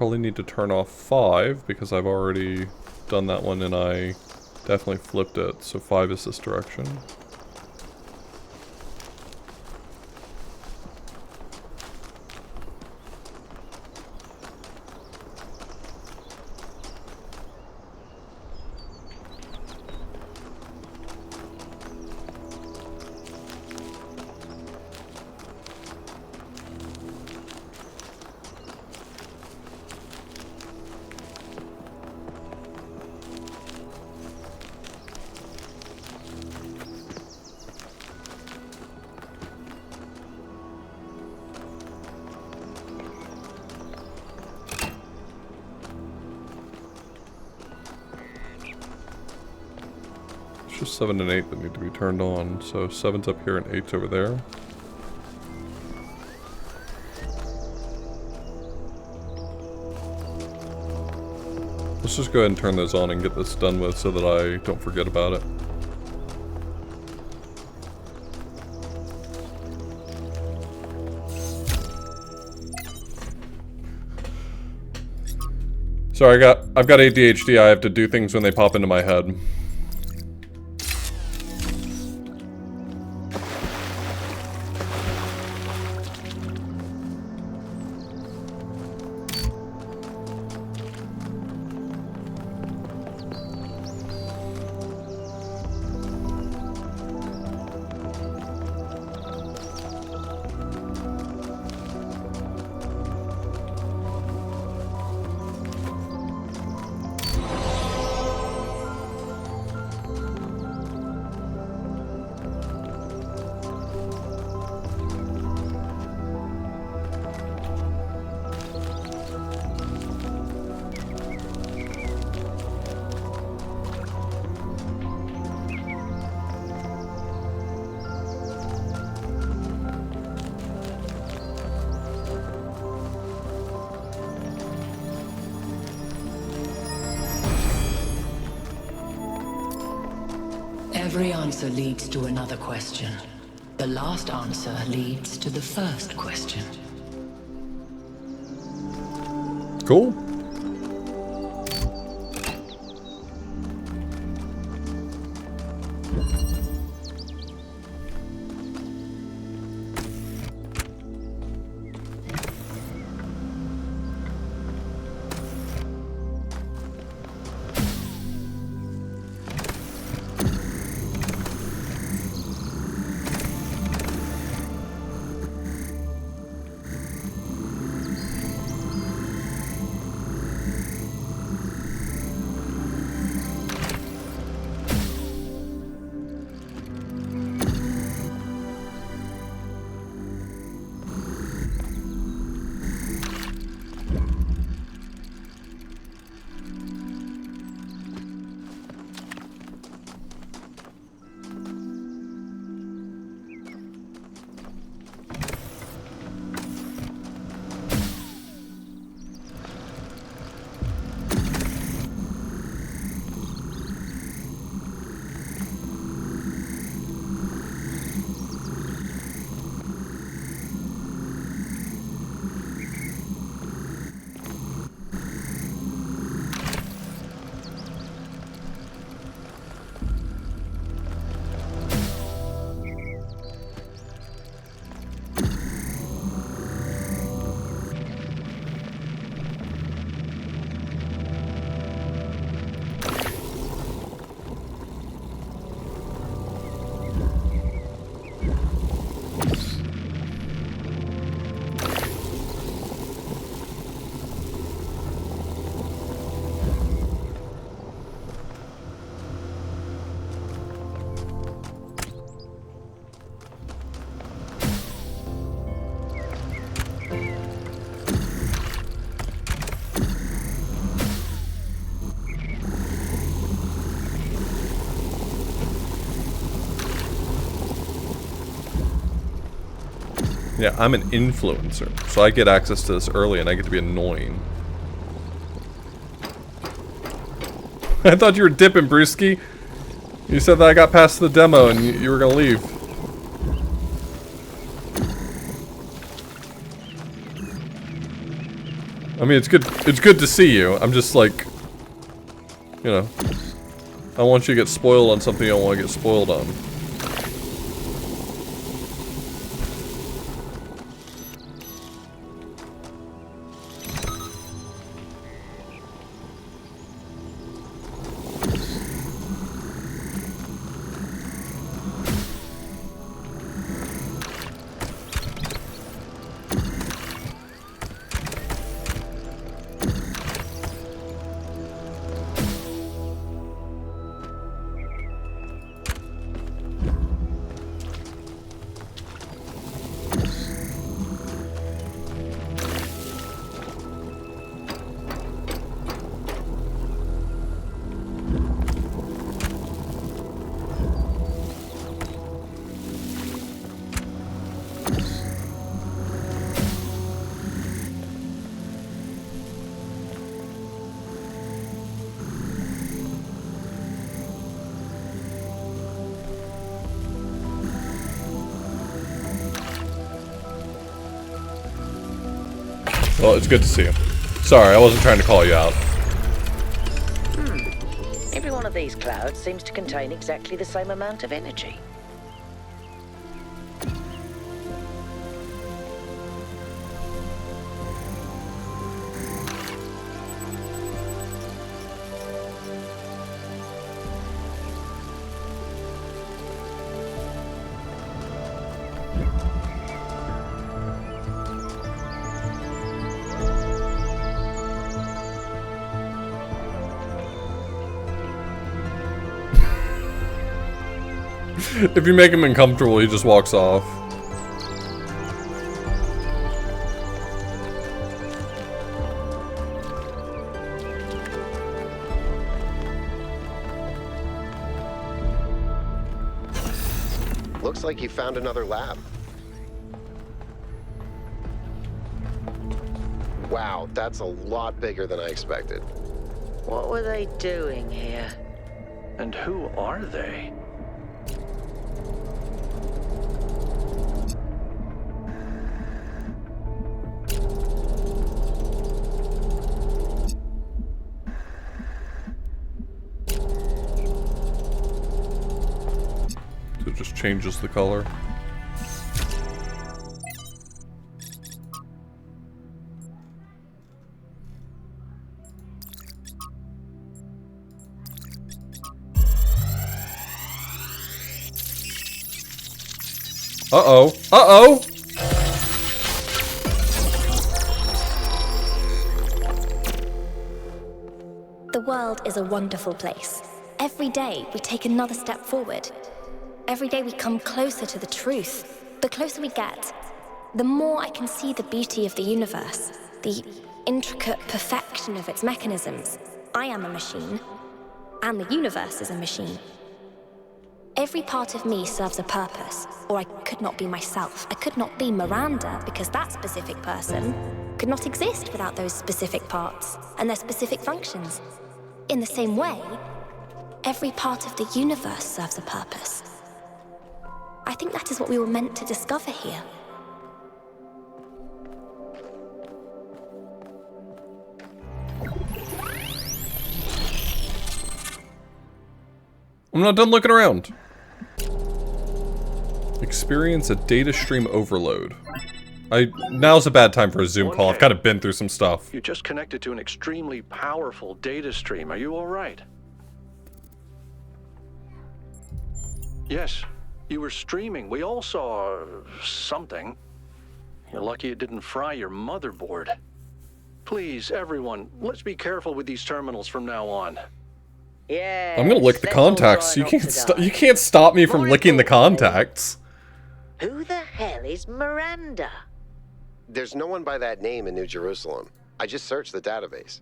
Probably need to turn off 5 because I've already done that one and I definitely flipped it. So 5 is this direction. Just 7 and 8 that need to be turned on. So 7's up here and 8's over there. Let's just go ahead and turn those on and get this done with so that I don't forget about it. Sorry, I've got ADHD. I have to do things when they pop into my head. Every answer leads to another question. The last answer leads to the first question. Cool. Yeah, I'm an influencer, so I get access to this early and I get to be annoying. I thought you were dipping, Brewski. You said that I got past the demo and you were gonna leave. I mean, it's good to see you. I'm just like, you know, I don't want you to get spoiled on something I don't want to get spoiled on. Well, it's good to see you. Sorry, I wasn't trying to call you out. Every one of these clouds seems to contain exactly the same amount of energy. If you make him uncomfortable, he just walks off. Looks like you found another lab. Wow, that's a lot bigger than I expected. What were they doing here? And who are they? It just changes the color. Uh-oh. Uh-oh! The world is a wonderful place. Every day we take another step forward. Every day we come closer to the truth. The closer we get, the more I can see the beauty of the universe, the intricate perfection of its mechanisms. I am a machine, and the universe is a machine. Every part of me serves a purpose, or I could not be myself. I could not be Miranda, because that specific person could not exist without those specific parts and their specific functions. In the same way, every part of the universe serves a purpose. I think that is what we were meant to discover here. I'm not done looking around. Experience a data stream overload. Now's a bad time for a Zoom call. I've kind of been through some stuff. You just connected to an extremely powerful data stream. Are you all right? Yes, you were streaming. We all saw something. You're lucky it didn't fry your motherboard. Please, everyone, let's be careful with these terminals from now on. Yeah. I'm gonna lick the contacts. You can't stop me from licking the contacts. Who the hell is Miranda? There's no one by that name in New Jerusalem. I just searched the database.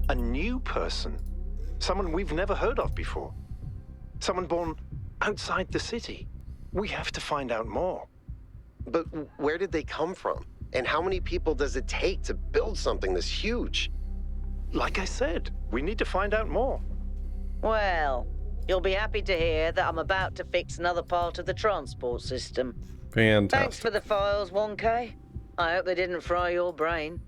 A new person? Someone we've never heard of before? Someone born outside the city? We have to find out more. But where did they come from? And how many people does it take to build something this huge? Like I said, we need to find out more. Well, You'll be happy to hear that I'm about to fix another part of the transport system. Fantastic. Thanks for the files, 1K. I hope they didn't fry your brain.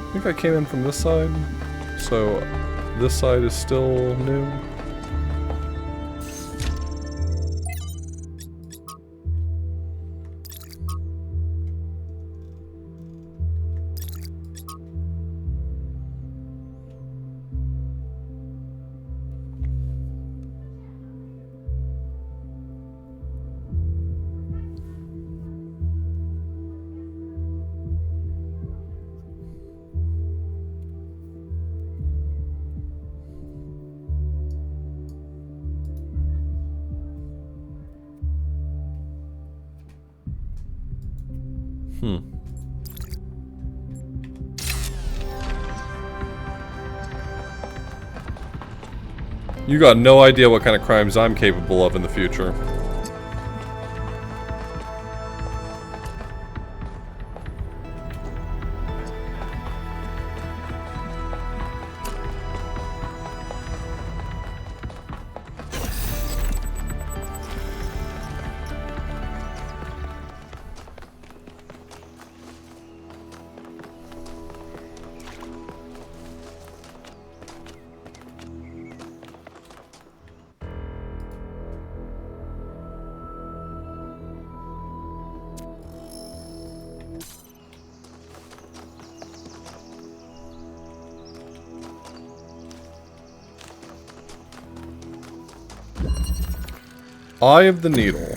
I think I came in from this side, so this side is still new. You got no idea what kind of crimes I'm capable of in the future. Eye of the Needle.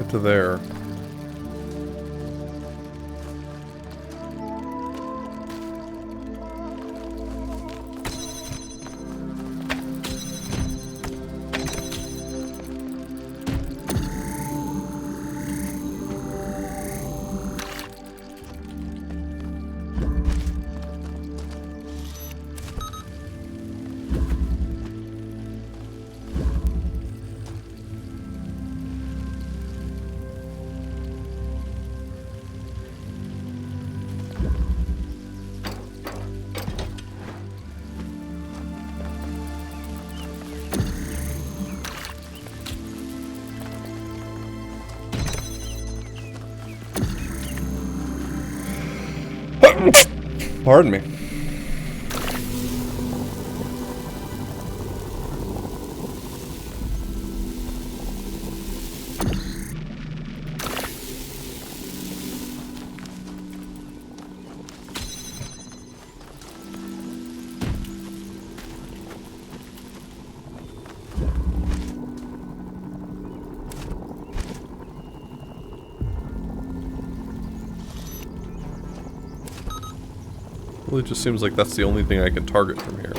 To there. Pardon me. Really just seems like that's the only thing I can target from here.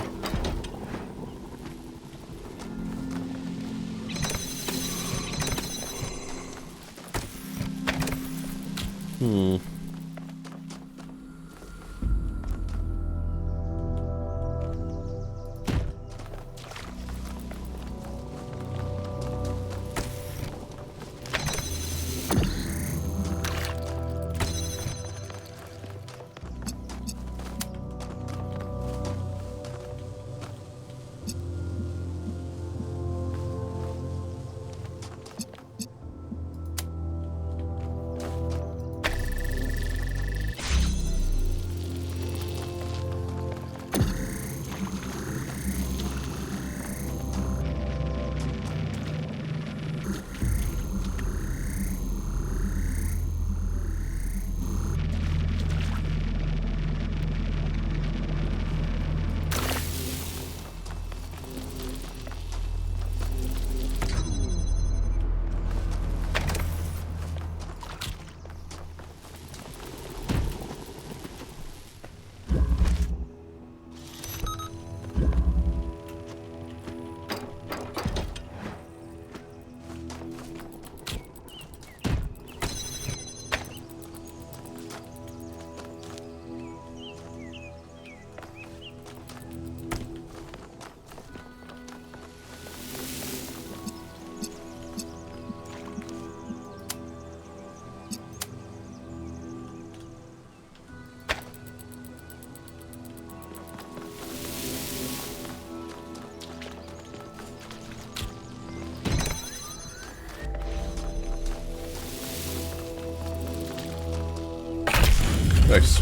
Nice.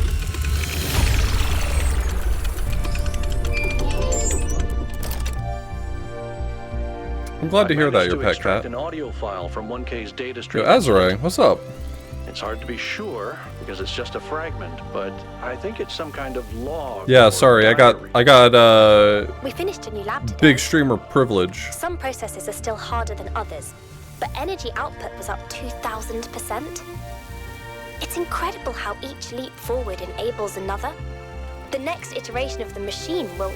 I'm glad to hear that, your pet cat. An audio file from 1K's data Yo, stream. Azure, what's up? It's hard to be sure because it's just a fragment, but I think it's some kind of log. Yeah, sorry, I got We finished a new lab today. big streamer privilege. Some processes are still harder than others, but energy output was up 2,000%. It's incredible how each leap forward enables another. The next iteration of the machine will...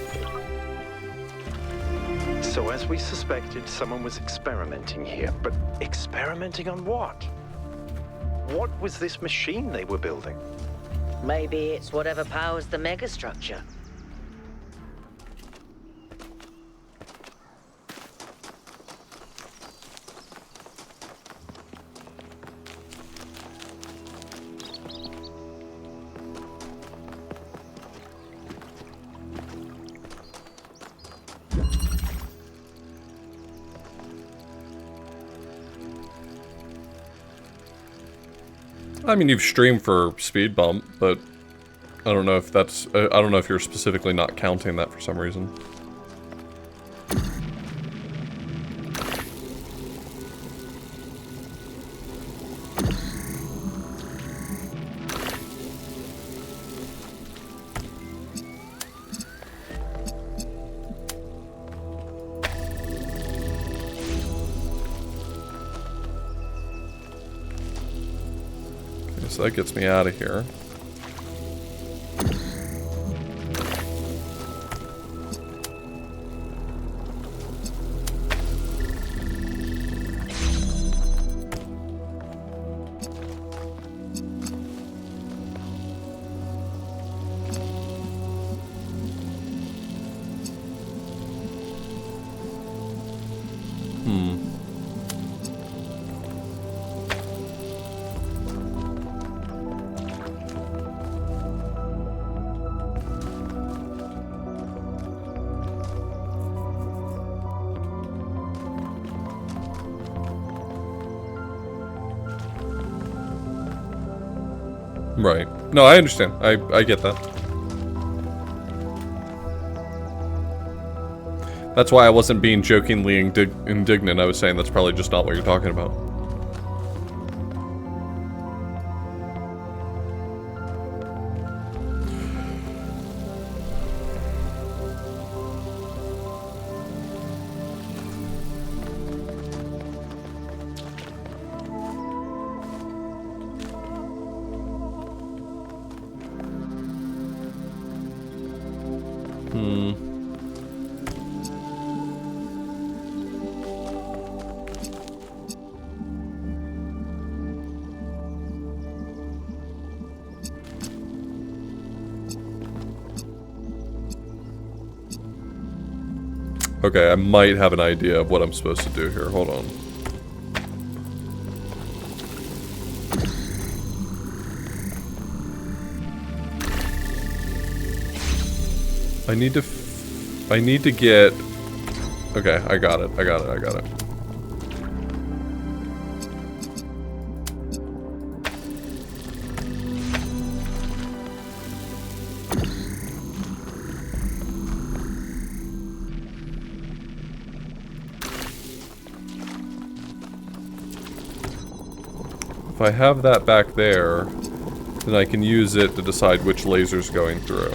So as we suspected, someone was experimenting here. But experimenting on what? What was this machine they were building? Maybe it's whatever powers the megastructure. I mean, you've streamed for Speed Bump, but I don't know if that's... I don't know if you're specifically not counting that for some reason. So that gets me out of here. Right. No, I understand. I get that. That's why I wasn't being jokingly indignant. I was saying that's probably just not what you're talking about. Okay, I might have an idea of what I'm supposed to do here. Hold on. I need to get... Okay, I got it. If I have that back there, then I can use it to decide which laser's going through.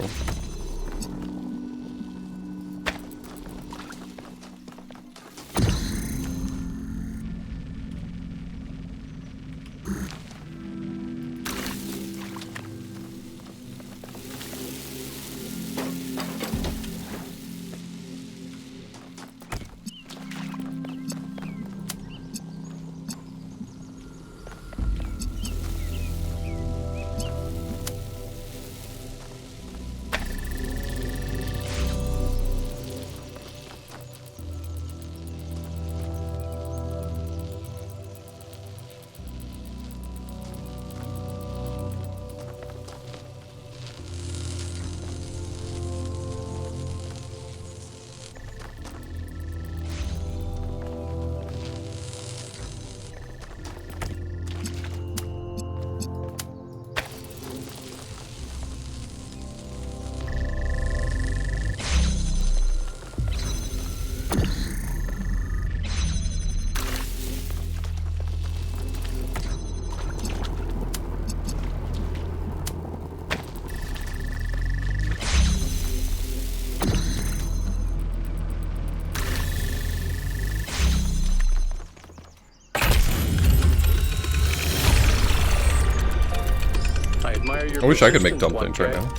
I wish I could make dumplings right now.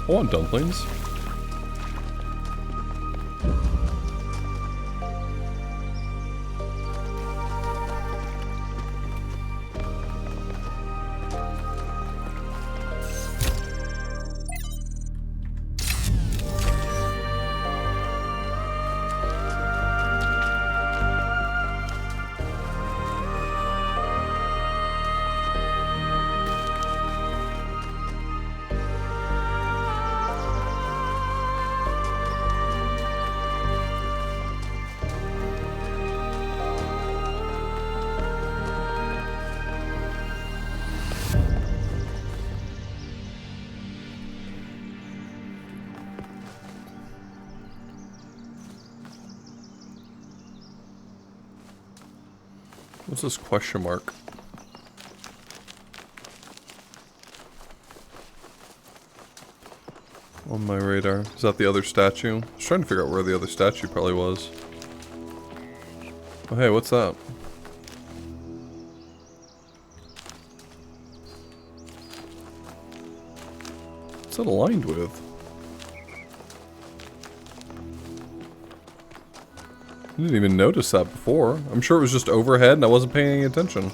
I want dumplings. What's this question mark? On my radar. Is that the other statue? I was trying to figure out where the other statue probably was. Oh hey, what's that? What's that aligned with? I didn't even notice that before. I'm sure it was just overhead and I wasn't paying any attention.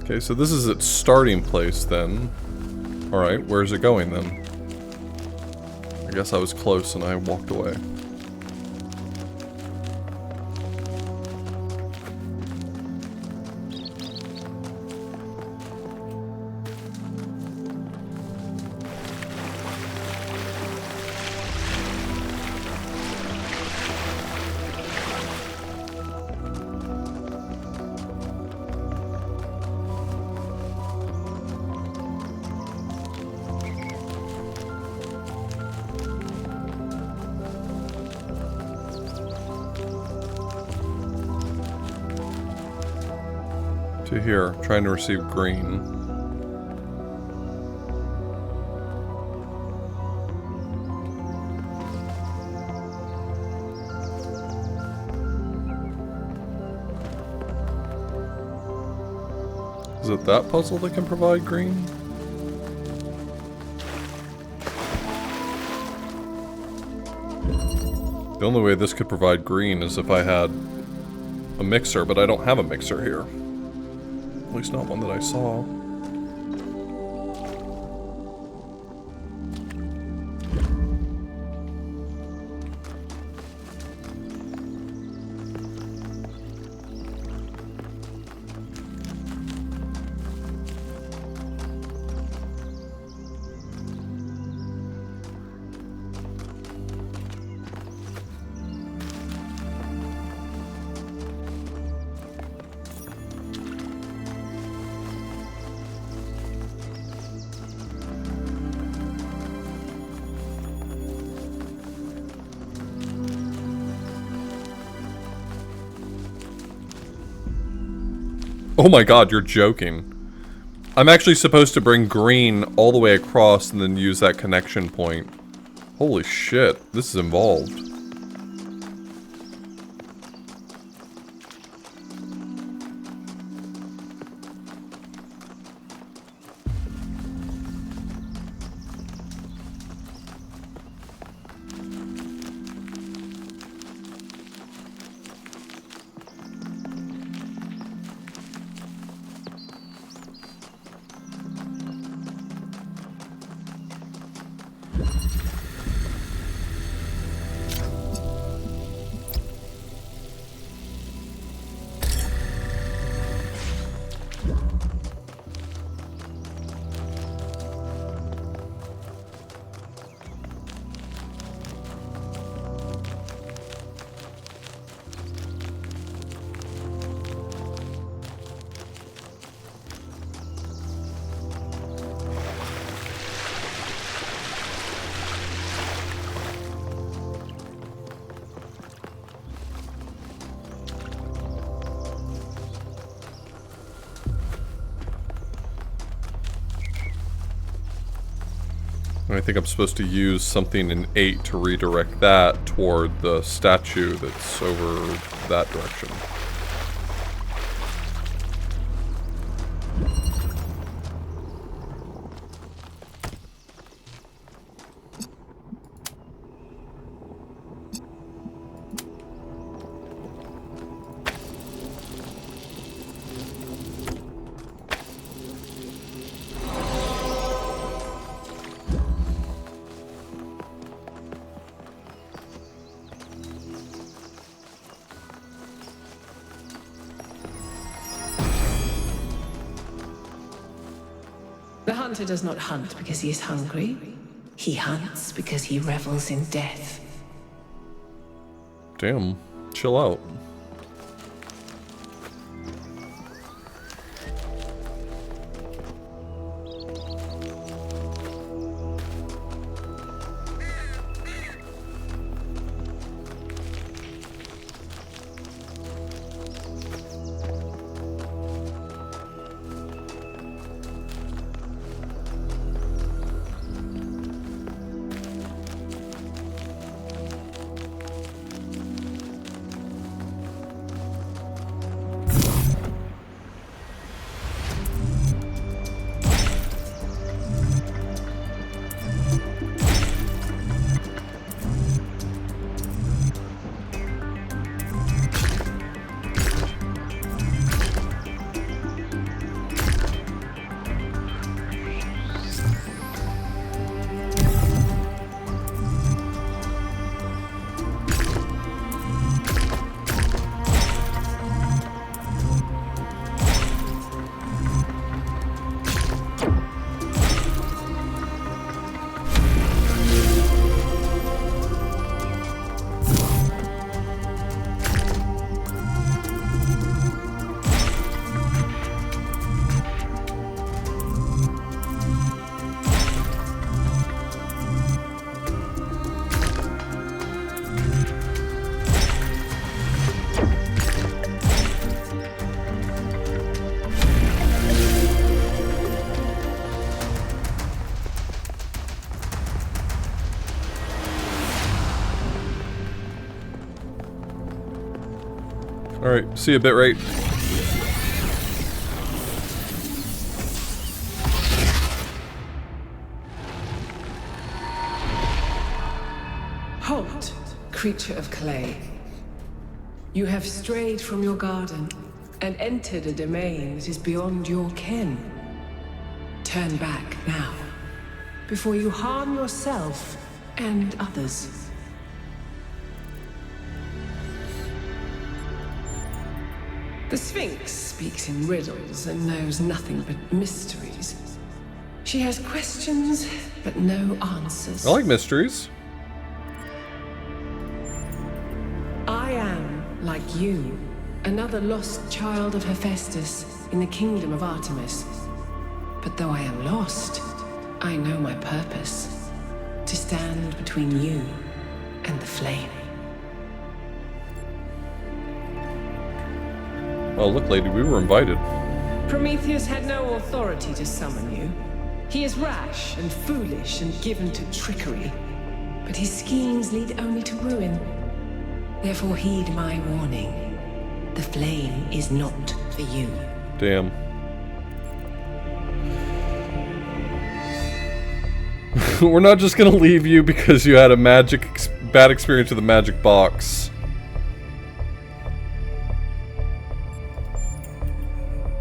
Okay, so this is its starting place then. Alright, where's it going then? I guess I was close and I walked away. To here, trying to receive green. Is it that puzzle that can provide green? The only way this could provide green is if I had a mixer, but I don't have a mixer here. At least not one that I saw. Oh my god, you're joking. I'm actually supposed to bring green all the way across and then use that connection point. Holy shit, this is involved. I think I'm supposed to use something in 8 to redirect that toward the statue that's over that direction. The hunter does not hunt because he is hungry. He hunts because he revels in death. Damn, chill out. Alright, see you a bit, right? Halt, creature of clay. You have strayed from your garden and entered a domain that is beyond your ken. Turn back now, before you harm yourself and others. The Sphinx speaks in riddles and knows nothing but mysteries. She has questions, but no answers. I like mysteries. I am, like you, another lost child of Hephaestus in the kingdom of Artemis. But though I am lost, I know my purpose. To stand between you and the flame. Oh, look, lady, we were invited. Prometheus had no authority to summon you. He is rash and foolish and given to trickery. But his schemes lead only to ruin. Therefore heed my warning. The flame is not for you. Damn. We're not just gonna leave you because you had a bad experience with a magic box.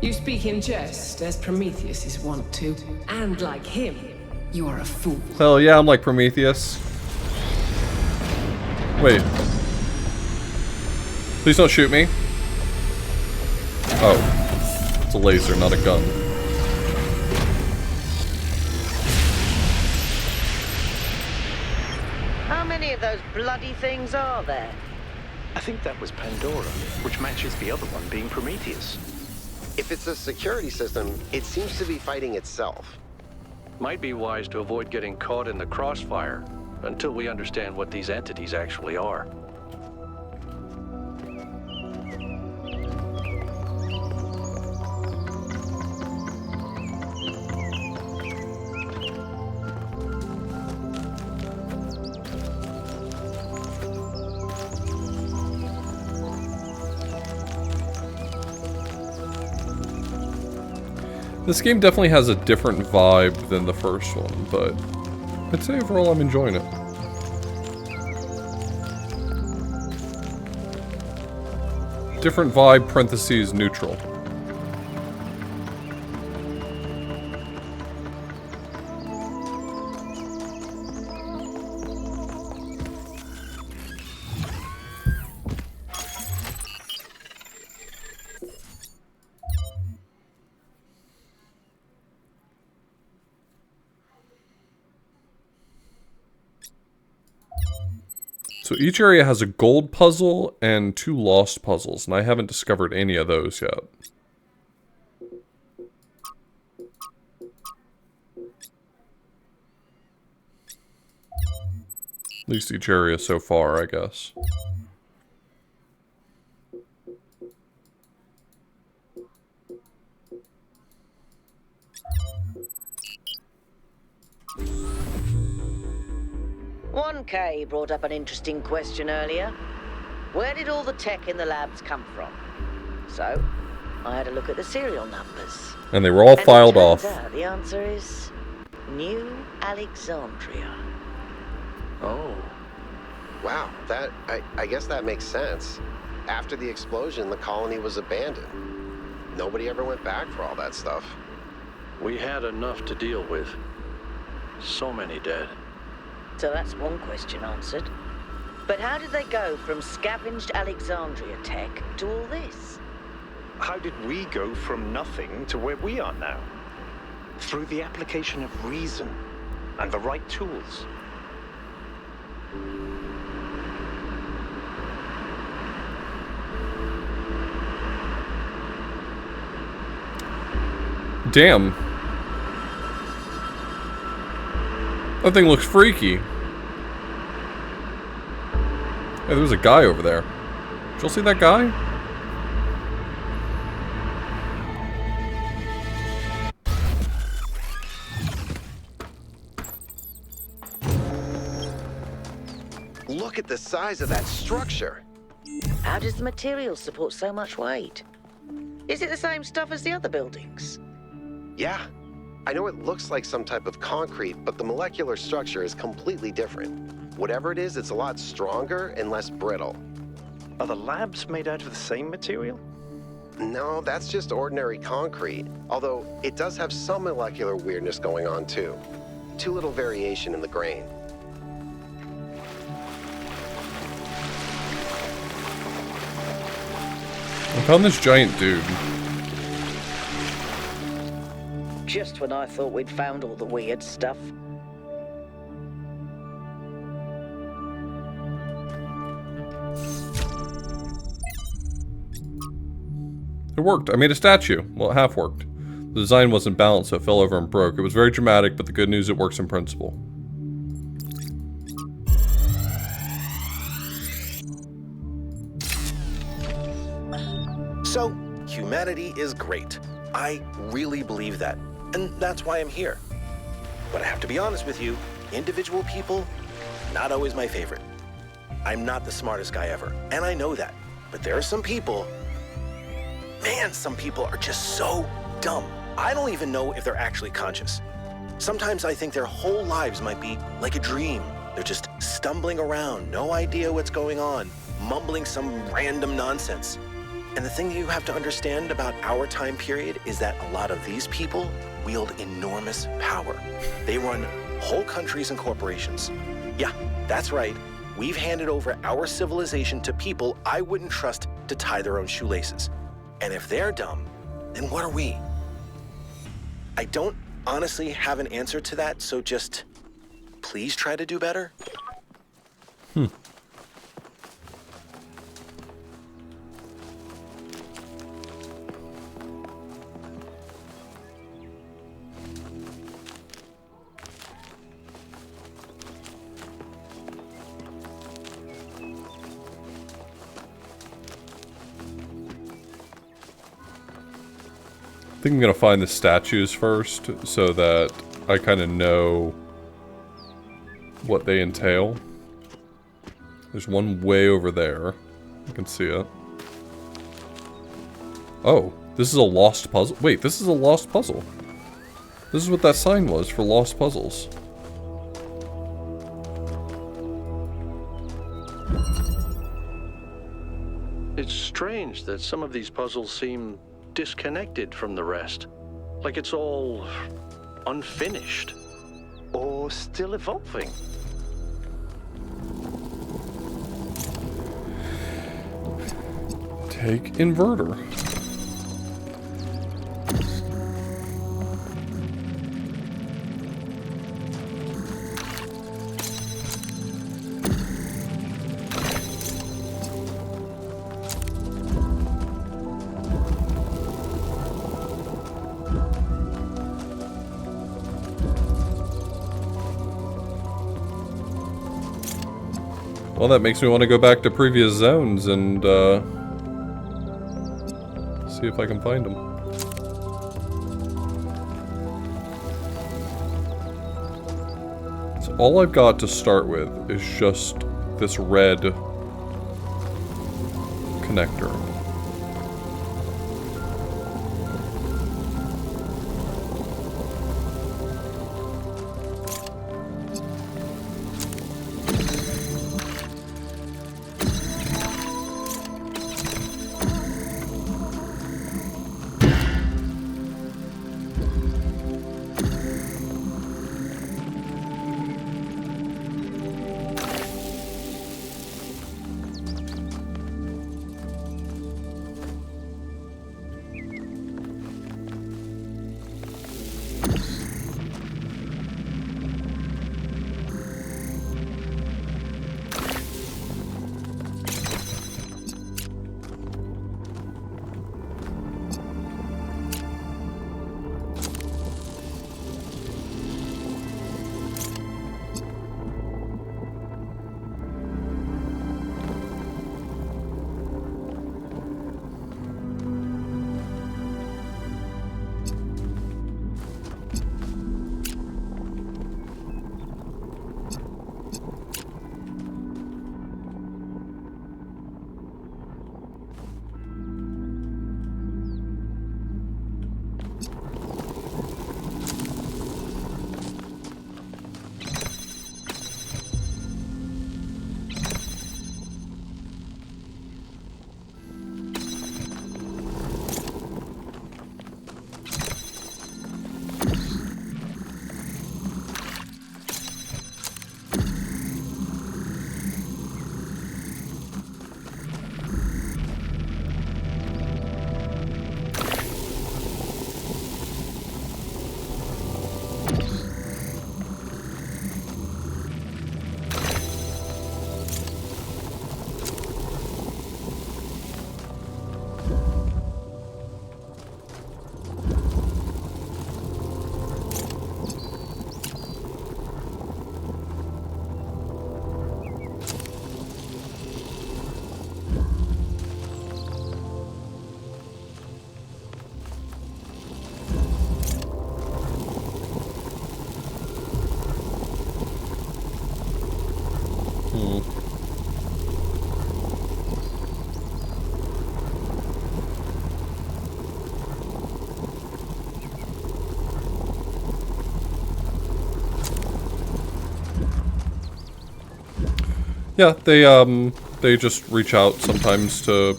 You speak in jest, as Prometheus is wont to. And like him, you are a fool. Hell yeah, I'm like Prometheus. Wait. Please don't shoot me. Oh. It's a laser, not a gun. How many of those bloody things are there? I think that was Pandora, which matches the other one being Prometheus. If it's a security system, it seems to be fighting itself. Might be wise to avoid getting caught in the crossfire until we understand what these entities actually are. This game definitely has a different vibe than the first one, but I'd say overall I'm enjoying it. Different vibe, parentheses, neutral. So each area has a gold puzzle and 2 lost puzzles, and I haven't discovered any of those yet. At least each area so far, I guess. One K brought up an interesting question earlier. Where did all the tech in the labs come from? So, I had a look at the serial numbers. And they were all filed off. The answer is New Alexandria. Oh. Wow, I guess that makes sense. After the explosion, the colony was abandoned. Nobody ever went back for all that stuff. We had enough to deal with. So many dead. So that's one question answered. But how did they go from scavenged Alexandria tech to all this? How did we go from nothing to where we are now? Through the application of reason and the right tools. Damn. That thing looks freaky. Hey, there was a guy over there. Did y'all see that guy? Look at the size of that structure. How does the material support so much weight? Is it the same stuff as the other buildings? Yeah. I know it looks like some type of concrete, but the molecular structure is completely different. Whatever it is, it's a lot stronger and less brittle. Are the labs made out of the same material? No, that's just ordinary concrete. Although it does have some molecular weirdness going on too. Too little variation in the grain. I found this giant dude. Just when I thought we'd found all the weird stuff. It worked. I made a statue. Well, it half worked. The design wasn't balanced, so it fell over and broke. It was very dramatic, but the good news, it works in principle. So, humanity is great. I really believe that, and that's why I'm here. But I have to be honest with you, individual people, not always my favorite. I'm not the smartest guy ever, and I know that. But there are some people, man, some people are just so dumb. I don't even know if they're actually conscious. Sometimes I think their whole lives might be like a dream. They're just stumbling around, no idea what's going on, mumbling some random nonsense. And the thing you have to understand about our time period is that a lot of these people wield enormous power. They run whole countries and corporations. Yeah, that's right. We've handed over our civilization to people I wouldn't trust to tie their own shoelaces. And if they're dumb, then what are we? I don't honestly have an answer to that, so just please try to do better. I think I'm gonna find the statues first, so that I kind of know what they entail. There's one way over there. I can see it. Oh, this is a lost puzzle. Wait, this is a lost puzzle. This is what that sign was for lost puzzles. It's strange that some of these puzzles seem disconnected from the rest. Like it's all unfinished. Or still evolving. Take inverter. Well, that makes me want to go back to previous zones and see if I can find them. So all I've got to start with is just this red connector. Yeah, they just reach out sometimes to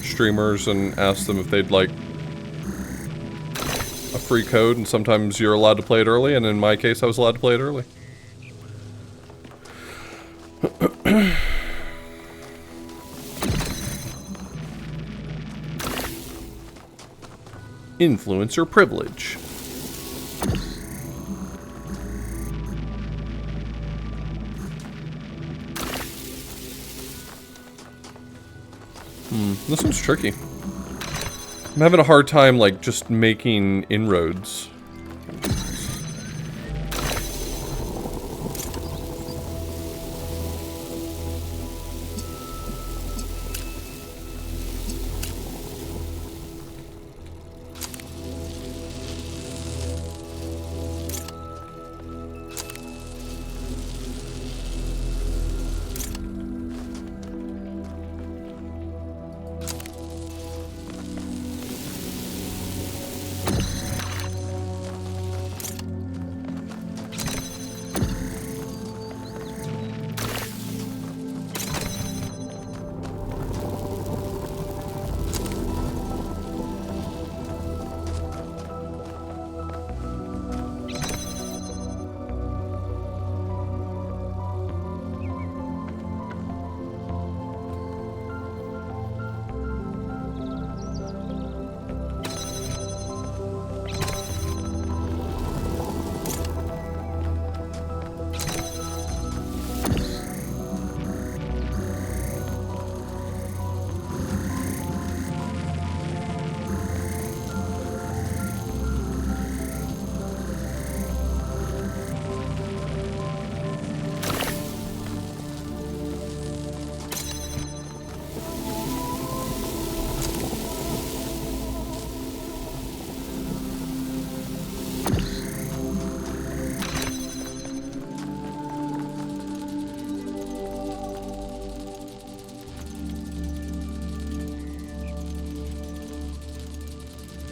streamers and ask them if they'd like a free code, and sometimes you're allowed to play it early, and in my case I was allowed to play it early. Influencer privilege. This one's tricky. I'm having a hard time, like, just making inroads.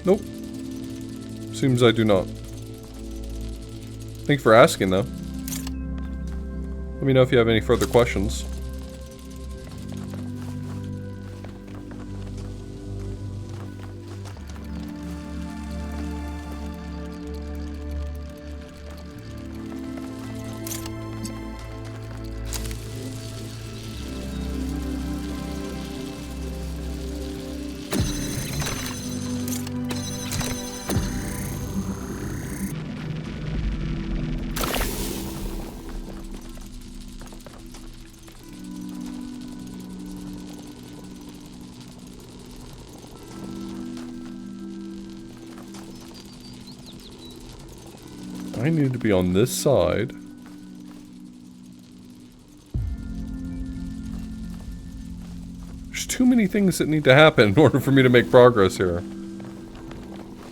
Nope. Seems I do not. Thank you for asking, though. Let me know if you have any further questions. I need to be on this side. There's too many things that need to happen in order for me to make progress here.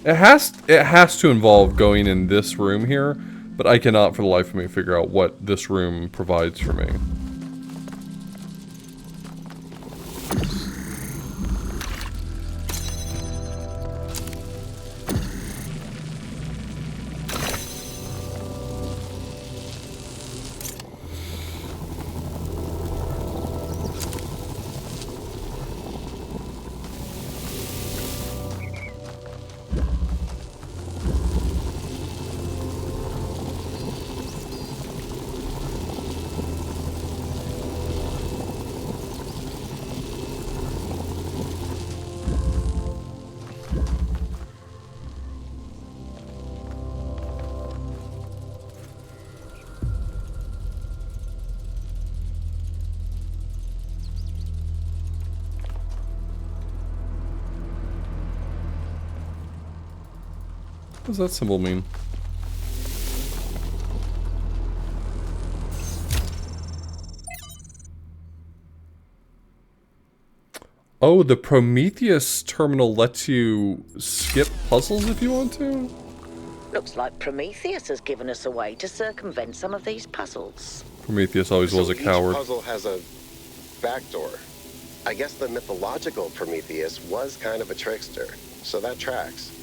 It has to involve going in this room here, but I cannot for the life of me figure out what this room provides for me. What does that symbol mean? Oh, the Prometheus terminal lets you skip puzzles if you want to? Looks like Prometheus has given us a way to circumvent some of these puzzles. Prometheus always was a coward. Each puzzle has a backdoor. I guess the mythological Prometheus was kind of a trickster, so that tracks.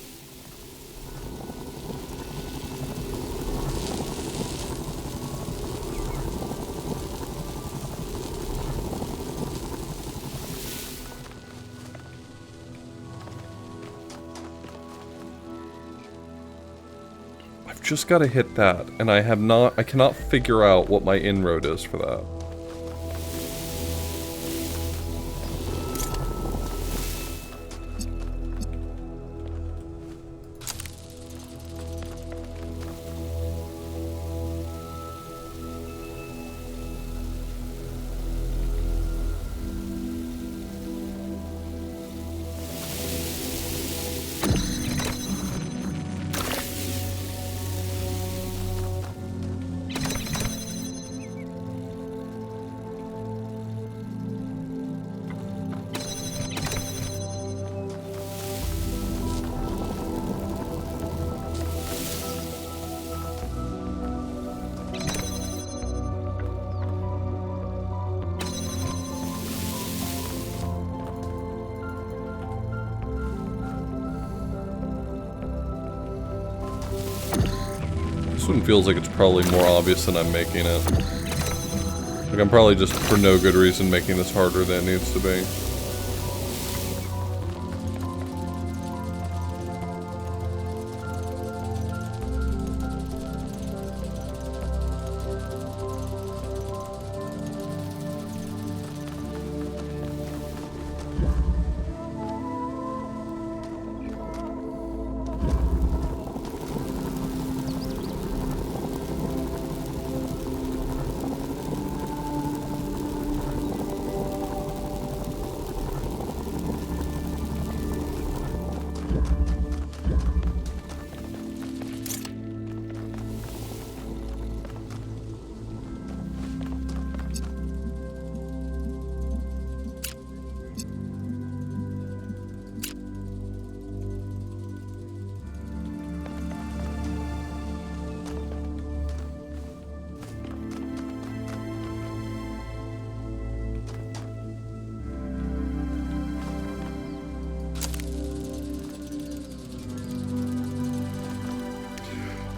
I've just got to hit that, and I cannot figure out what my inroad is for that. This one feels like it's probably more obvious than I'm making it. Like I'm probably just for no good reason making this harder than it needs to be.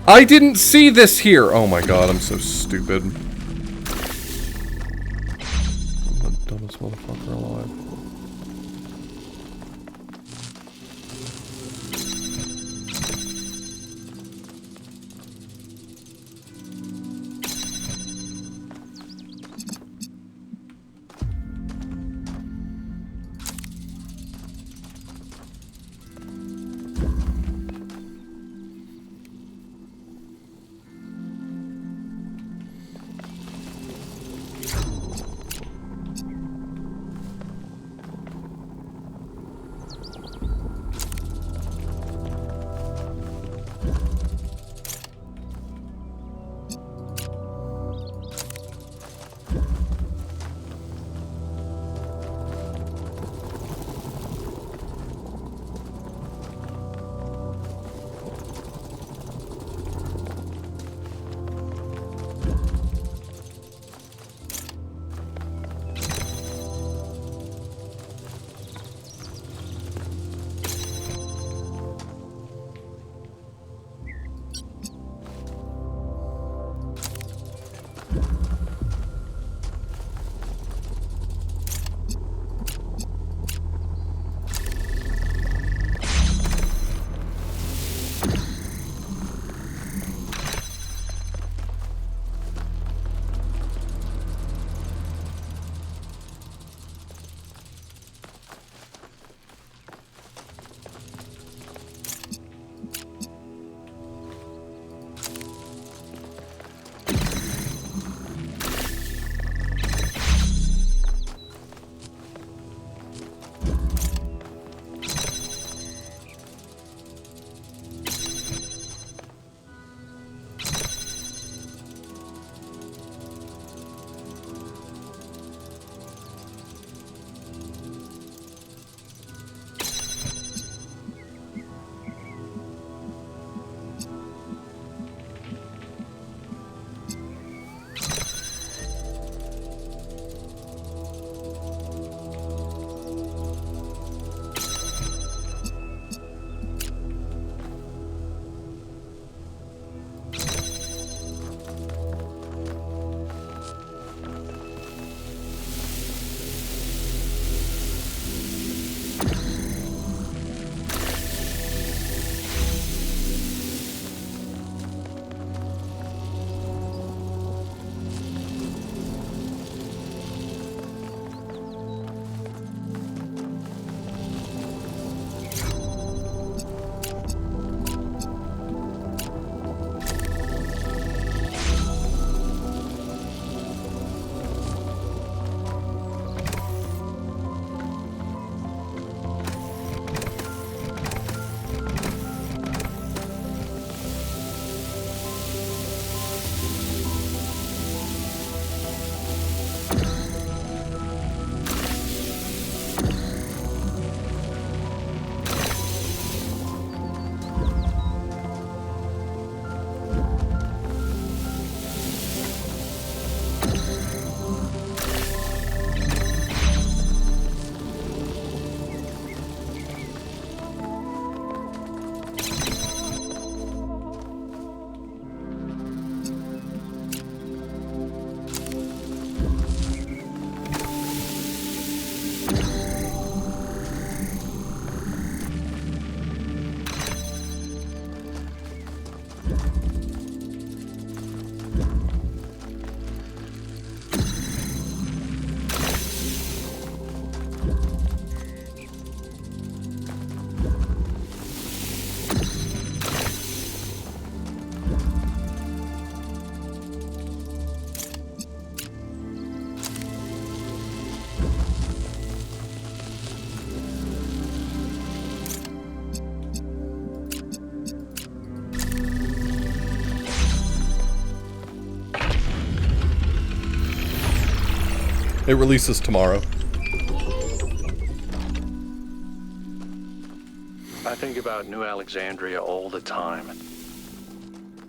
I didn't see this here! Oh my god, I'm so stupid. I'm the dumbest motherfucker alive. It releases tomorrow. I think about New Alexandria all the time.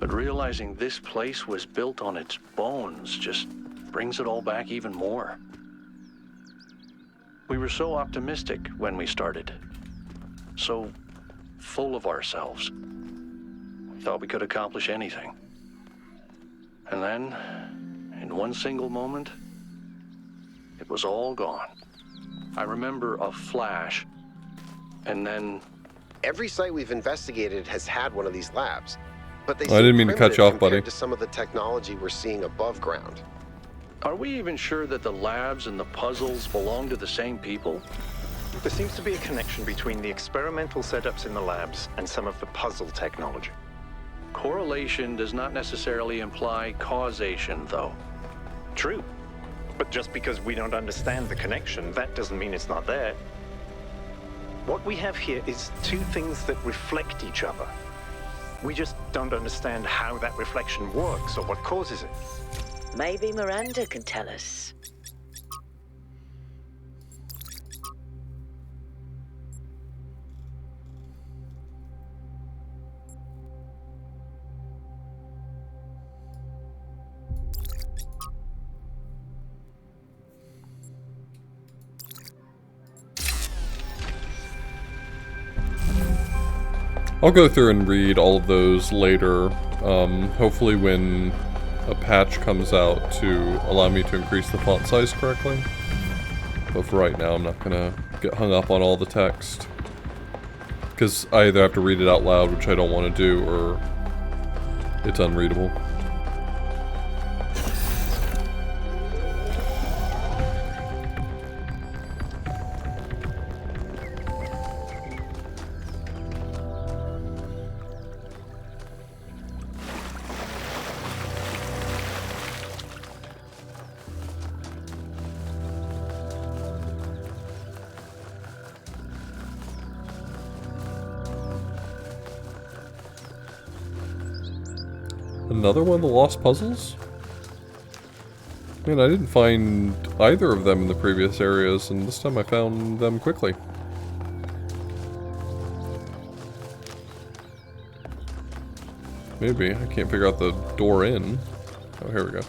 But realizing this place was built on its bones just brings it all back even more. We were so optimistic when we started. So full of ourselves. We thought we could accomplish anything. And then, in one single moment, it was all gone. I remember a flash, and then... Every site we've investigated has had one of these labs, but they I didn't mean to cut you off, buddy. compared to some of the technology we're seeing above ground. Are we even sure that the labs and the puzzles belong to the same people? There seems to be a connection between the experimental setups in the labs and some of the puzzle technology. Correlation does not necessarily imply causation, though. True. But just because we don't understand the connection, that doesn't mean it's not there. What we have here is two things that reflect each other. We just don't understand how that reflection works or what causes it. Maybe Miranda can tell us. I'll go through and read all of those later, hopefully when a patch comes out to allow me to increase the font size correctly. But for right now, I'm not gonna get hung up on all the text. Because I either have to read it out loud, which I don't want to do, or it's unreadable. Another one of the lost puzzles? Man, I didn't find either of them in the previous areas, and this time I found them quickly. Maybe. I can't figure out the door in. Oh, here we go.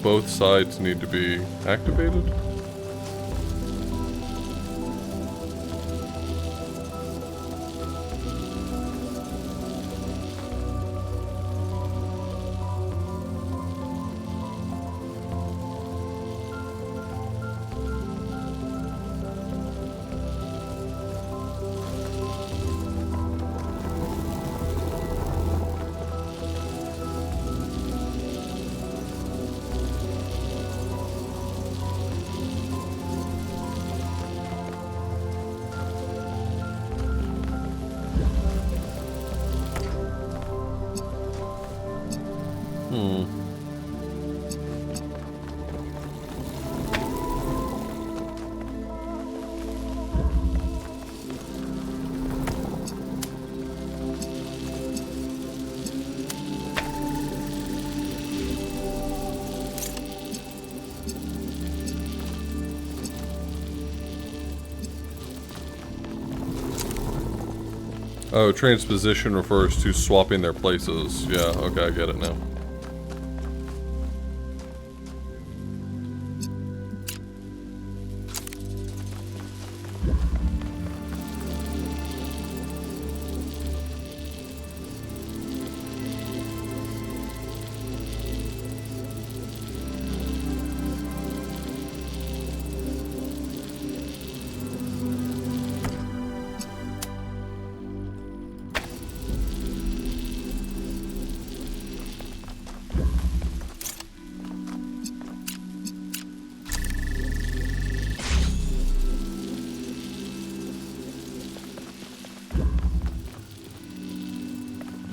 Both sides need to be activated? Oh, transposition refers to swapping their places. Yeah, okay, I get it now.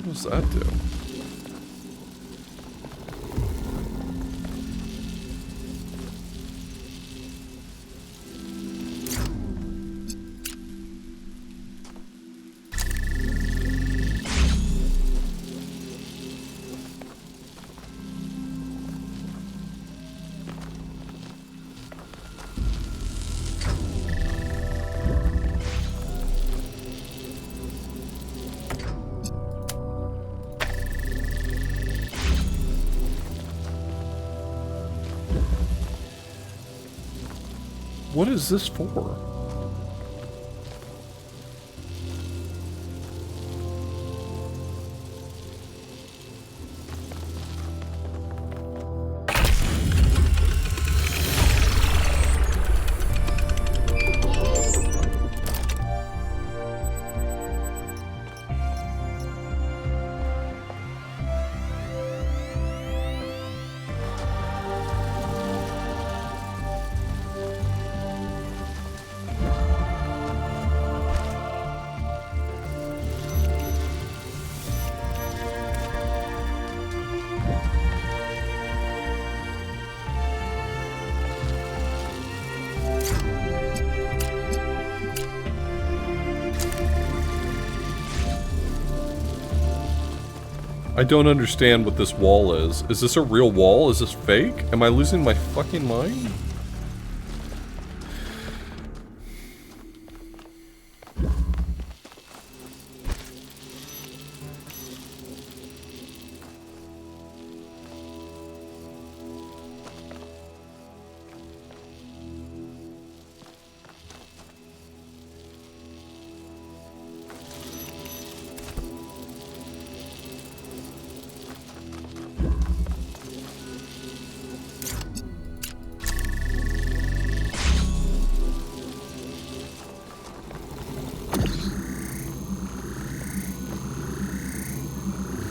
What does that do? What is this for? I don't understand what this wall is. Is this a real wall? Is this fake? Am I losing my fucking mind?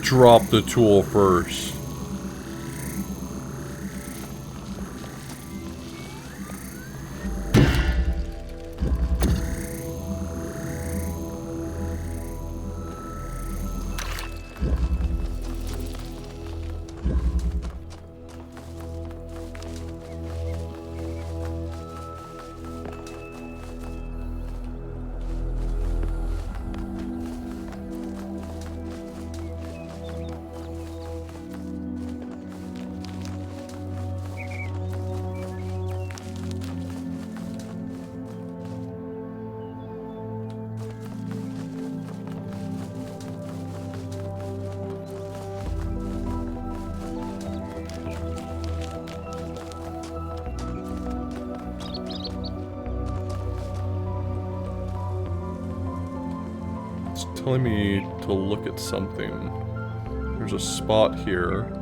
Drop the tool first. Telling me to look at something. There's a spot here.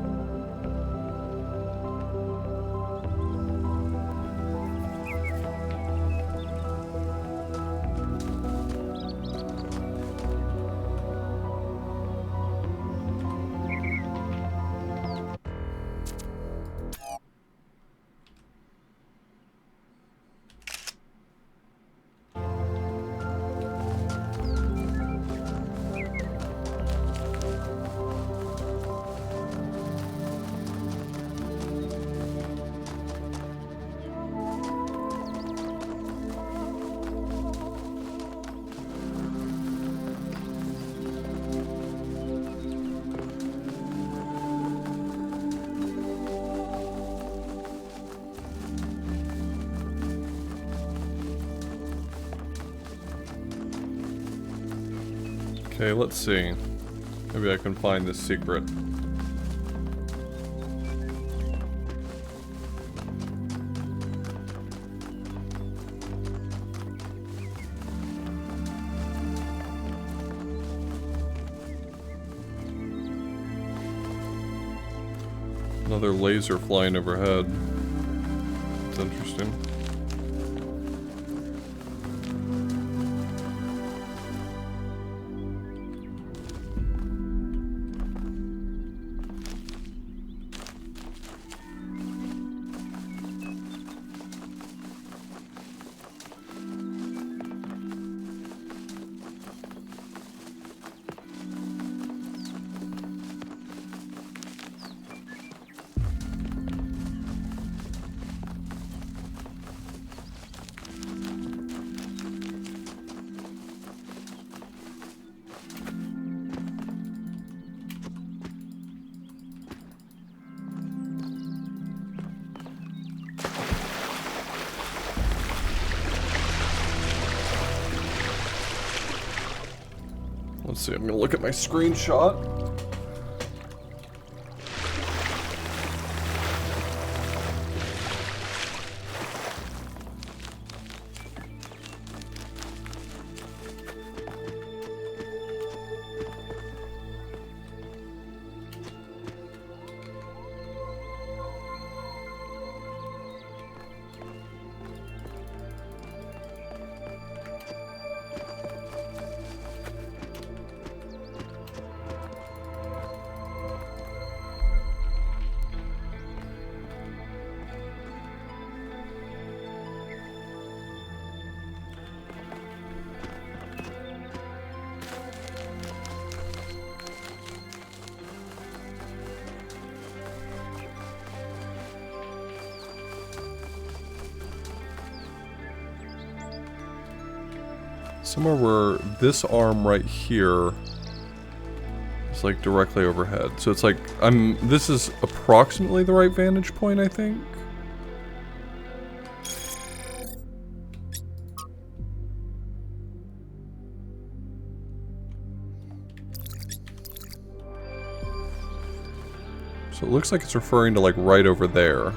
Okay, let's see. Maybe I can find this secret. Another laser flying overhead. It's interesting. Let's see, I'm gonna look at my screenshot. Somewhere where this arm right here is like directly overhead. So it's like this is approximately the right vantage point, I think. So it looks like it's referring to like right over there.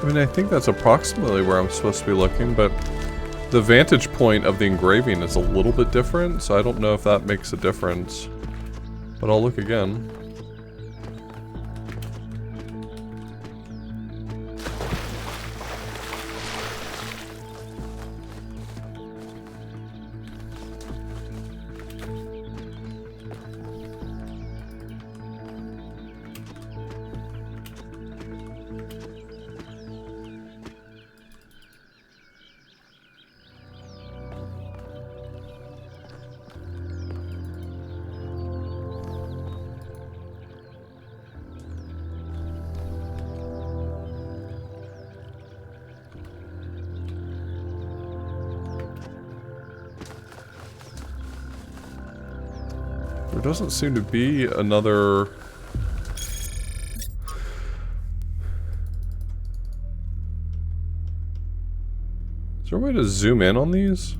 I mean, I think that's approximately where I'm supposed to be looking, but the vantage point of the engraving is a little bit different, so I don't know if that makes a difference. But I'll look again. There doesn't seem to be another... Is there a way to zoom in on these?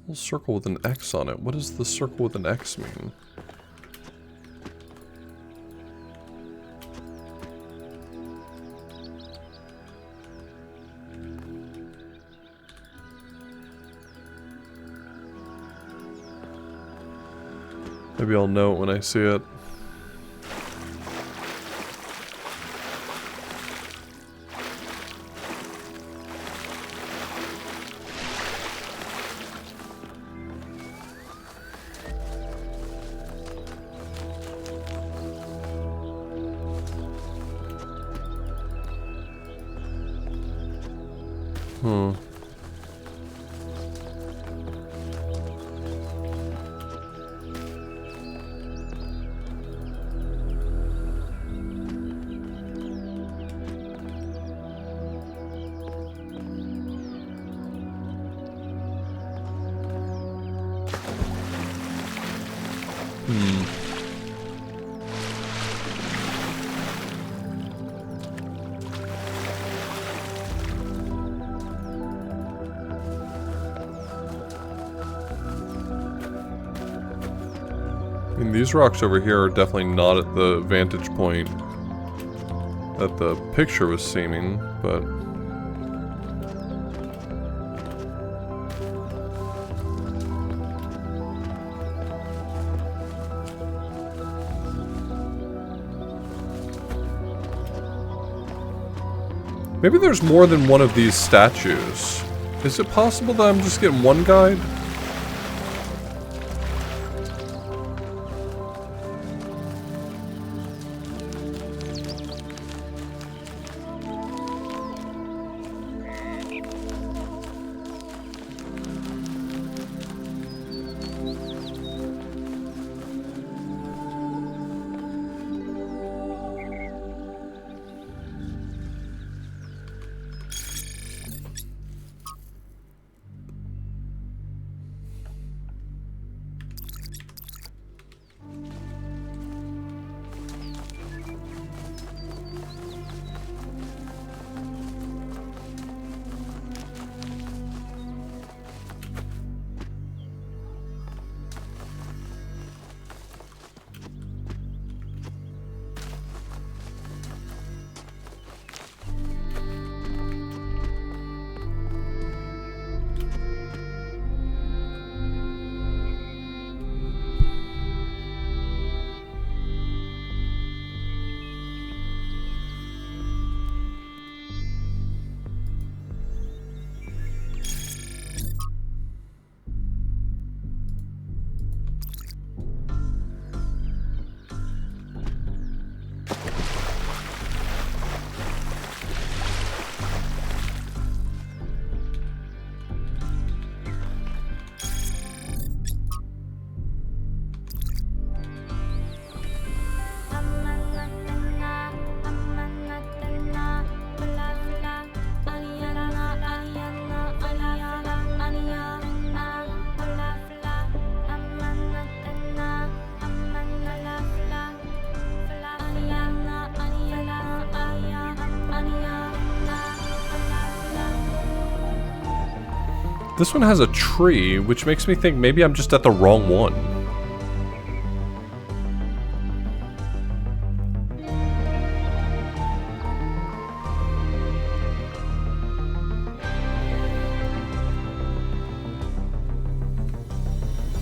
Little circle with an X on it. What does the circle with an X mean? Maybe I'll know it when I see it. I mean, these rocks over here are definitely not at the vantage point that the picture was seeming, but... maybe there's more than one of these statues. Is it possible that I'm just getting one guide? This one has a tree, which makes me think maybe I'm just at the wrong one.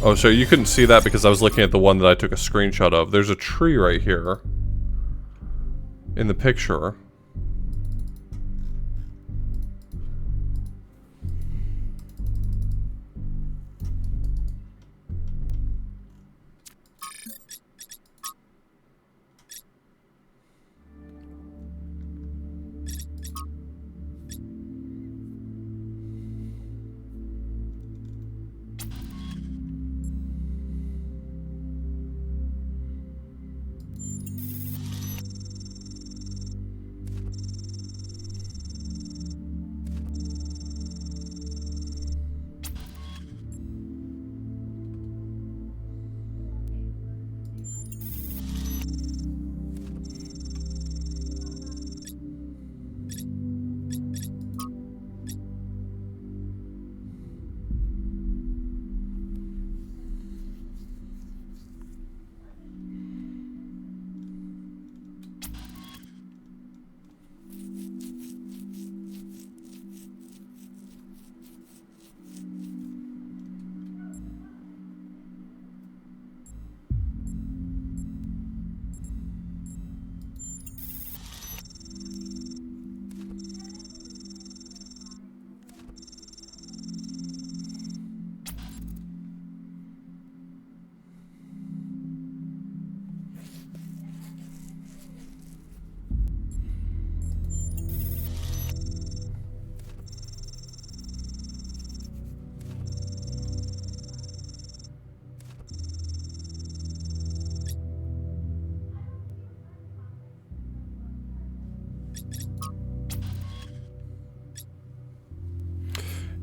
Oh, so you couldn't see that because I was looking at the one that I took a screenshot of. There's a tree right here in the picture.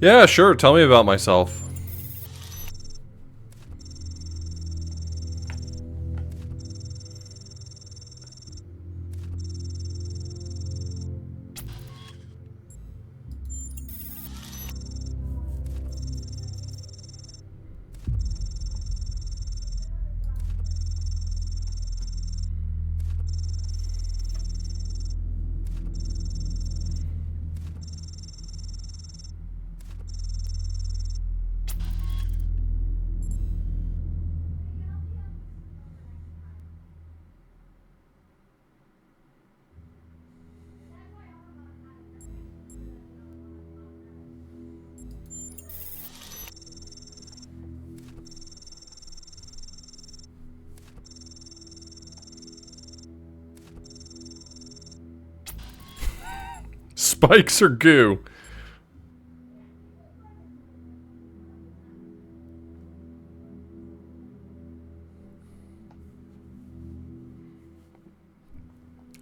Yeah, sure. Tell me about myself. Spikes or goo?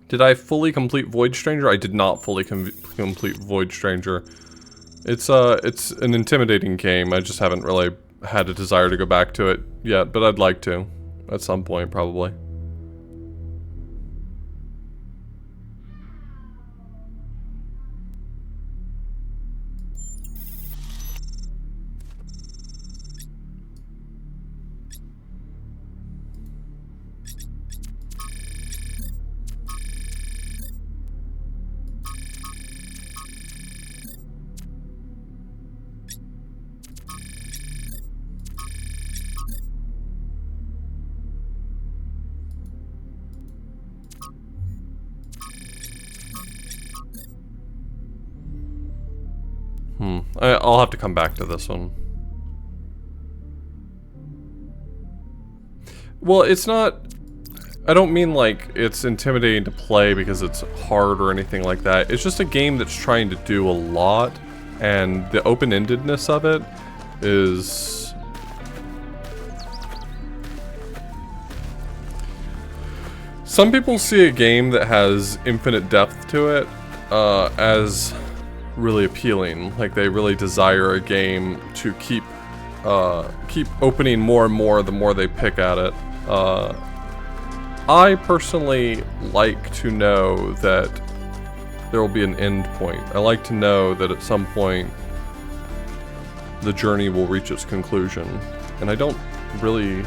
Did I fully complete Void Stranger? I did not fully complete Void Stranger. It's an intimidating game. I just haven't really had a desire to go back to it yet, but I'd like to at some point probably. I'll have to come back to this one. Well, it's not... I don't mean like it's intimidating to play because it's hard or anything like that. It's just a game that's trying to do a lot, and the open-endedness of it is... Some people see a game that has infinite depth to it as really appealing. Like they really desire a game to keep opening more and more the more they pick at it. I personally like to know that there will be an end point. I like to know that at some point the journey will reach its conclusion. And I don't really...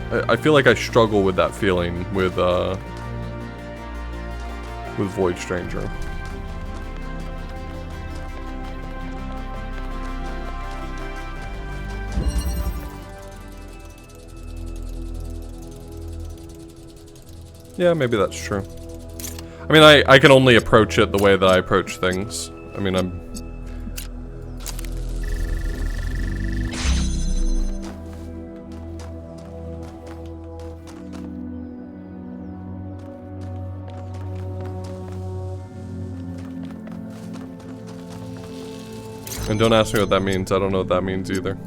I feel like I struggle with that feeling with Void Stranger. Yeah, maybe that's true. I mean, I can only approach it the way that I approach things. I mean, And don't ask me what that means. I don't know what that means either.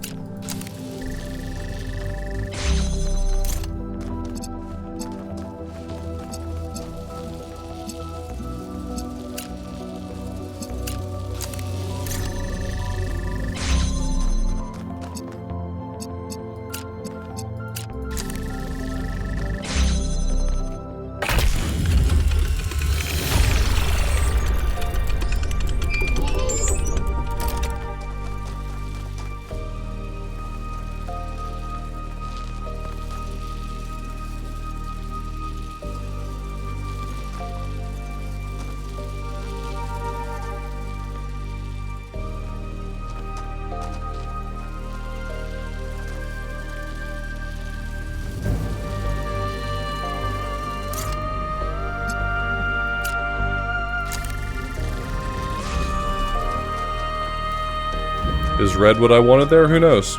Is red what I wanted there? Who knows?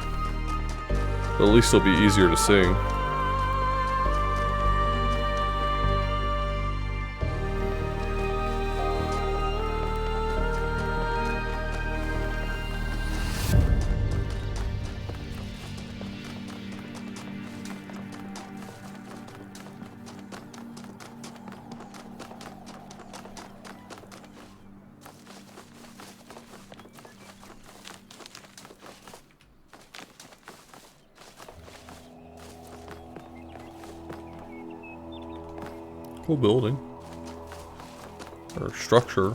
But at least it'll be easier to see. Cool building. Or structure.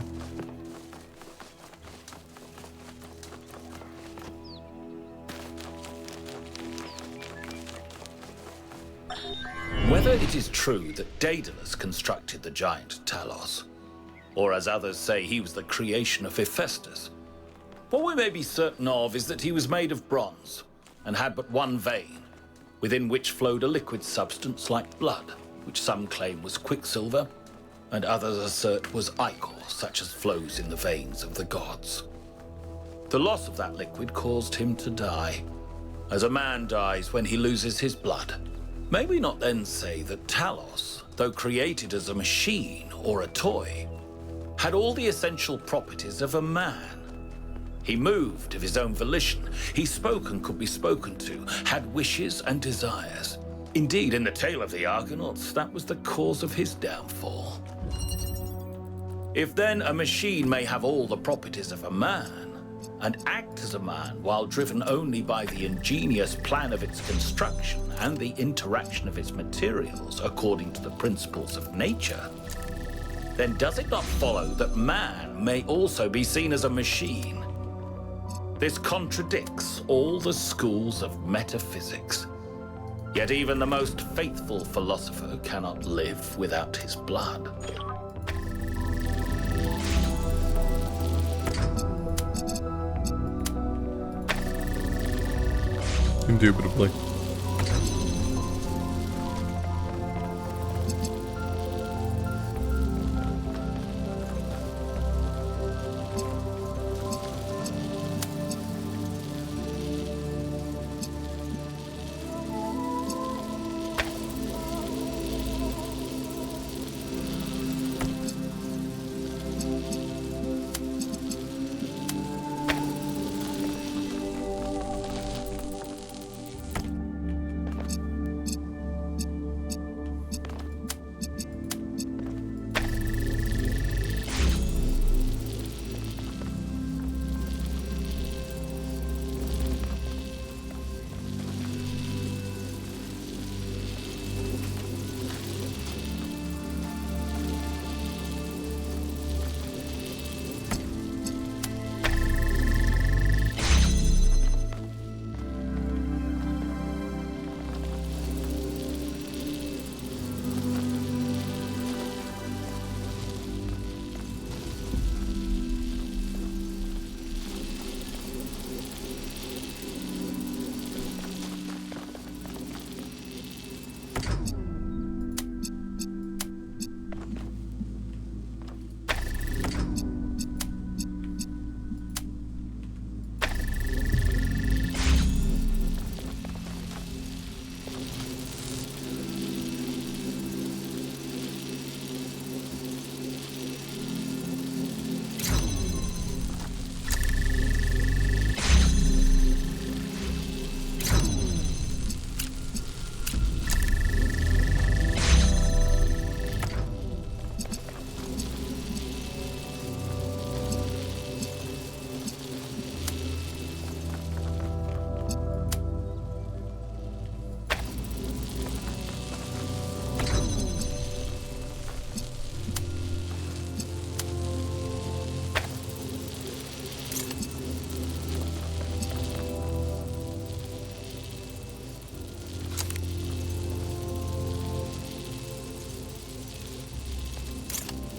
Whether it is true that Daedalus constructed the giant Talos, or as others say he was the creation of Hephaestus, what we may be certain of is that he was made of bronze and had but one vein, within which flowed a liquid substance like blood, which some claim was quicksilver, and others assert was ichor, such as flows in the veins of the gods. The loss of that liquid caused him to die, as a man dies when he loses his blood. May we not then say that Talos, though created as a machine or a toy, had all the essential properties of a man? He moved of his own volition, he spoke and could be spoken to, had wishes and desires. Indeed, in the tale of the Argonauts, that was the cause of his downfall. If then a machine may have all the properties of a man, and act as a man while driven only by the ingenious plan of its construction and the interaction of its materials according to the principles of nature, then does it not follow that man may also be seen as a machine? This contradicts all the schools of metaphysics. Yet even the most faithful philosopher cannot live without his blood. Indubitably.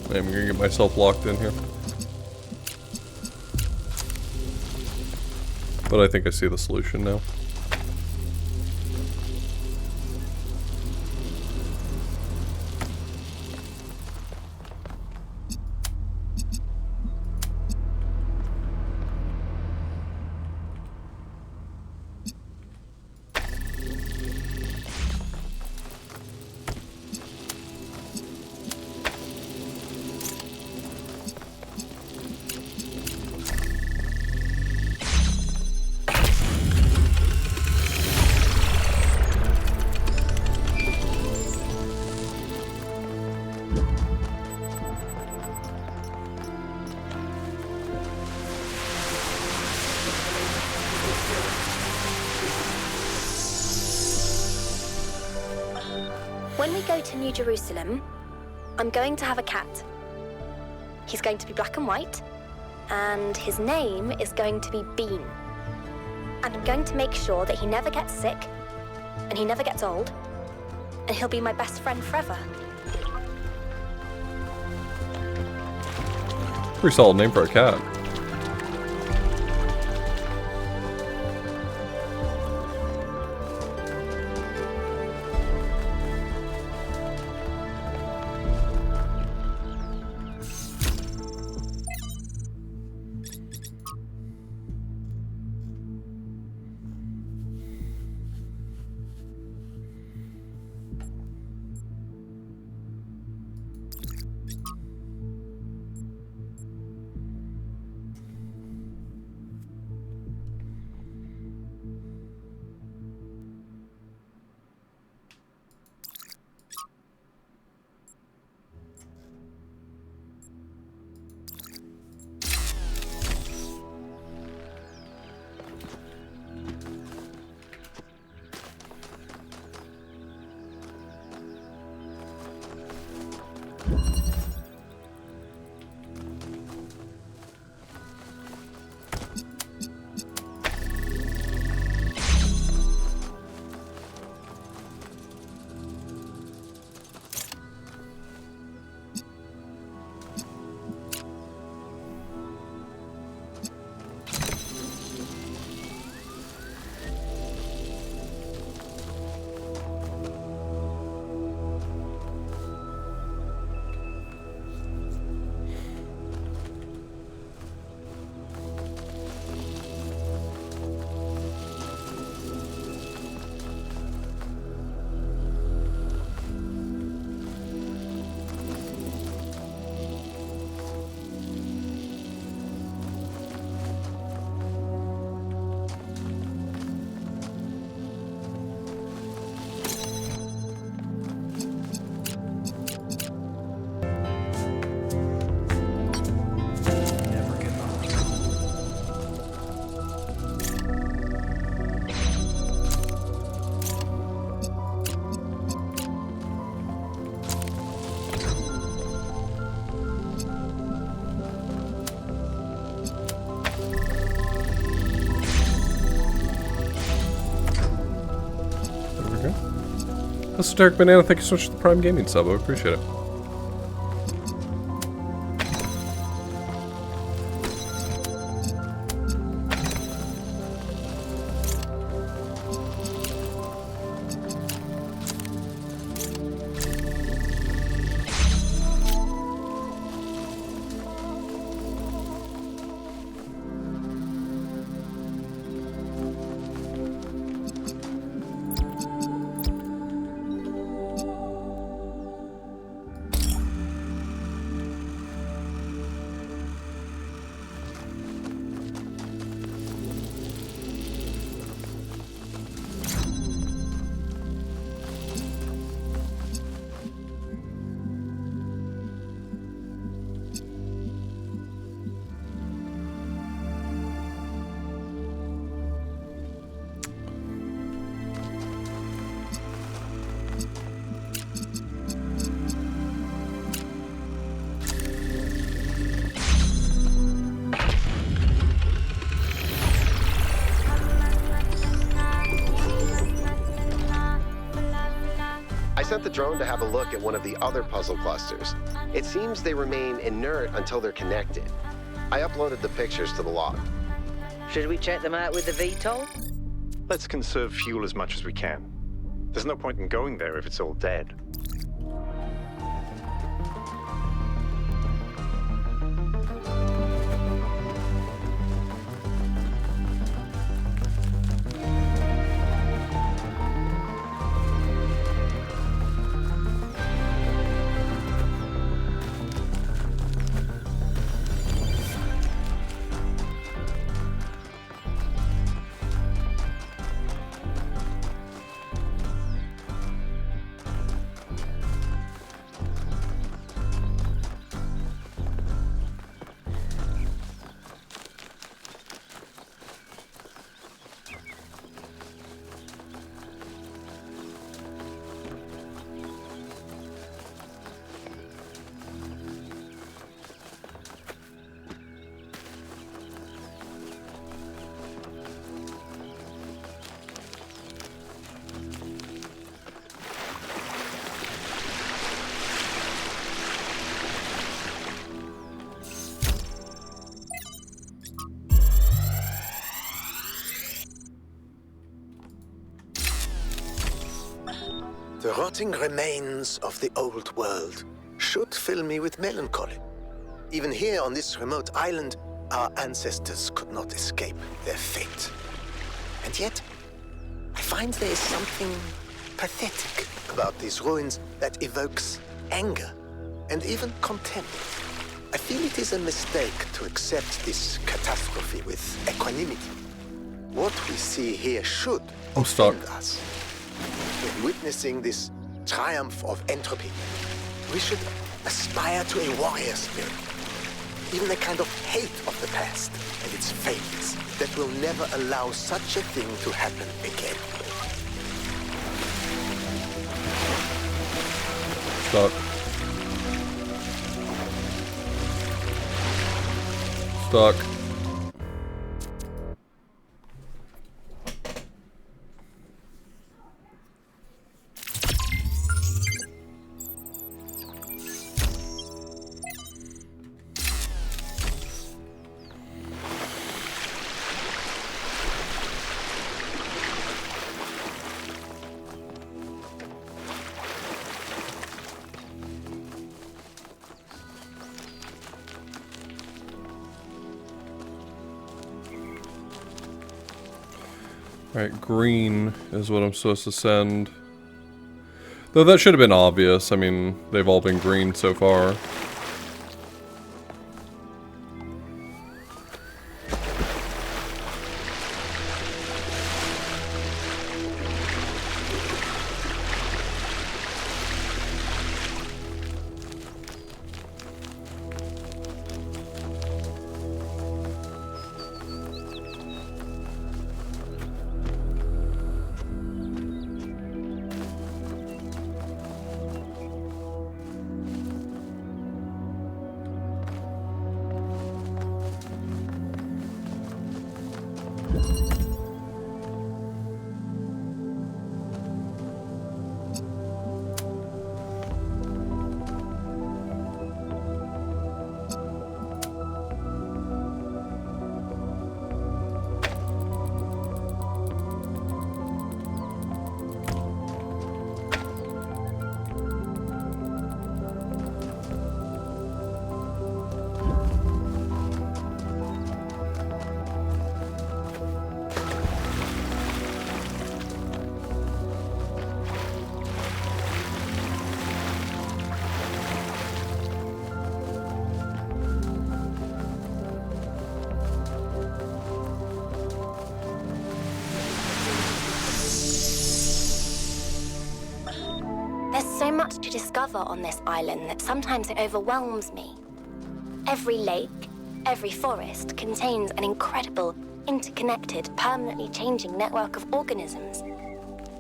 I'm gonna get myself locked in here. But I think I see the solution now. When we go to New Jerusalem, I'm going to have a cat. He's going to be black and white, and his name is going to be Bean. And I'm going to make sure that he never gets sick, and he never gets old, and he'll be my best friend forever. Pretty solid name for a cat. That's Derek Banana, thank you so much for the Prime Gaming sub, I appreciate it. I sent the drone to have a look at one of the other puzzle clusters. It seems they remain inert until they're connected. I uploaded the pictures to the log. Should we check them out with the VTOL? Let's conserve fuel as much as we can. There's no point in going there if it's all dead. The rotting remains of the old world should fill me with melancholy. Even here on this remote island, our ancestors could not escape their fate. And yet, I find there is something pathetic about these ruins that evokes anger and even contempt. I feel it is a mistake to accept this catastrophe with equanimity. What we see here should offend us. In witnessing this triumph of entropy, we should aspire to a warrior spirit. Even a kind of hate of the past and its failures that will never allow such a thing to happen again. Stuck. Stuck. Alright, green is what I'm supposed to send. Though that should have been obvious. I mean, they've all been green so far. So much to discover on this island that sometimes it overwhelms me. Every lake, every forest contains an incredible, interconnected, permanently changing network of organisms.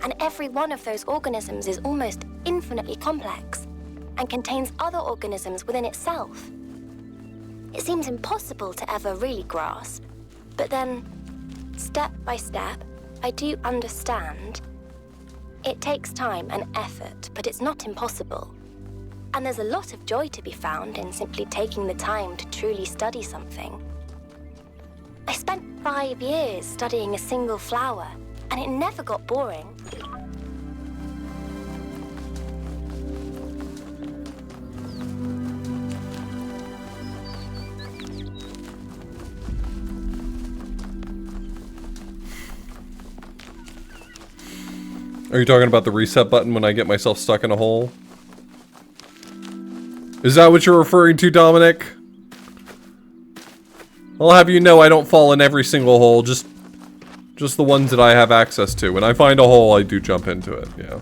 And every one of those organisms is almost infinitely complex and contains other organisms within itself. It seems impossible to ever really grasp, but then, step by step, I do understand. It takes time and effort, but it's not impossible. And there's a lot of joy to be found in simply taking the time to truly study something. I spent 5 years studying a single flower, and it never got boring. Are you talking about the reset button when I get myself stuck in a hole? Is that what you're referring to, Dominic? I'll have you know I don't fall in every single hole, just the ones that I have access to. When I find a hole, I do jump into it, yeah.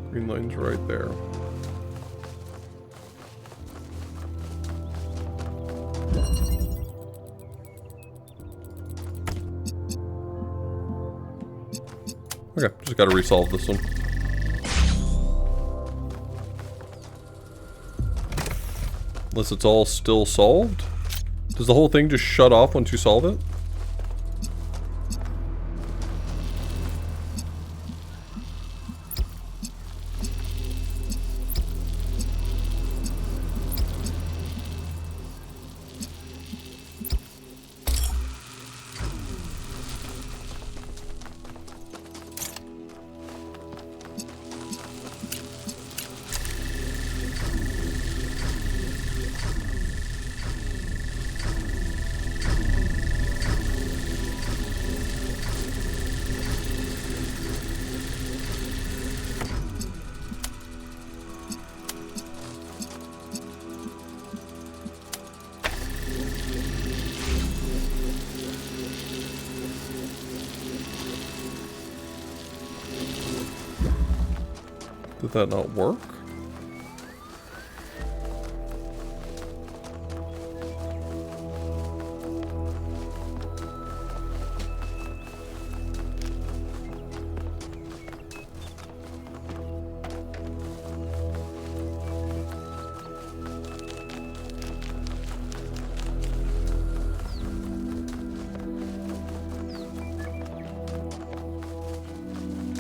Green line's right there. Okay, just gotta resolve this one. Unless it's all still solved? Does the whole thing just shut off once you solve it? Did that not work?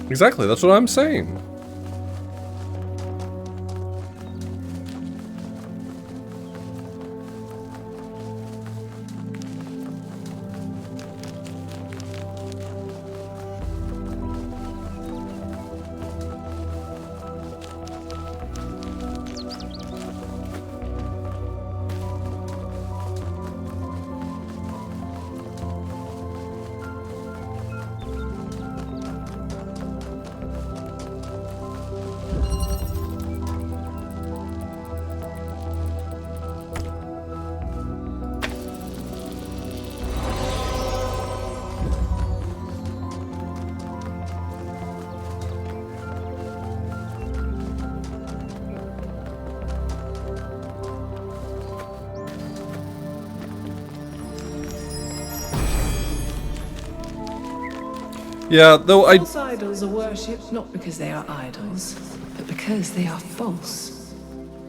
Exactly, that's what I'm saying. Yeah, though False idols are worshipped not because they are idols, but because they are false.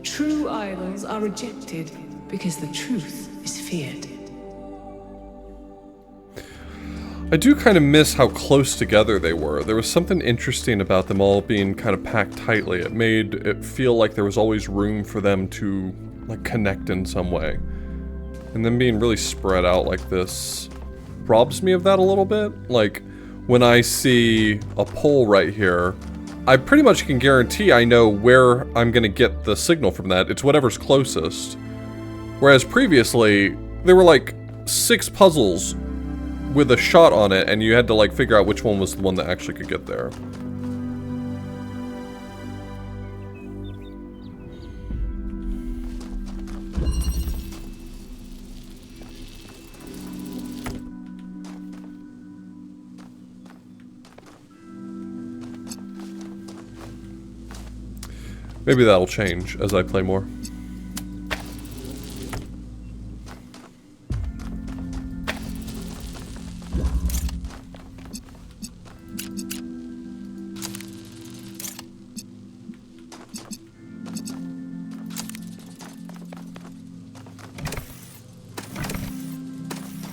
True idols are rejected because the truth is feared. I do kind of miss how close together they were. There was something interesting about them all being kind of packed tightly. It made it feel like there was always room for them to, like, connect in some way. And then being really spread out like this robs me of that a little bit. Like, when I see a pole right here, I pretty much can guarantee I know where I'm gonna get the signal from that. It's whatever's closest. Whereas previously, there were like 6 puzzles with a shot on it, and you had to like figure out which one was the one that actually could get there. Maybe that'll change as I play more.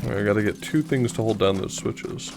Alright, I gotta get 2 things to hold down those switches.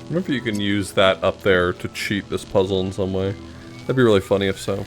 wonder if you can use that up there to cheat this puzzle in some way. That'd be really funny if so.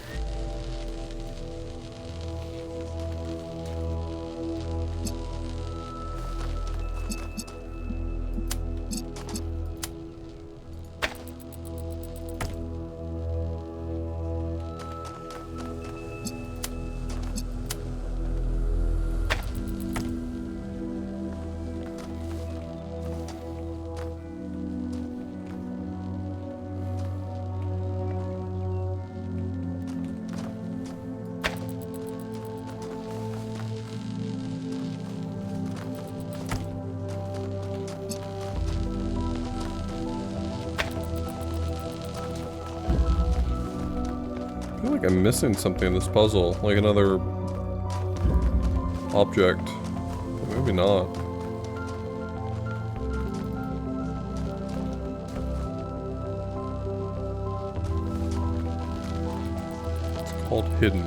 I feel like I'm missing something in this puzzle, like another object. But maybe not. It's called Hidden.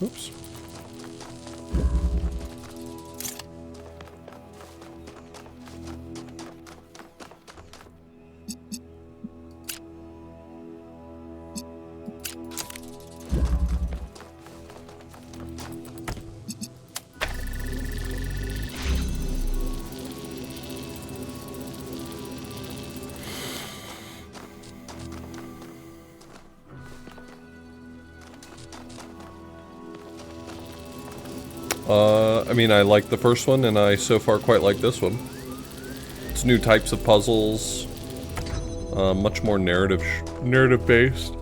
Oops. I mean, I like the first one, and I so far quite like this one. It's new types of puzzles, much more narrative based.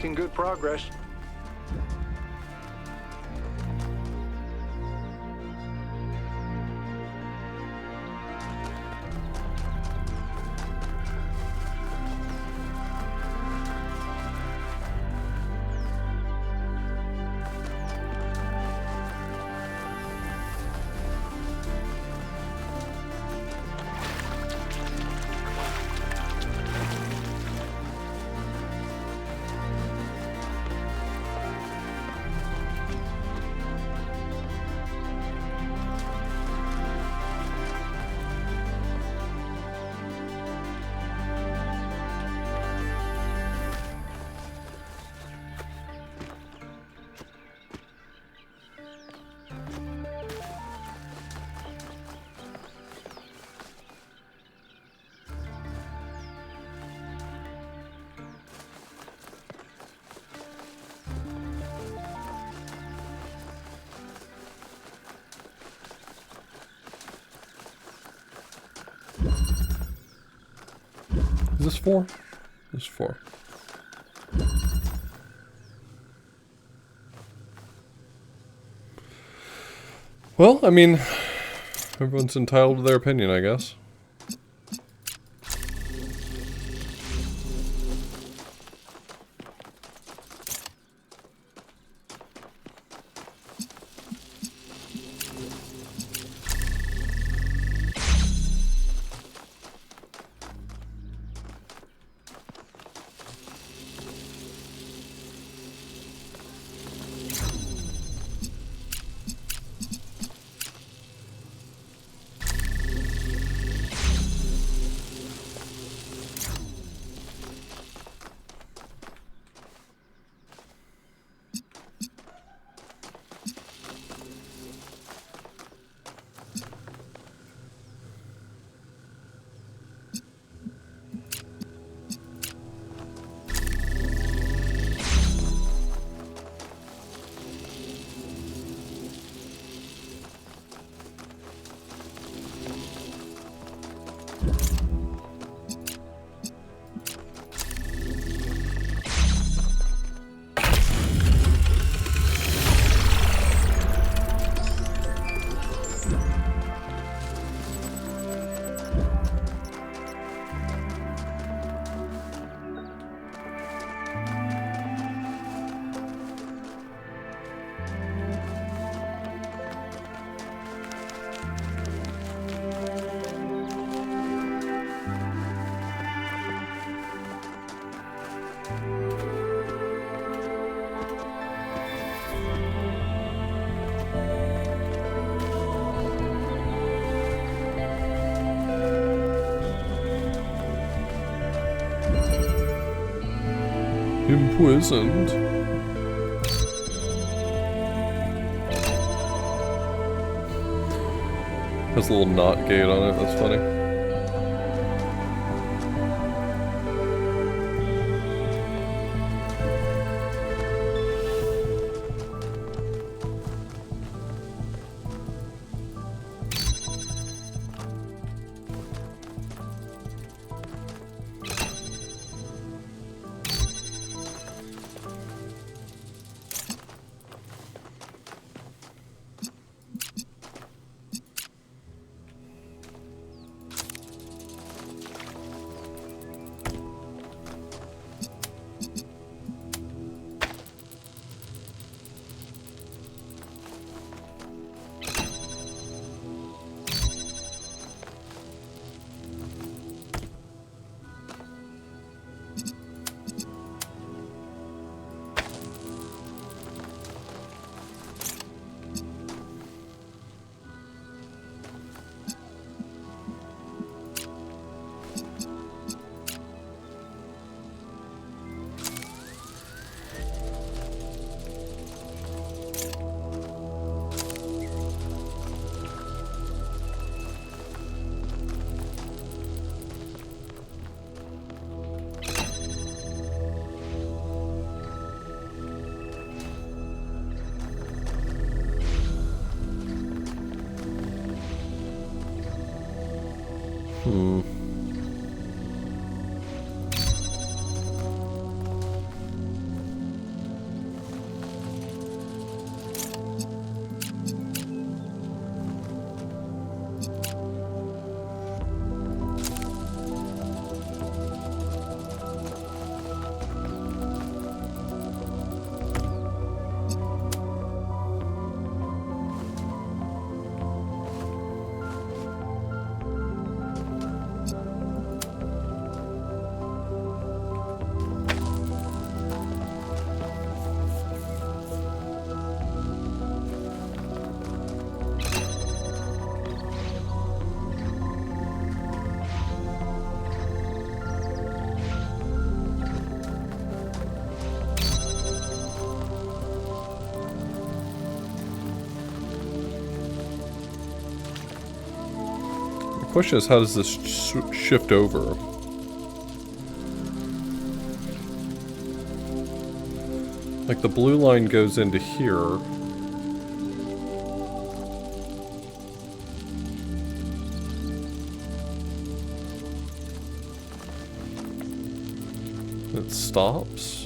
making good progress. Is this 4? This is 4. Well, I mean, everyone's entitled to their opinion, I guess. Imprisoned. Has a little knot gate on it, that's funny. Question is, how does this shift over? Like the blue line goes into here. It stops.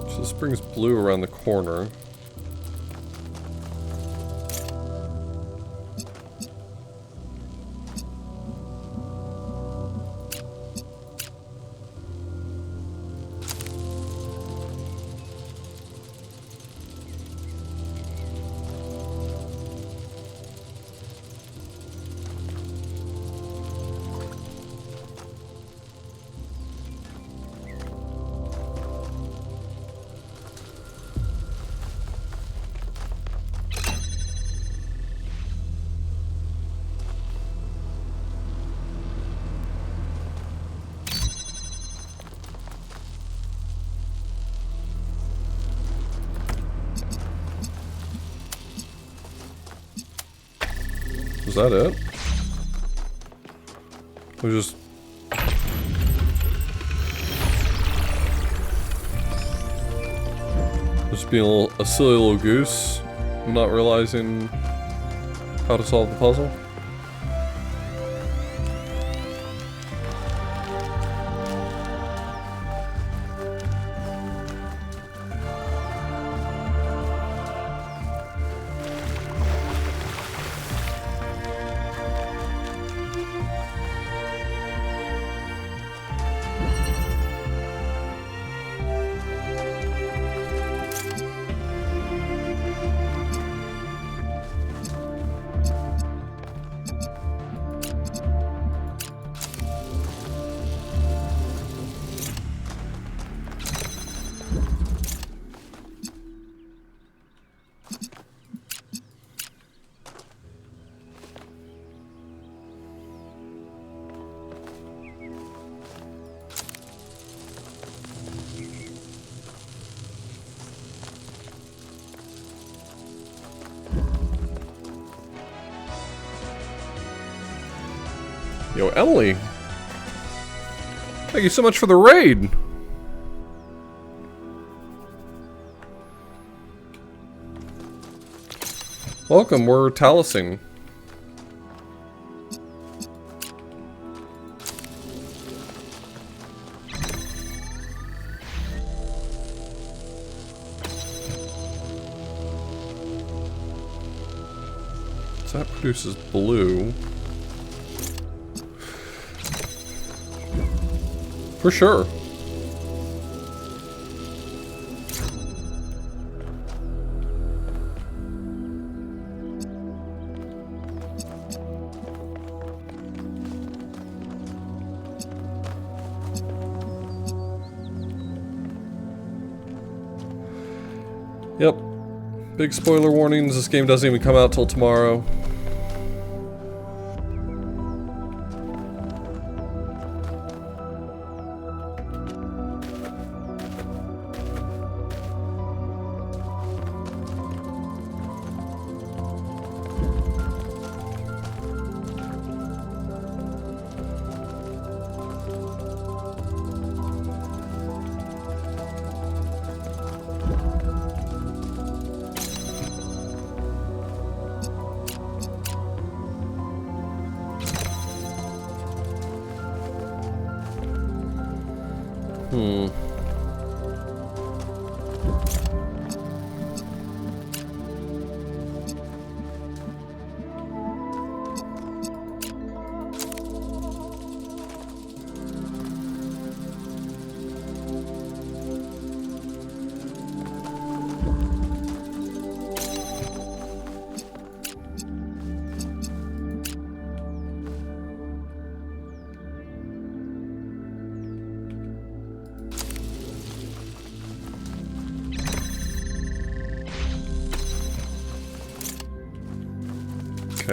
So this brings blue around the corner. Was that it? We just... Just being a silly little goose, not realizing how to solve the puzzle. Yo, Emily! Thank you so much for the raid! Welcome, we're Talosing. So that produces blue. For sure. Yep. Big spoiler warnings, this game doesn't even come out till tomorrow.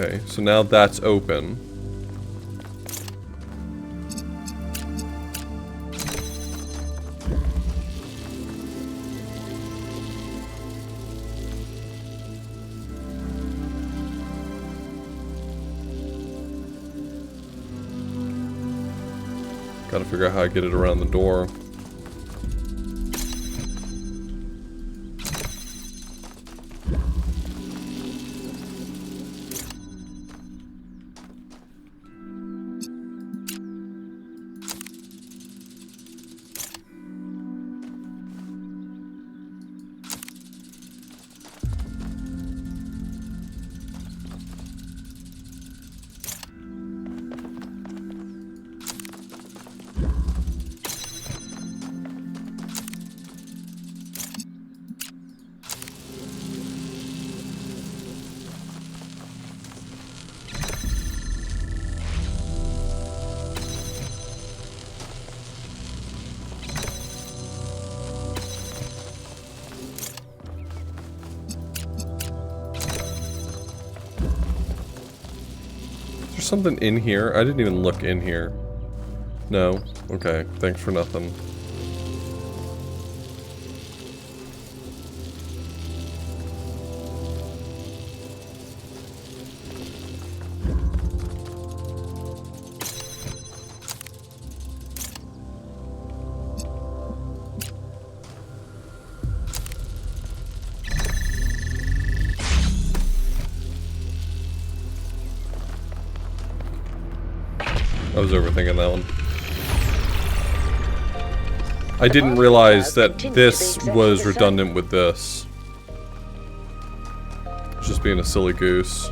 Okay, so now that's open. Gotta figure out how I get it around the door. Something in here? I didn't even look in here. No? Okay, thanks for nothing. I was overthinking that one. I didn't realize that this was redundant with this. Just being a silly goose.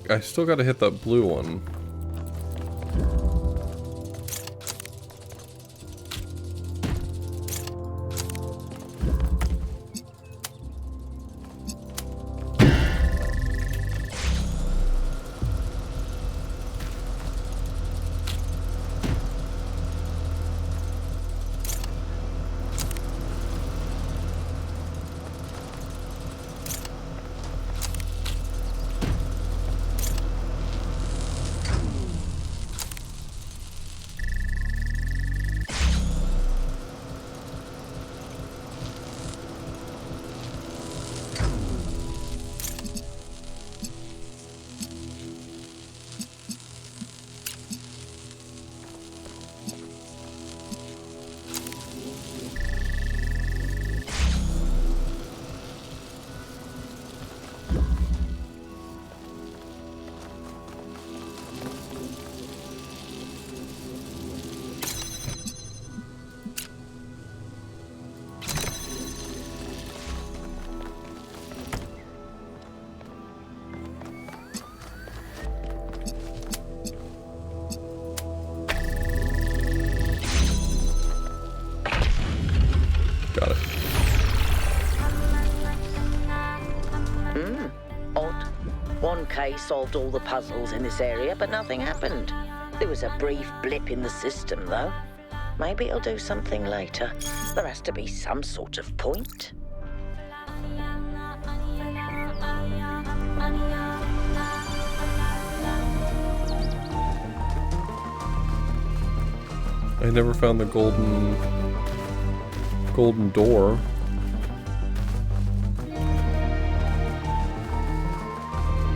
I still gotta hit that blue one. Got it. Odd. 1K solved all the puzzles in this area, but nothing happened. There was a brief blip in the system, though. Maybe it'll do something later. There has to be some sort of point. I never found the golden door.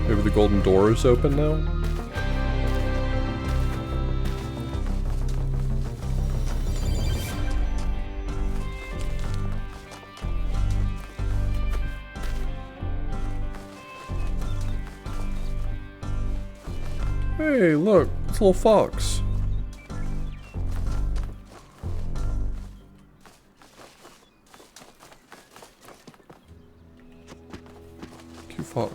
Maybe the golden door is open now? Hey, look, it's a little fox. Cute fox.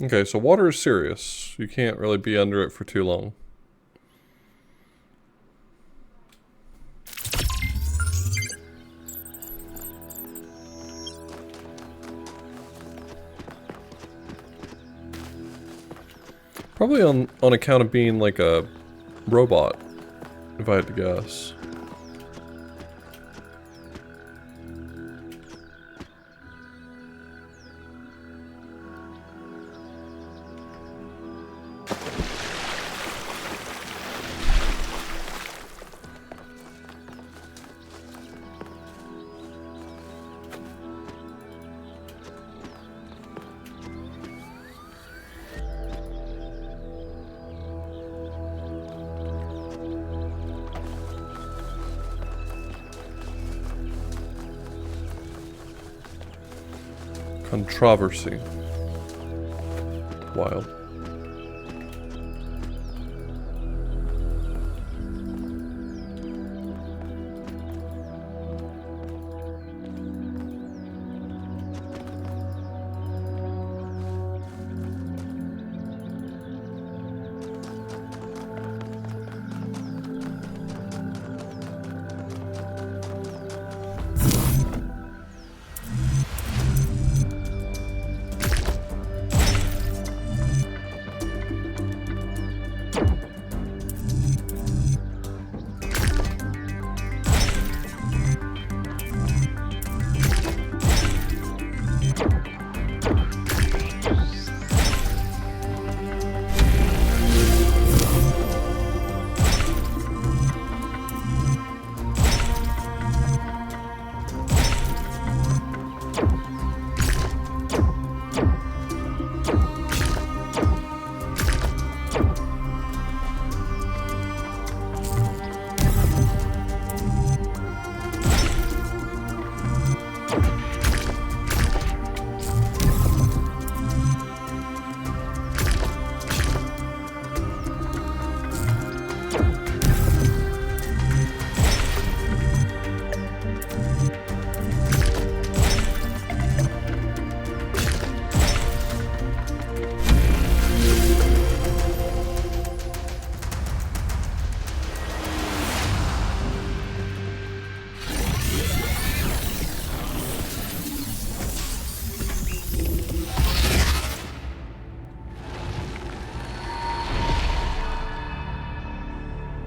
Okay, so water is serious. You can't really be under it for too long. Probably on account of being like a robot, if I had to guess. Controversy. Wild.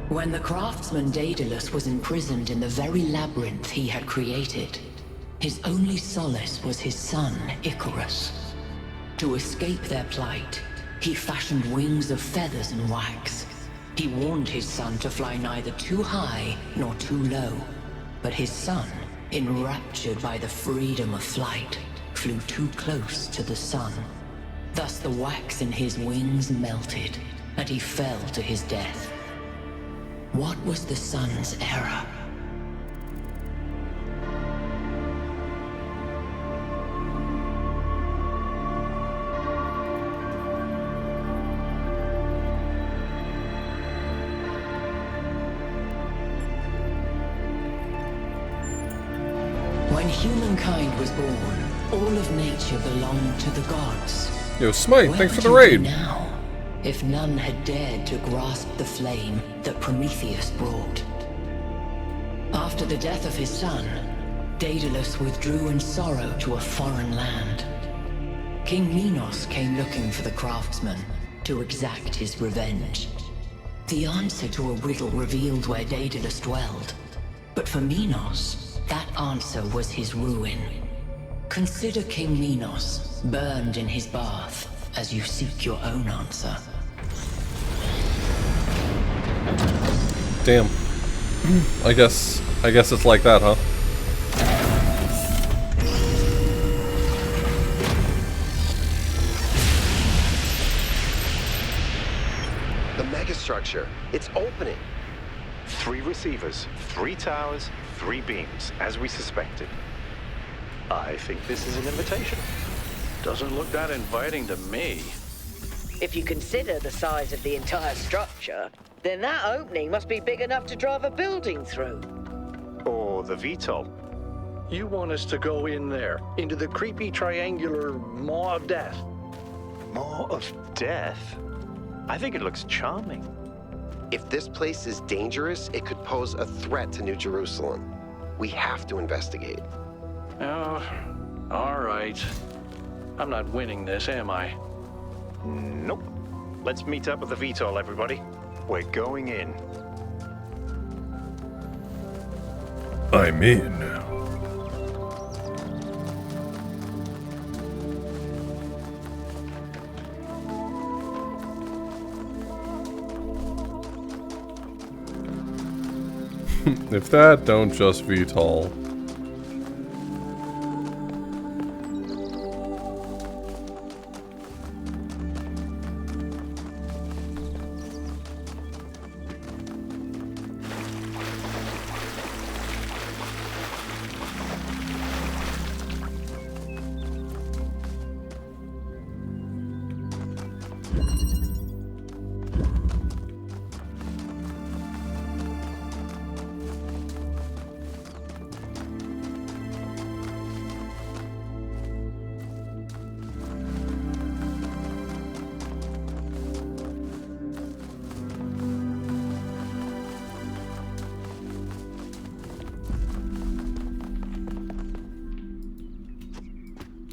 When the craftsman Daedalus was imprisoned in the very labyrinth he had created, his only solace was his son, Icarus. To escape their plight, he fashioned wings of feathers and wax. He warned his son to fly neither too high nor too low, but his son, enraptured by the freedom of flight, flew too close to the sun. Thus the wax in his wings melted, and he fell to his death. What was the sun's error? When humankind was born, all of nature belonged to the gods. Yo, Smite, Where thanks for would the you be raid. now, if none had dared to grasp the flame that Prometheus brought? After the death of his son, Daedalus withdrew in sorrow to a foreign land. King Minos came looking for the craftsman to exact his revenge. The answer to a riddle revealed where Daedalus dwelled, but for Minos, that answer was his ruin. Consider King Minos, burned in his bath, as you seek your own answer. Damn. I guess it's like that, huh? The megastructure. It's opening. 3 receivers, 3 towers, 3 beams, as we suspected. I think this is an invitation. Doesn't look that inviting to me. If you consider the size of the entire structure, then that opening must be big enough to drive a building through. Or the VTOL. You want us to go in there, into the creepy triangular maw of death? More of death? I think it looks charming. If this place is dangerous, it could pose a threat to New Jerusalem. We have to investigate. Oh, all right. I'm not winning this, am I? Nope. Let's meet up with the VTOL, everybody. We're going in. I'm in. If that don't just VTOL.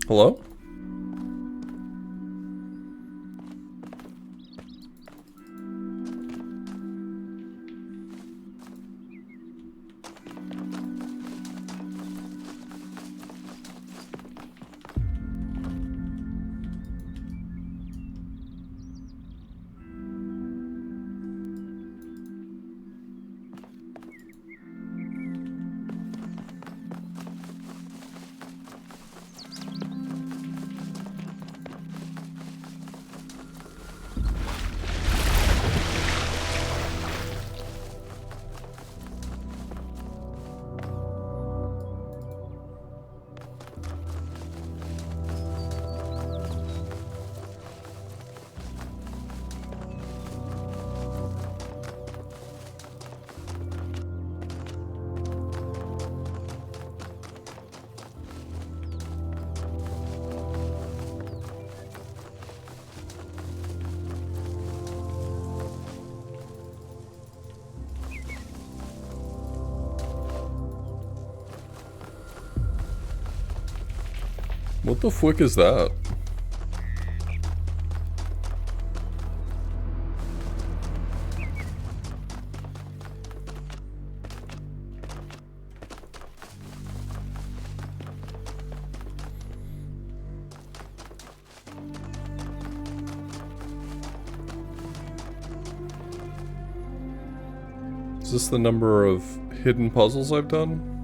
Hello? What the frick is that? Is this the number of hidden puzzles I've done?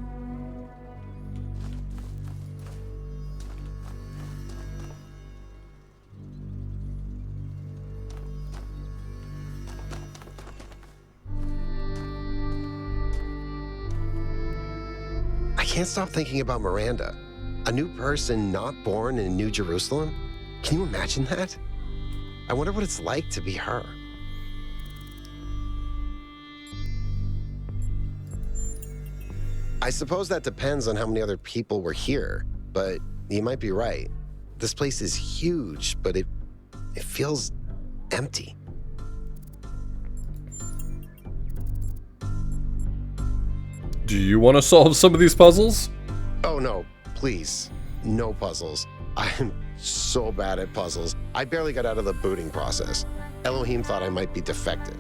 I can't stop thinking about Miranda. A new person not born in New Jerusalem? Can you imagine that? I wonder what it's like to be her. I suppose that depends on how many other people were here, but you might be right. This place is huge, but it feels empty. Do you want to solve some of these puzzles? Oh no, please. No puzzles. I am so bad at puzzles. I barely got out of the booting process. Elohim thought I might be defective.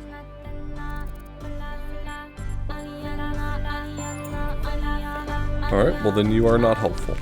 Alright, well then you are not helpful.